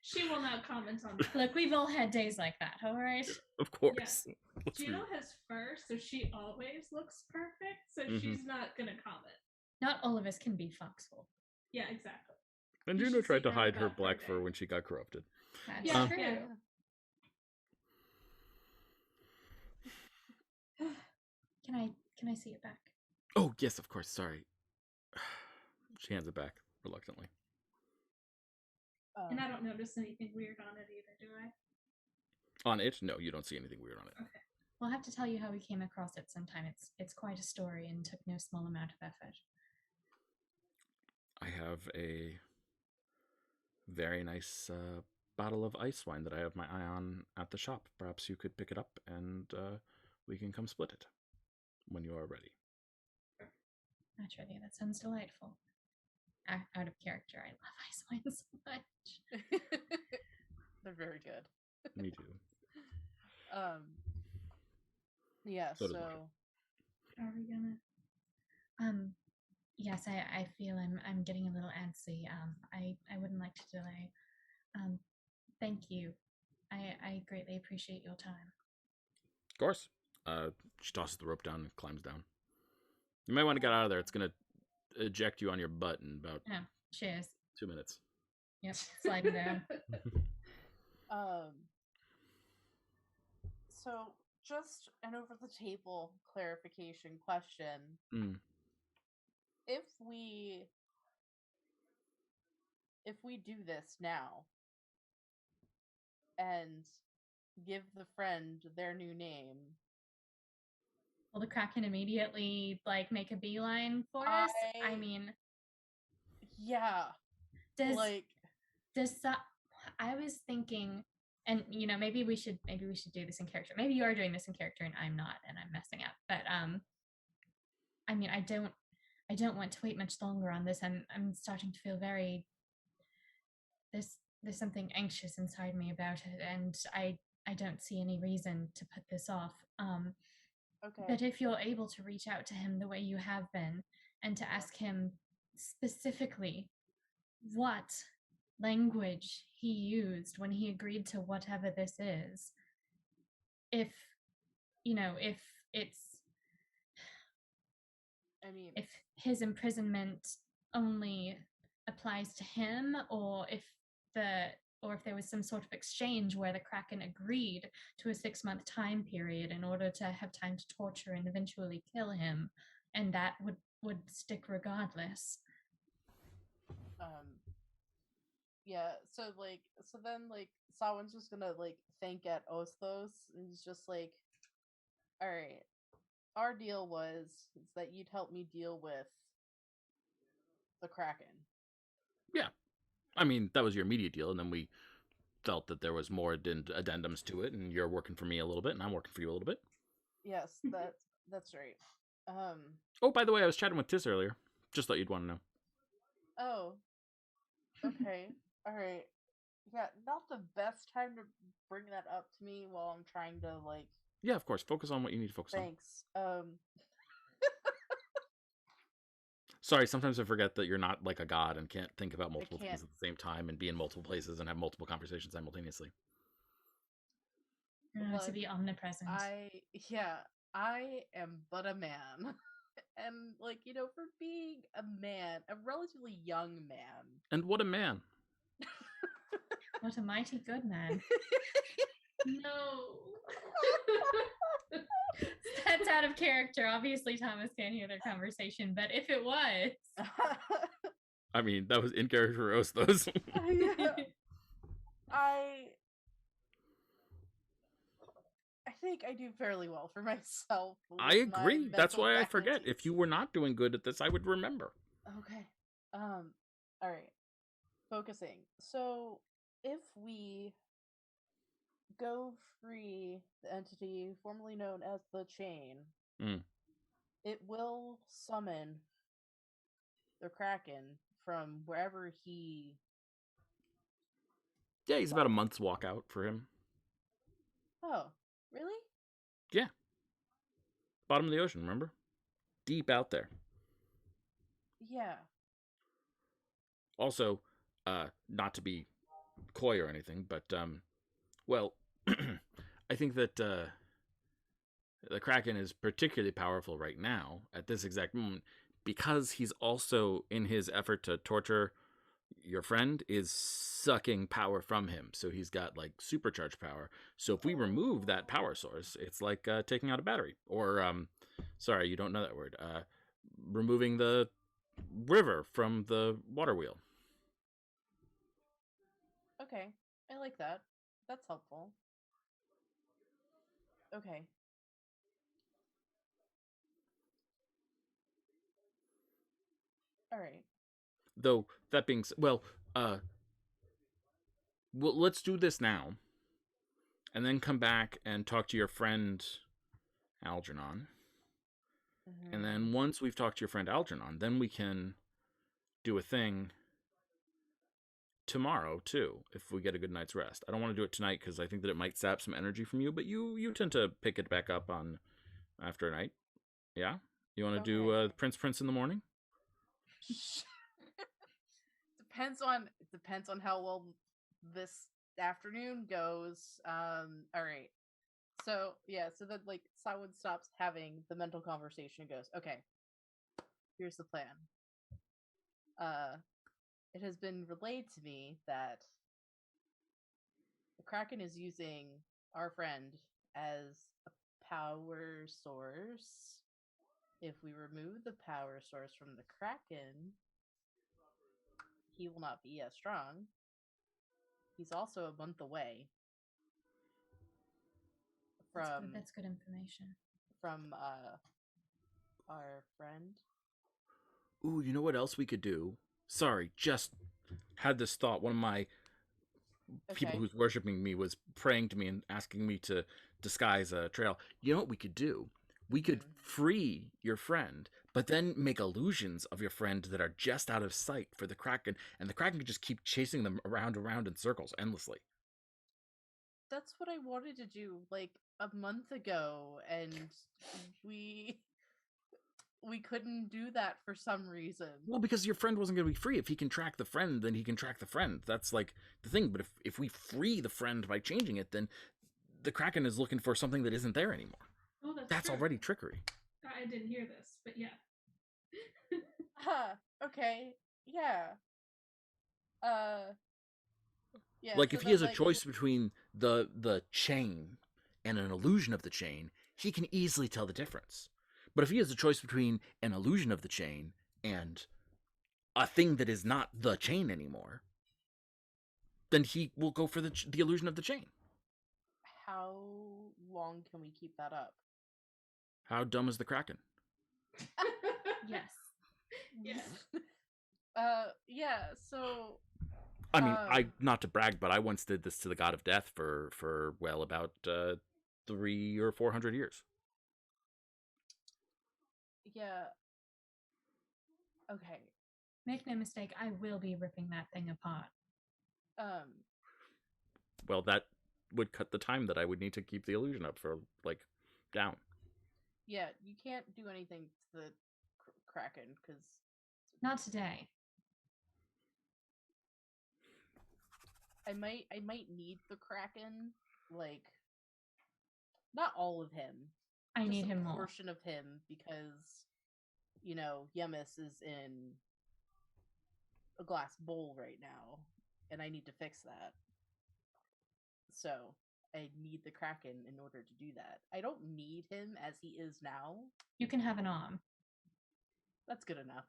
she will not comment on that. Look, we've all had days like that, all right? Of course. Yeah. Juno has fur, so she always looks perfect, so she's not going to comment. Not all of us can be foxhole. Yeah, exactly. And You Juno should tried see to her hide her about black her fur day. when she got corrupted. That's Yeah, true. yeah. Can I see it back? Oh, yes, of course. Sorry. She hands it back reluctantly. And I don't notice anything weird on it either, do I? On it? No, you don't see anything weird on it. Okay. We'll have to tell you how we came across it sometime. It's quite a story and took no small amount of effort. I have a very nice bottle of ice wine that I have my eye on at the shop. Perhaps you could pick it up and we can come split it when you are ready. Naturally, that sounds delightful. Out of character, I love ice wine so much. They're very good. Me too. Yeah, So does Are we gonna? Yes, I feel I'm getting a little antsy. I wouldn't like to delay. Thank you. I greatly appreciate your time. Of course. She tosses the rope down and climbs down. You might want to get out of there. It's going to eject you on your butt in about Cheers. 2 minutes. Yep, sliding down. So just an over the table clarification question. If we do this now and give the friend their new name, will the Kraken immediately make a beeline for us? I mean, yeah. I was thinking, and maybe we should do this in character. Maybe you are doing this in character and I'm not, and I'm messing up. But I mean, I don't want to wait much longer on this. I'm starting to feel very. There's something anxious inside me about it, and I don't see any reason to put this off. Okay. But if you're able to reach out to him the way you have been, and to ask him specifically what language he used when he agreed to whatever this is, if if it's if his imprisonment only applies to him, or if there was some sort of exchange where the Kraken agreed to a 6-month time period in order to have time to torture and eventually kill him, and that would stick regardless. Yeah, so then Sawan's just gonna thank at Osthos, and he's just like, all right, our deal was that you'd help me deal with the Kraken. Yeah, I mean, that was your immediate deal, and then we felt that there was more addendums to it, and you're working for me a little bit, and I'm working for you a little bit. Yes, that's right. Oh, by the way, I was chatting with Tis earlier. Just thought you'd want to know. Oh. Okay. All right. Yeah, not the best time to bring that up to me while I'm trying to Yeah, of course. Focus on what you need to focus on. Thanks. Sorry, sometimes I forget that you're not like a god and can't think about multiple things at the same time and be in multiple places and have multiple conversations simultaneously. To be omnipresent. I am but a man. And for being a man, a relatively young man. And what a man. What a mighty good man. No. That's out of character. Obviously, Thomas can't hear their conversation, but if it was... I mean, that was in character for Osthos. I think I do fairly well for myself. I agree. That's why I forget. If you were not doing good at this, I would remember. Okay. All right. Focusing. So, if we go free the entity formerly known as the Chain, it will summon the Kraken from wherever he... Yeah, he's about a month's walk out for him. Oh, really? Yeah. Bottom of the ocean, remember? Deep out there. Yeah. Also, not to be coy or anything, but, well, I think that the Kraken is particularly powerful right now, at this exact moment, because he's also, in his effort to torture your friend, is sucking power from him. So he's got, supercharged power. So if we remove that power source, it's like taking out a battery. Or, sorry, you don't know that word. Removing the river from the water wheel. Okay, I like that. That's helpful. Okay. All right. Though, that being said, well, let's do this now. And then come back and talk to your friend, Algernon. Mm-hmm. And then once we've talked to your friend Algernon, then we can do a thing tomorrow, too, if we get a good night's rest. I don't want to do it tonight because I think that it might sap some energy from you, but you tend to pick it back up on after a night. Yeah? You want to do Prince in the morning? Depends on how well this afternoon goes. All right. So then Simon stops having the mental conversation and goes, okay, here's the plan. It has been relayed to me that the Kraken is using our friend as a power source. If we remove the power source from the Kraken, he will not be as strong. He's also a month away from... That's good information. From our friend. Ooh, you know what else we could do? Sorry, just had this thought. One of my people who's worshiping me was praying to me and asking me to disguise a trail. You know what we could do? We could free your friend, but then make illusions of your friend that are just out of sight for the Kraken, and the Kraken could just keep chasing them around in circles endlessly. that's what I wanted to do like a month ago, and we couldn't do that for some reason. Well, because your friend wasn't going to be free. If he can track the friend, then he can track the friend. That's like the thing. But if we free the friend by changing it, then the Kraken is looking for something that isn't there anymore. Oh, That's true. already trickery. I didn't hear this, but yeah. Okay. Yeah. Yeah. Like so if he has a like, choice between the chain and an illusion of the chain, he can easily tell the difference. But if he has a choice between an illusion of the chain and a thing that is not the chain anymore, then he will go for the illusion of the chain. how long can we keep that up? How dumb is the Kraken? Yes. Yeah. Yeah. So. I mean, I not to brag, but I once did this to the God of Death for well about 300 or 400 years. Yeah. Okay. Make no mistake, I will be ripping that thing apart. Well, that would cut the time that I would need to keep the illusion up for, like, down. Yeah, you can't do anything to the Kraken, because... Not today. I might need the Kraken, like... Not all of him. I need him a more. portion of him, because, you know, Yemis is in a glass bowl right now, and I need to fix that. So... I need the Kraken in order to do that. I don't need him as he is now. You can have an arm. That's good enough.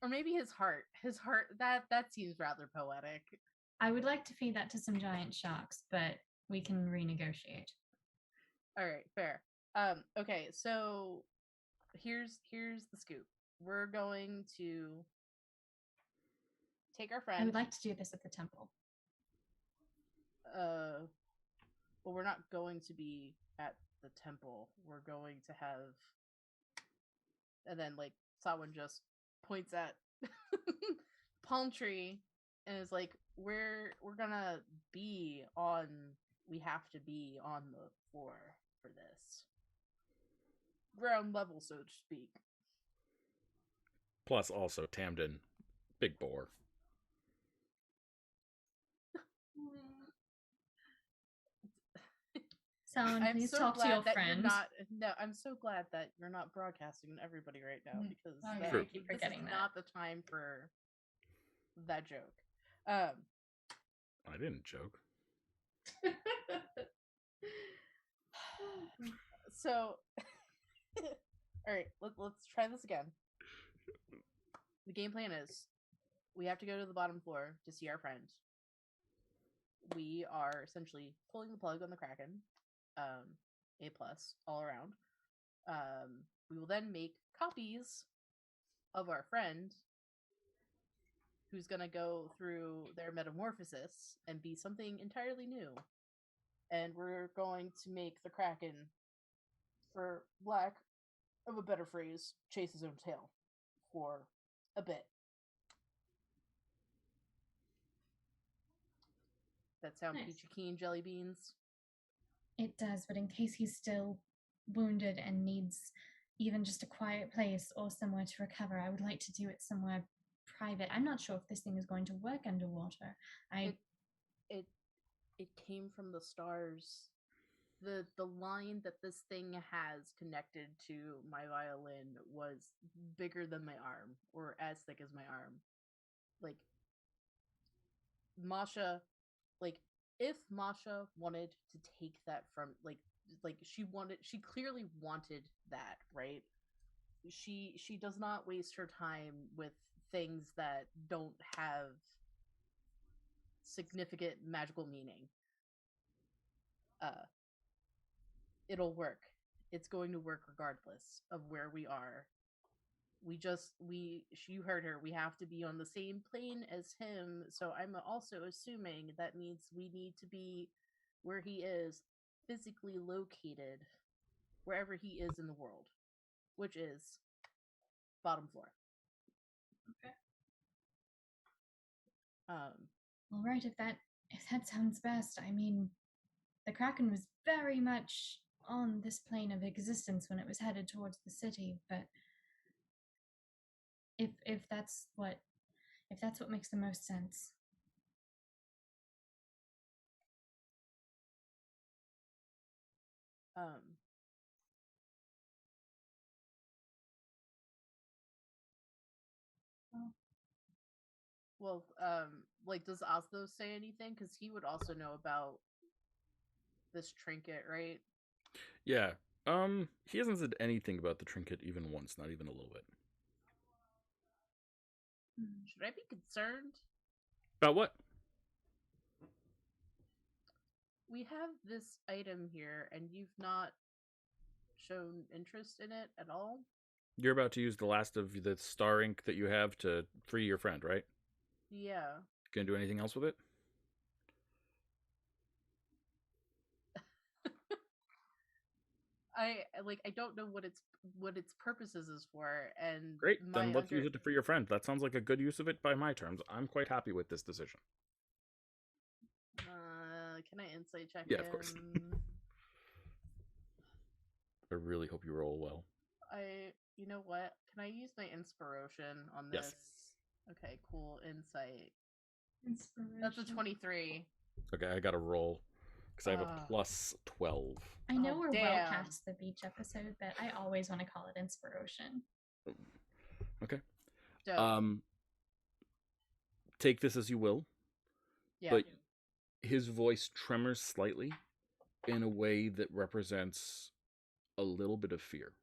Or maybe his heart. His heart, that seems rather poetic. I would like to feed that to some giant sharks, but we can renegotiate. All right, fair. Okay, so here's the scoop. We're going to take our friend. I would like to do this at the temple. Well, we're not going to be at the temple. We're going to have... And then, like, Sawan just points at palm tree and is like, we're gonna be on... We have to be on the floor for this. Ground level, so to speak. Plus, also, Tamden, big bore. Someone, please so talk to your friend. I'm so glad that you're not broadcasting to everybody right now, because I keep forgetting this is that. not the time for that joke. I didn't joke. So, all right, let's try this again. The game plan is we have to go to the bottom floor to see our friend. We are essentially pulling the plug on the Kraken. A+ all around. We will then make copies of our friend, who's gonna go through their metamorphosis and be something entirely new. And we're going to make the Kraken, for lack of a better phrase, chase his own tail for a bit. That sound Nice. peachy keen, jelly beans? It does, but in case he's still wounded and needs even just a quiet place or somewhere to recover, I would like to do it somewhere private. I'm not sure if this thing is going to work underwater. It came from the stars. The line that this thing has connected to my violin was bigger than my arm, or as thick as my arm. Like, Masha, like, if Masha wanted to take that from, like she clearly wanted that, right? She does not waste her time with things that don't have significant magical meaning. It'll work. It's going to work regardless of where we are. You heard her, we have to be on the same plane as him, so I'm also assuming that means we need to be where he is physically located, wherever he is in the world, which is bottom floor. Okay. All right, if that If that sounds best, I mean, the Kraken was very much on this plane of existence when it was headed towards the city, but if that's what makes the most sense. Well, like, does Oslo say anything? Because he would also know about this trinket, right? Yeah. He hasn't said anything about the trinket even once, not even a little bit. Should I be concerned? About what? We have this item here, and you've not shown interest in it at all? You're about to use the last of the star ink that you have to free your friend, right? Yeah. Gonna do anything else with it? I don't know what its purposes is for, and Great, then let's use it to free your friend. That sounds like a good use of it by my terms. I'm quite happy with this decision. Can I insight check? Yeah, of course. I really hope you roll well. You know what? Can I use my inspiration on this? Yes. Okay, cool. Insight. Inspiration. That's a 23. Okay, I got to roll because I have a plus 12. I know we're well past the beach episode, but I always want to call it inspiration. Okay. Dope. Take this as you will. Yeah. But his voice tremors slightly in a way that represents a little bit of fear.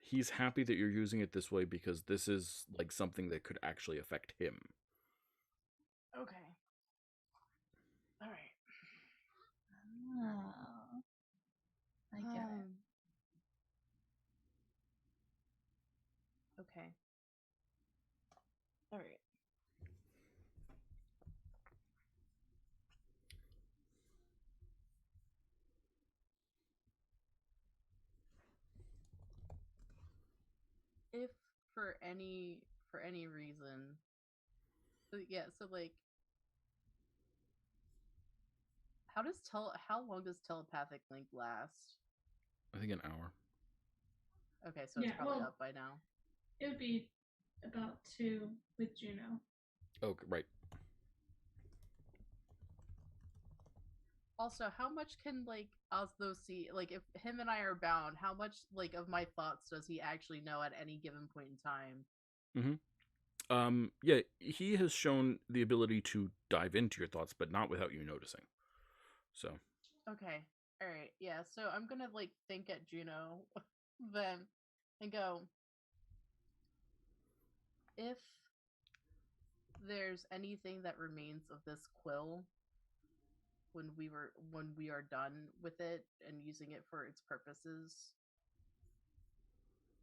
He's happy that you're using it this way because this is like something that could actually affect him. Okay. All right. Oh, I get it. Okay. All right. If for any reason, so like, how long does telepathic link last? I think an hour. Okay, so it's probably up by now. It would be about 2 with Juno. Oh, right. Also, how much can like Oslo see? Like, if him and I are bound, how much like of my thoughts does he actually know at any given point in time? Yeah, he has shown the ability to dive into your thoughts, but not without you noticing. So. Okay. All right. Yeah. So I'm gonna like think at Juno, then, and go. If there's anything that remains of this quill when we are done with it and using it for its purposes,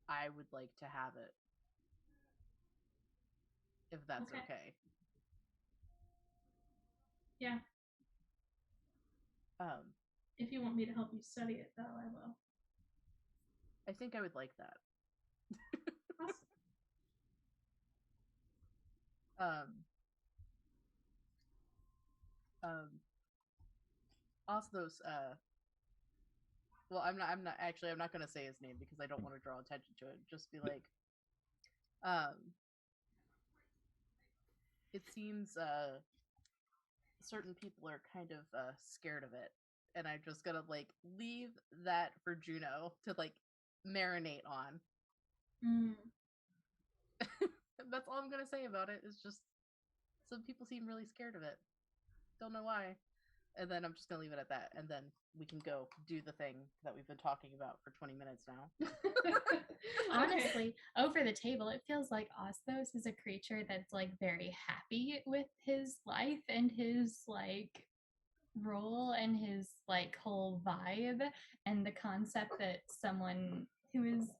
I would like to have it. If that's okay. Yeah. If you want me to help you study it, though, I will. I think I would like that. Oslo's well, I'm not gonna say his name because I don't want to draw attention to it. Just be like, it seems certain people are kind of scared of it, and I'm just gonna like leave that for Juno to like marinate on. That's all I'm gonna say about it. Is just some people seem really scared of it. Don't know why. And then I'm just gonna leave it at that, and then we can go do the thing that we've been talking about for 20 minutes now. Honestly, over the table, it feels like Osthos is a creature that's like very happy with his life and his like role and his like whole vibe, and the concept that someone who is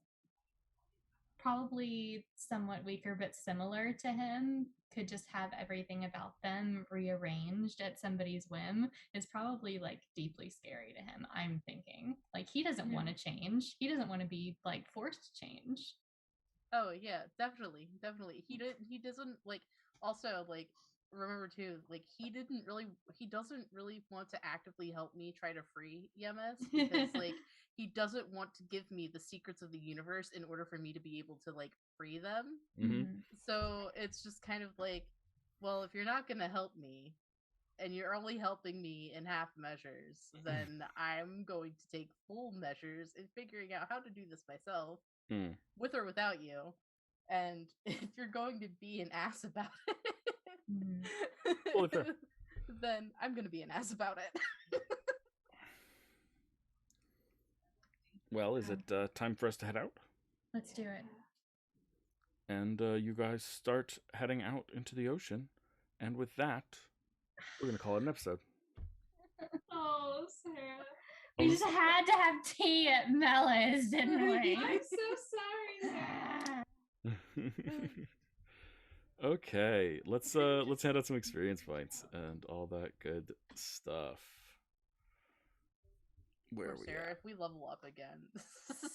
probably somewhat weaker but similar to him could just have everything about them rearranged at somebody's whim is probably like deeply scary to him. I'm thinking like he doesn't want to change. He doesn't want to be like forced to change. Oh yeah, definitely. He doesn't like. Also, like, remember too, like he doesn't really want to actively help me try to free EMS because like he doesn't want to give me the secrets of the universe in order for me to be able to like free them. Mm-hmm. So it's just kind of like, well, if you're not gonna help me and you're only helping me in half measures, then I'm going to take full measures in figuring out how to do this myself, with or without you. And if you're going to be an ass about it, then I'm going to be an ass about it. Well, is it time for us to head out? Let's do it. And you guys start heading out into the ocean. And with that, we're going to call it an episode. Oh, Sarah. We just had to have tea at Mella's, didn't we? I'm so sorry, Sarah. Okay, let's hand out some experience points and all that good stuff. Where are we Sarah, at? if we level up again,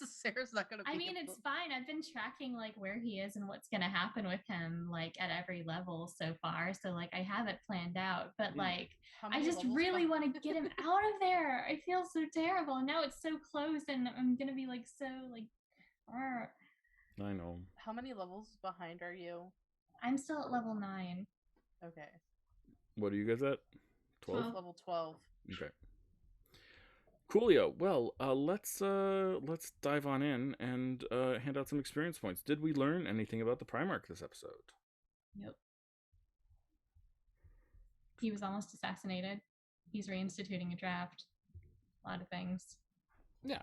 Sarah's not gonna be. I mean, it's fine. I've been tracking like where he is and what's gonna happen with him like at every level so far. So like I have it planned out, but like I just really want to get him out of there. I feel so terrible. And now it's so closed, and I'm gonna be like so like. I know. How many levels behind are you? I'm still at level 9. Okay. What are you guys at? 12? Level 12. Okay. Coolio. Well, let's dive on in and hand out some experience points. Did we learn anything about the Primarch this episode? Yep. He was almost assassinated. He's reinstituting a draft. A lot of things. Yeah.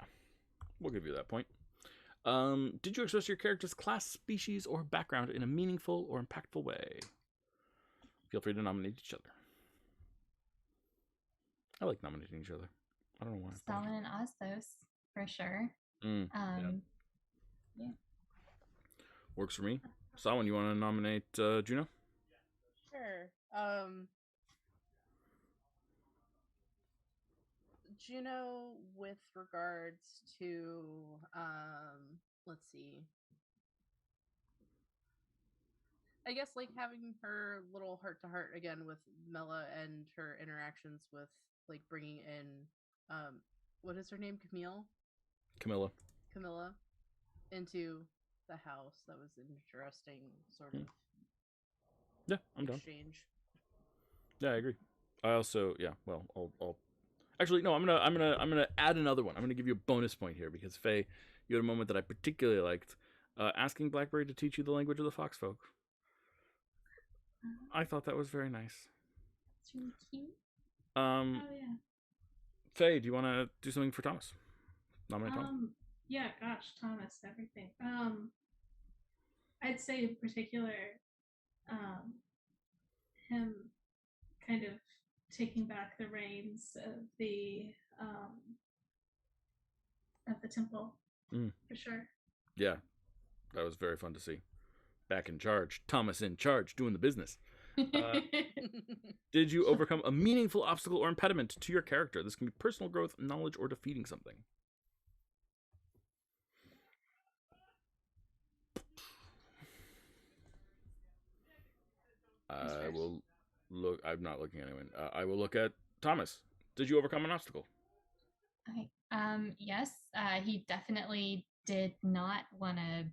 We'll give you that point. Did you express your character's class, species, or background in a meaningful or impactful way? Feel free to nominate each other. I like nominating each other. I don't know why. Stalin and Osthos, for sure. Yeah. Works for me. Stalin, you want to nominate Juno? Sure. Juno, with regards to let's see, I guess like having her little heart to heart again with Mela and her interactions with like bringing in what is her name, Camilla into the house. That was an interesting sort of I'm exchange. Done. Yeah, I agree. I also well, I'll actually, no, I'm gonna add another one. I'm gonna give you a bonus point here because Faye, you had a moment that I particularly liked. Asking Blackberry to teach you the language of the Foxfolk. I thought that was very nice. It's really cute. Oh yeah. Faye, do you want to do something for Thomas? Nominate Thomas. Yeah, gosh, Thomas, everything. I'd say in particular, him kind of taking back the reins of the temple, for sure. Yeah, that was very fun to see. Back in charge, Thomas in charge, doing the business. Did you overcome a meaningful obstacle or impediment to your character? This can be personal growth, knowledge, or defeating something. I will look. I'm not looking at anyone. I will look at Thomas. Did you overcome an obstacle? Okay. Yes. He definitely did not want to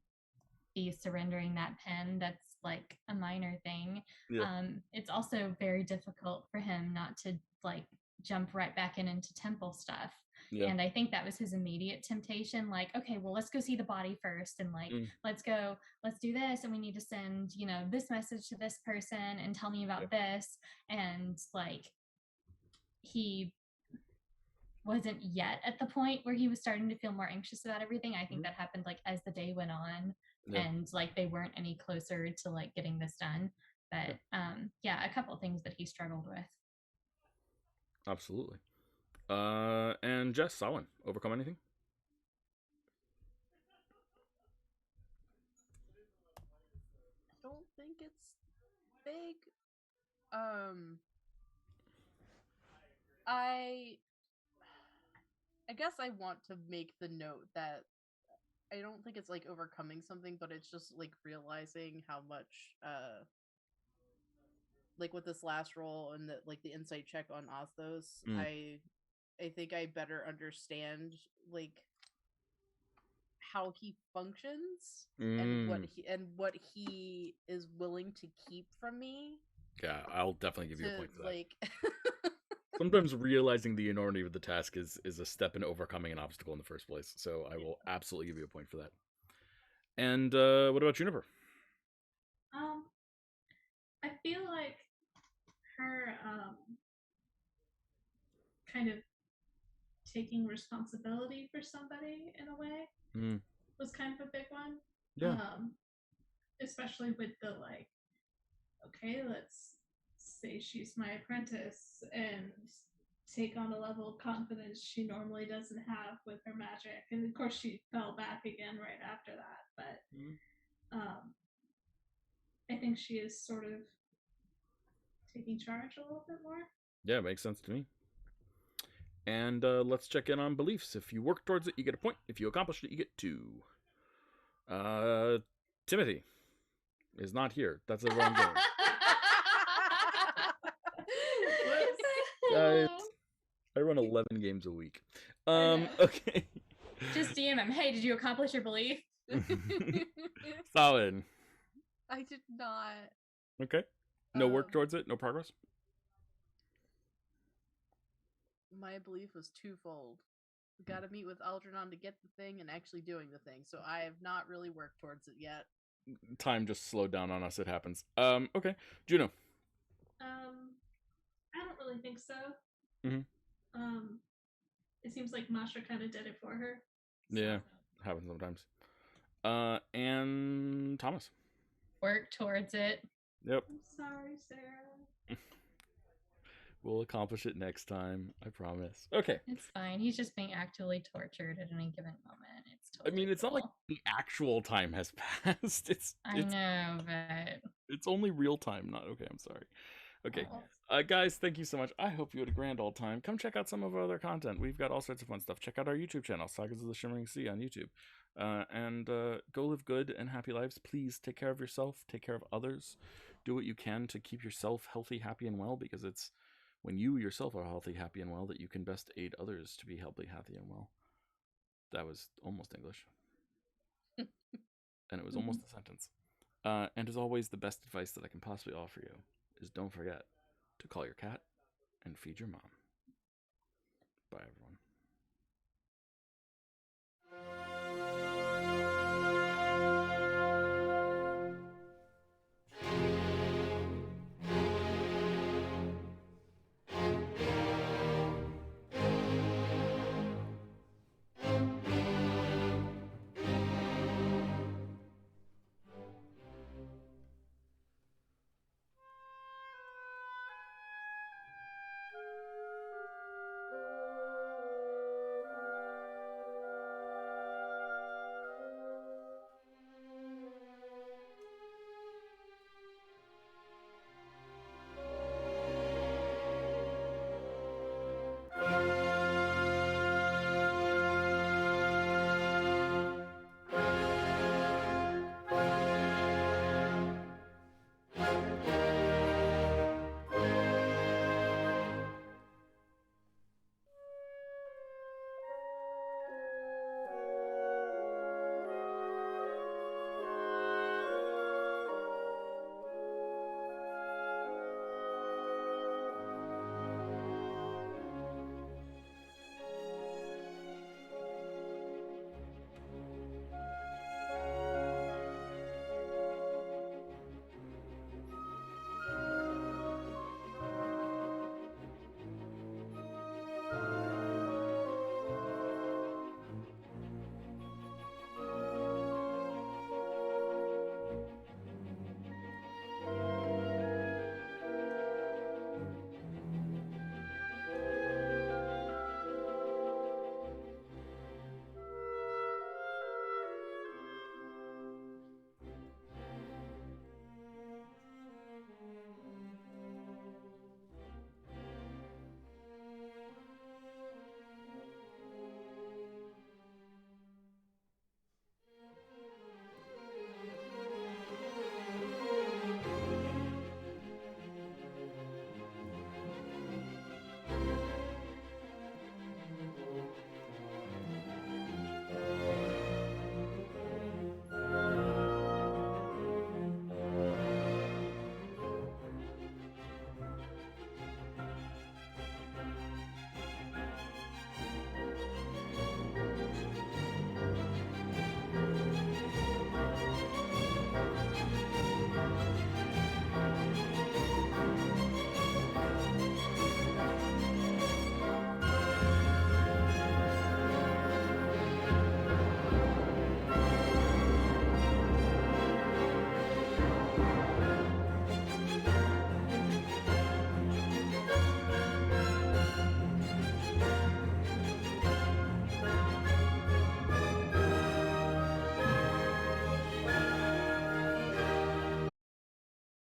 be surrendering that pen. That's like a minor thing. Yeah. It's also very difficult for him not to like jump right back into temple stuff. Yeah. And I think that was his immediate temptation. Like, okay, well, let's go see the body first. And like, let's do this. And we need to send, this message to this person and tell me about this. And like, he wasn't yet at the point where he was starting to feel more anxious about everything. I think that happened like as the day went on. Yeah. And like they weren't any closer to like getting this done. But a couple of things that he struggled with. Absolutely. And Jess, Solon, overcome anything? I don't think it's big. I guess I want to make the note that I don't think it's like overcoming something, but it's just like realizing how much like with this last roll and the insight check on Osthos, Mm. I think I better understand like how he functions and what he is willing to keep from me. Yeah, I'll definitely give you a point for that. Like Sometimes realizing the enormity of the task is a step in overcoming an obstacle in the first place. So I will absolutely give you a point for that. And what about Juniper? I feel like her kind of taking responsibility for somebody in a way was kind of a big one. Yeah. Especially with the like, okay, let's say she's my apprentice and take on a level of confidence she normally doesn't have with her magic. And of course she fell back again right after that. But I think she is sort of taking charge a little bit more. Yeah, makes sense to me. And let's check in on beliefs. If you work towards it, you get a point. If you accomplish it, you get 2. Timothy is not here. That's a wrong game. Guys, I run 11 games a week. Okay. Just DM him. Hey, did you accomplish your belief? Solid. I did not. Okay. No work towards it? No progress? My belief was twofold. Got to meet with Algernon to get the thing and actually doing the thing. So I have not really worked towards it yet. Time just slowed down on us. It happens. Okay. Juno. I don't really think so. Mm-hmm. It seems like Masha kind of did it for her. So. Yeah, happens sometimes. And Thomas. Work towards it. Yep. I'm sorry, Sarah. We'll accomplish it next time. I promise. Okay. It's fine. He's just being actively tortured at any given moment. It's totally I mean, it's cool. not like the actual time has passed. I know, but it's only real time. Not okay. I'm sorry. Okay. Guys, thank you so much. I hope you had a grand old time. Come check out some of our other content. We've got all sorts of fun stuff. Check out our YouTube channel, Sagas of the Shimmering Sea on YouTube. And go live good and happy lives. Please take care of yourself. Take care of others. Do what you can to keep yourself healthy, happy, and well, because it's when you yourself are healthy, happy, and well that you can best aid others to be healthy, happy, and well. That was almost English. And it was almost a sentence. And as always, the best advice that I can possibly offer you is don't forget to call your cat and feed your mom. Bye, everyone.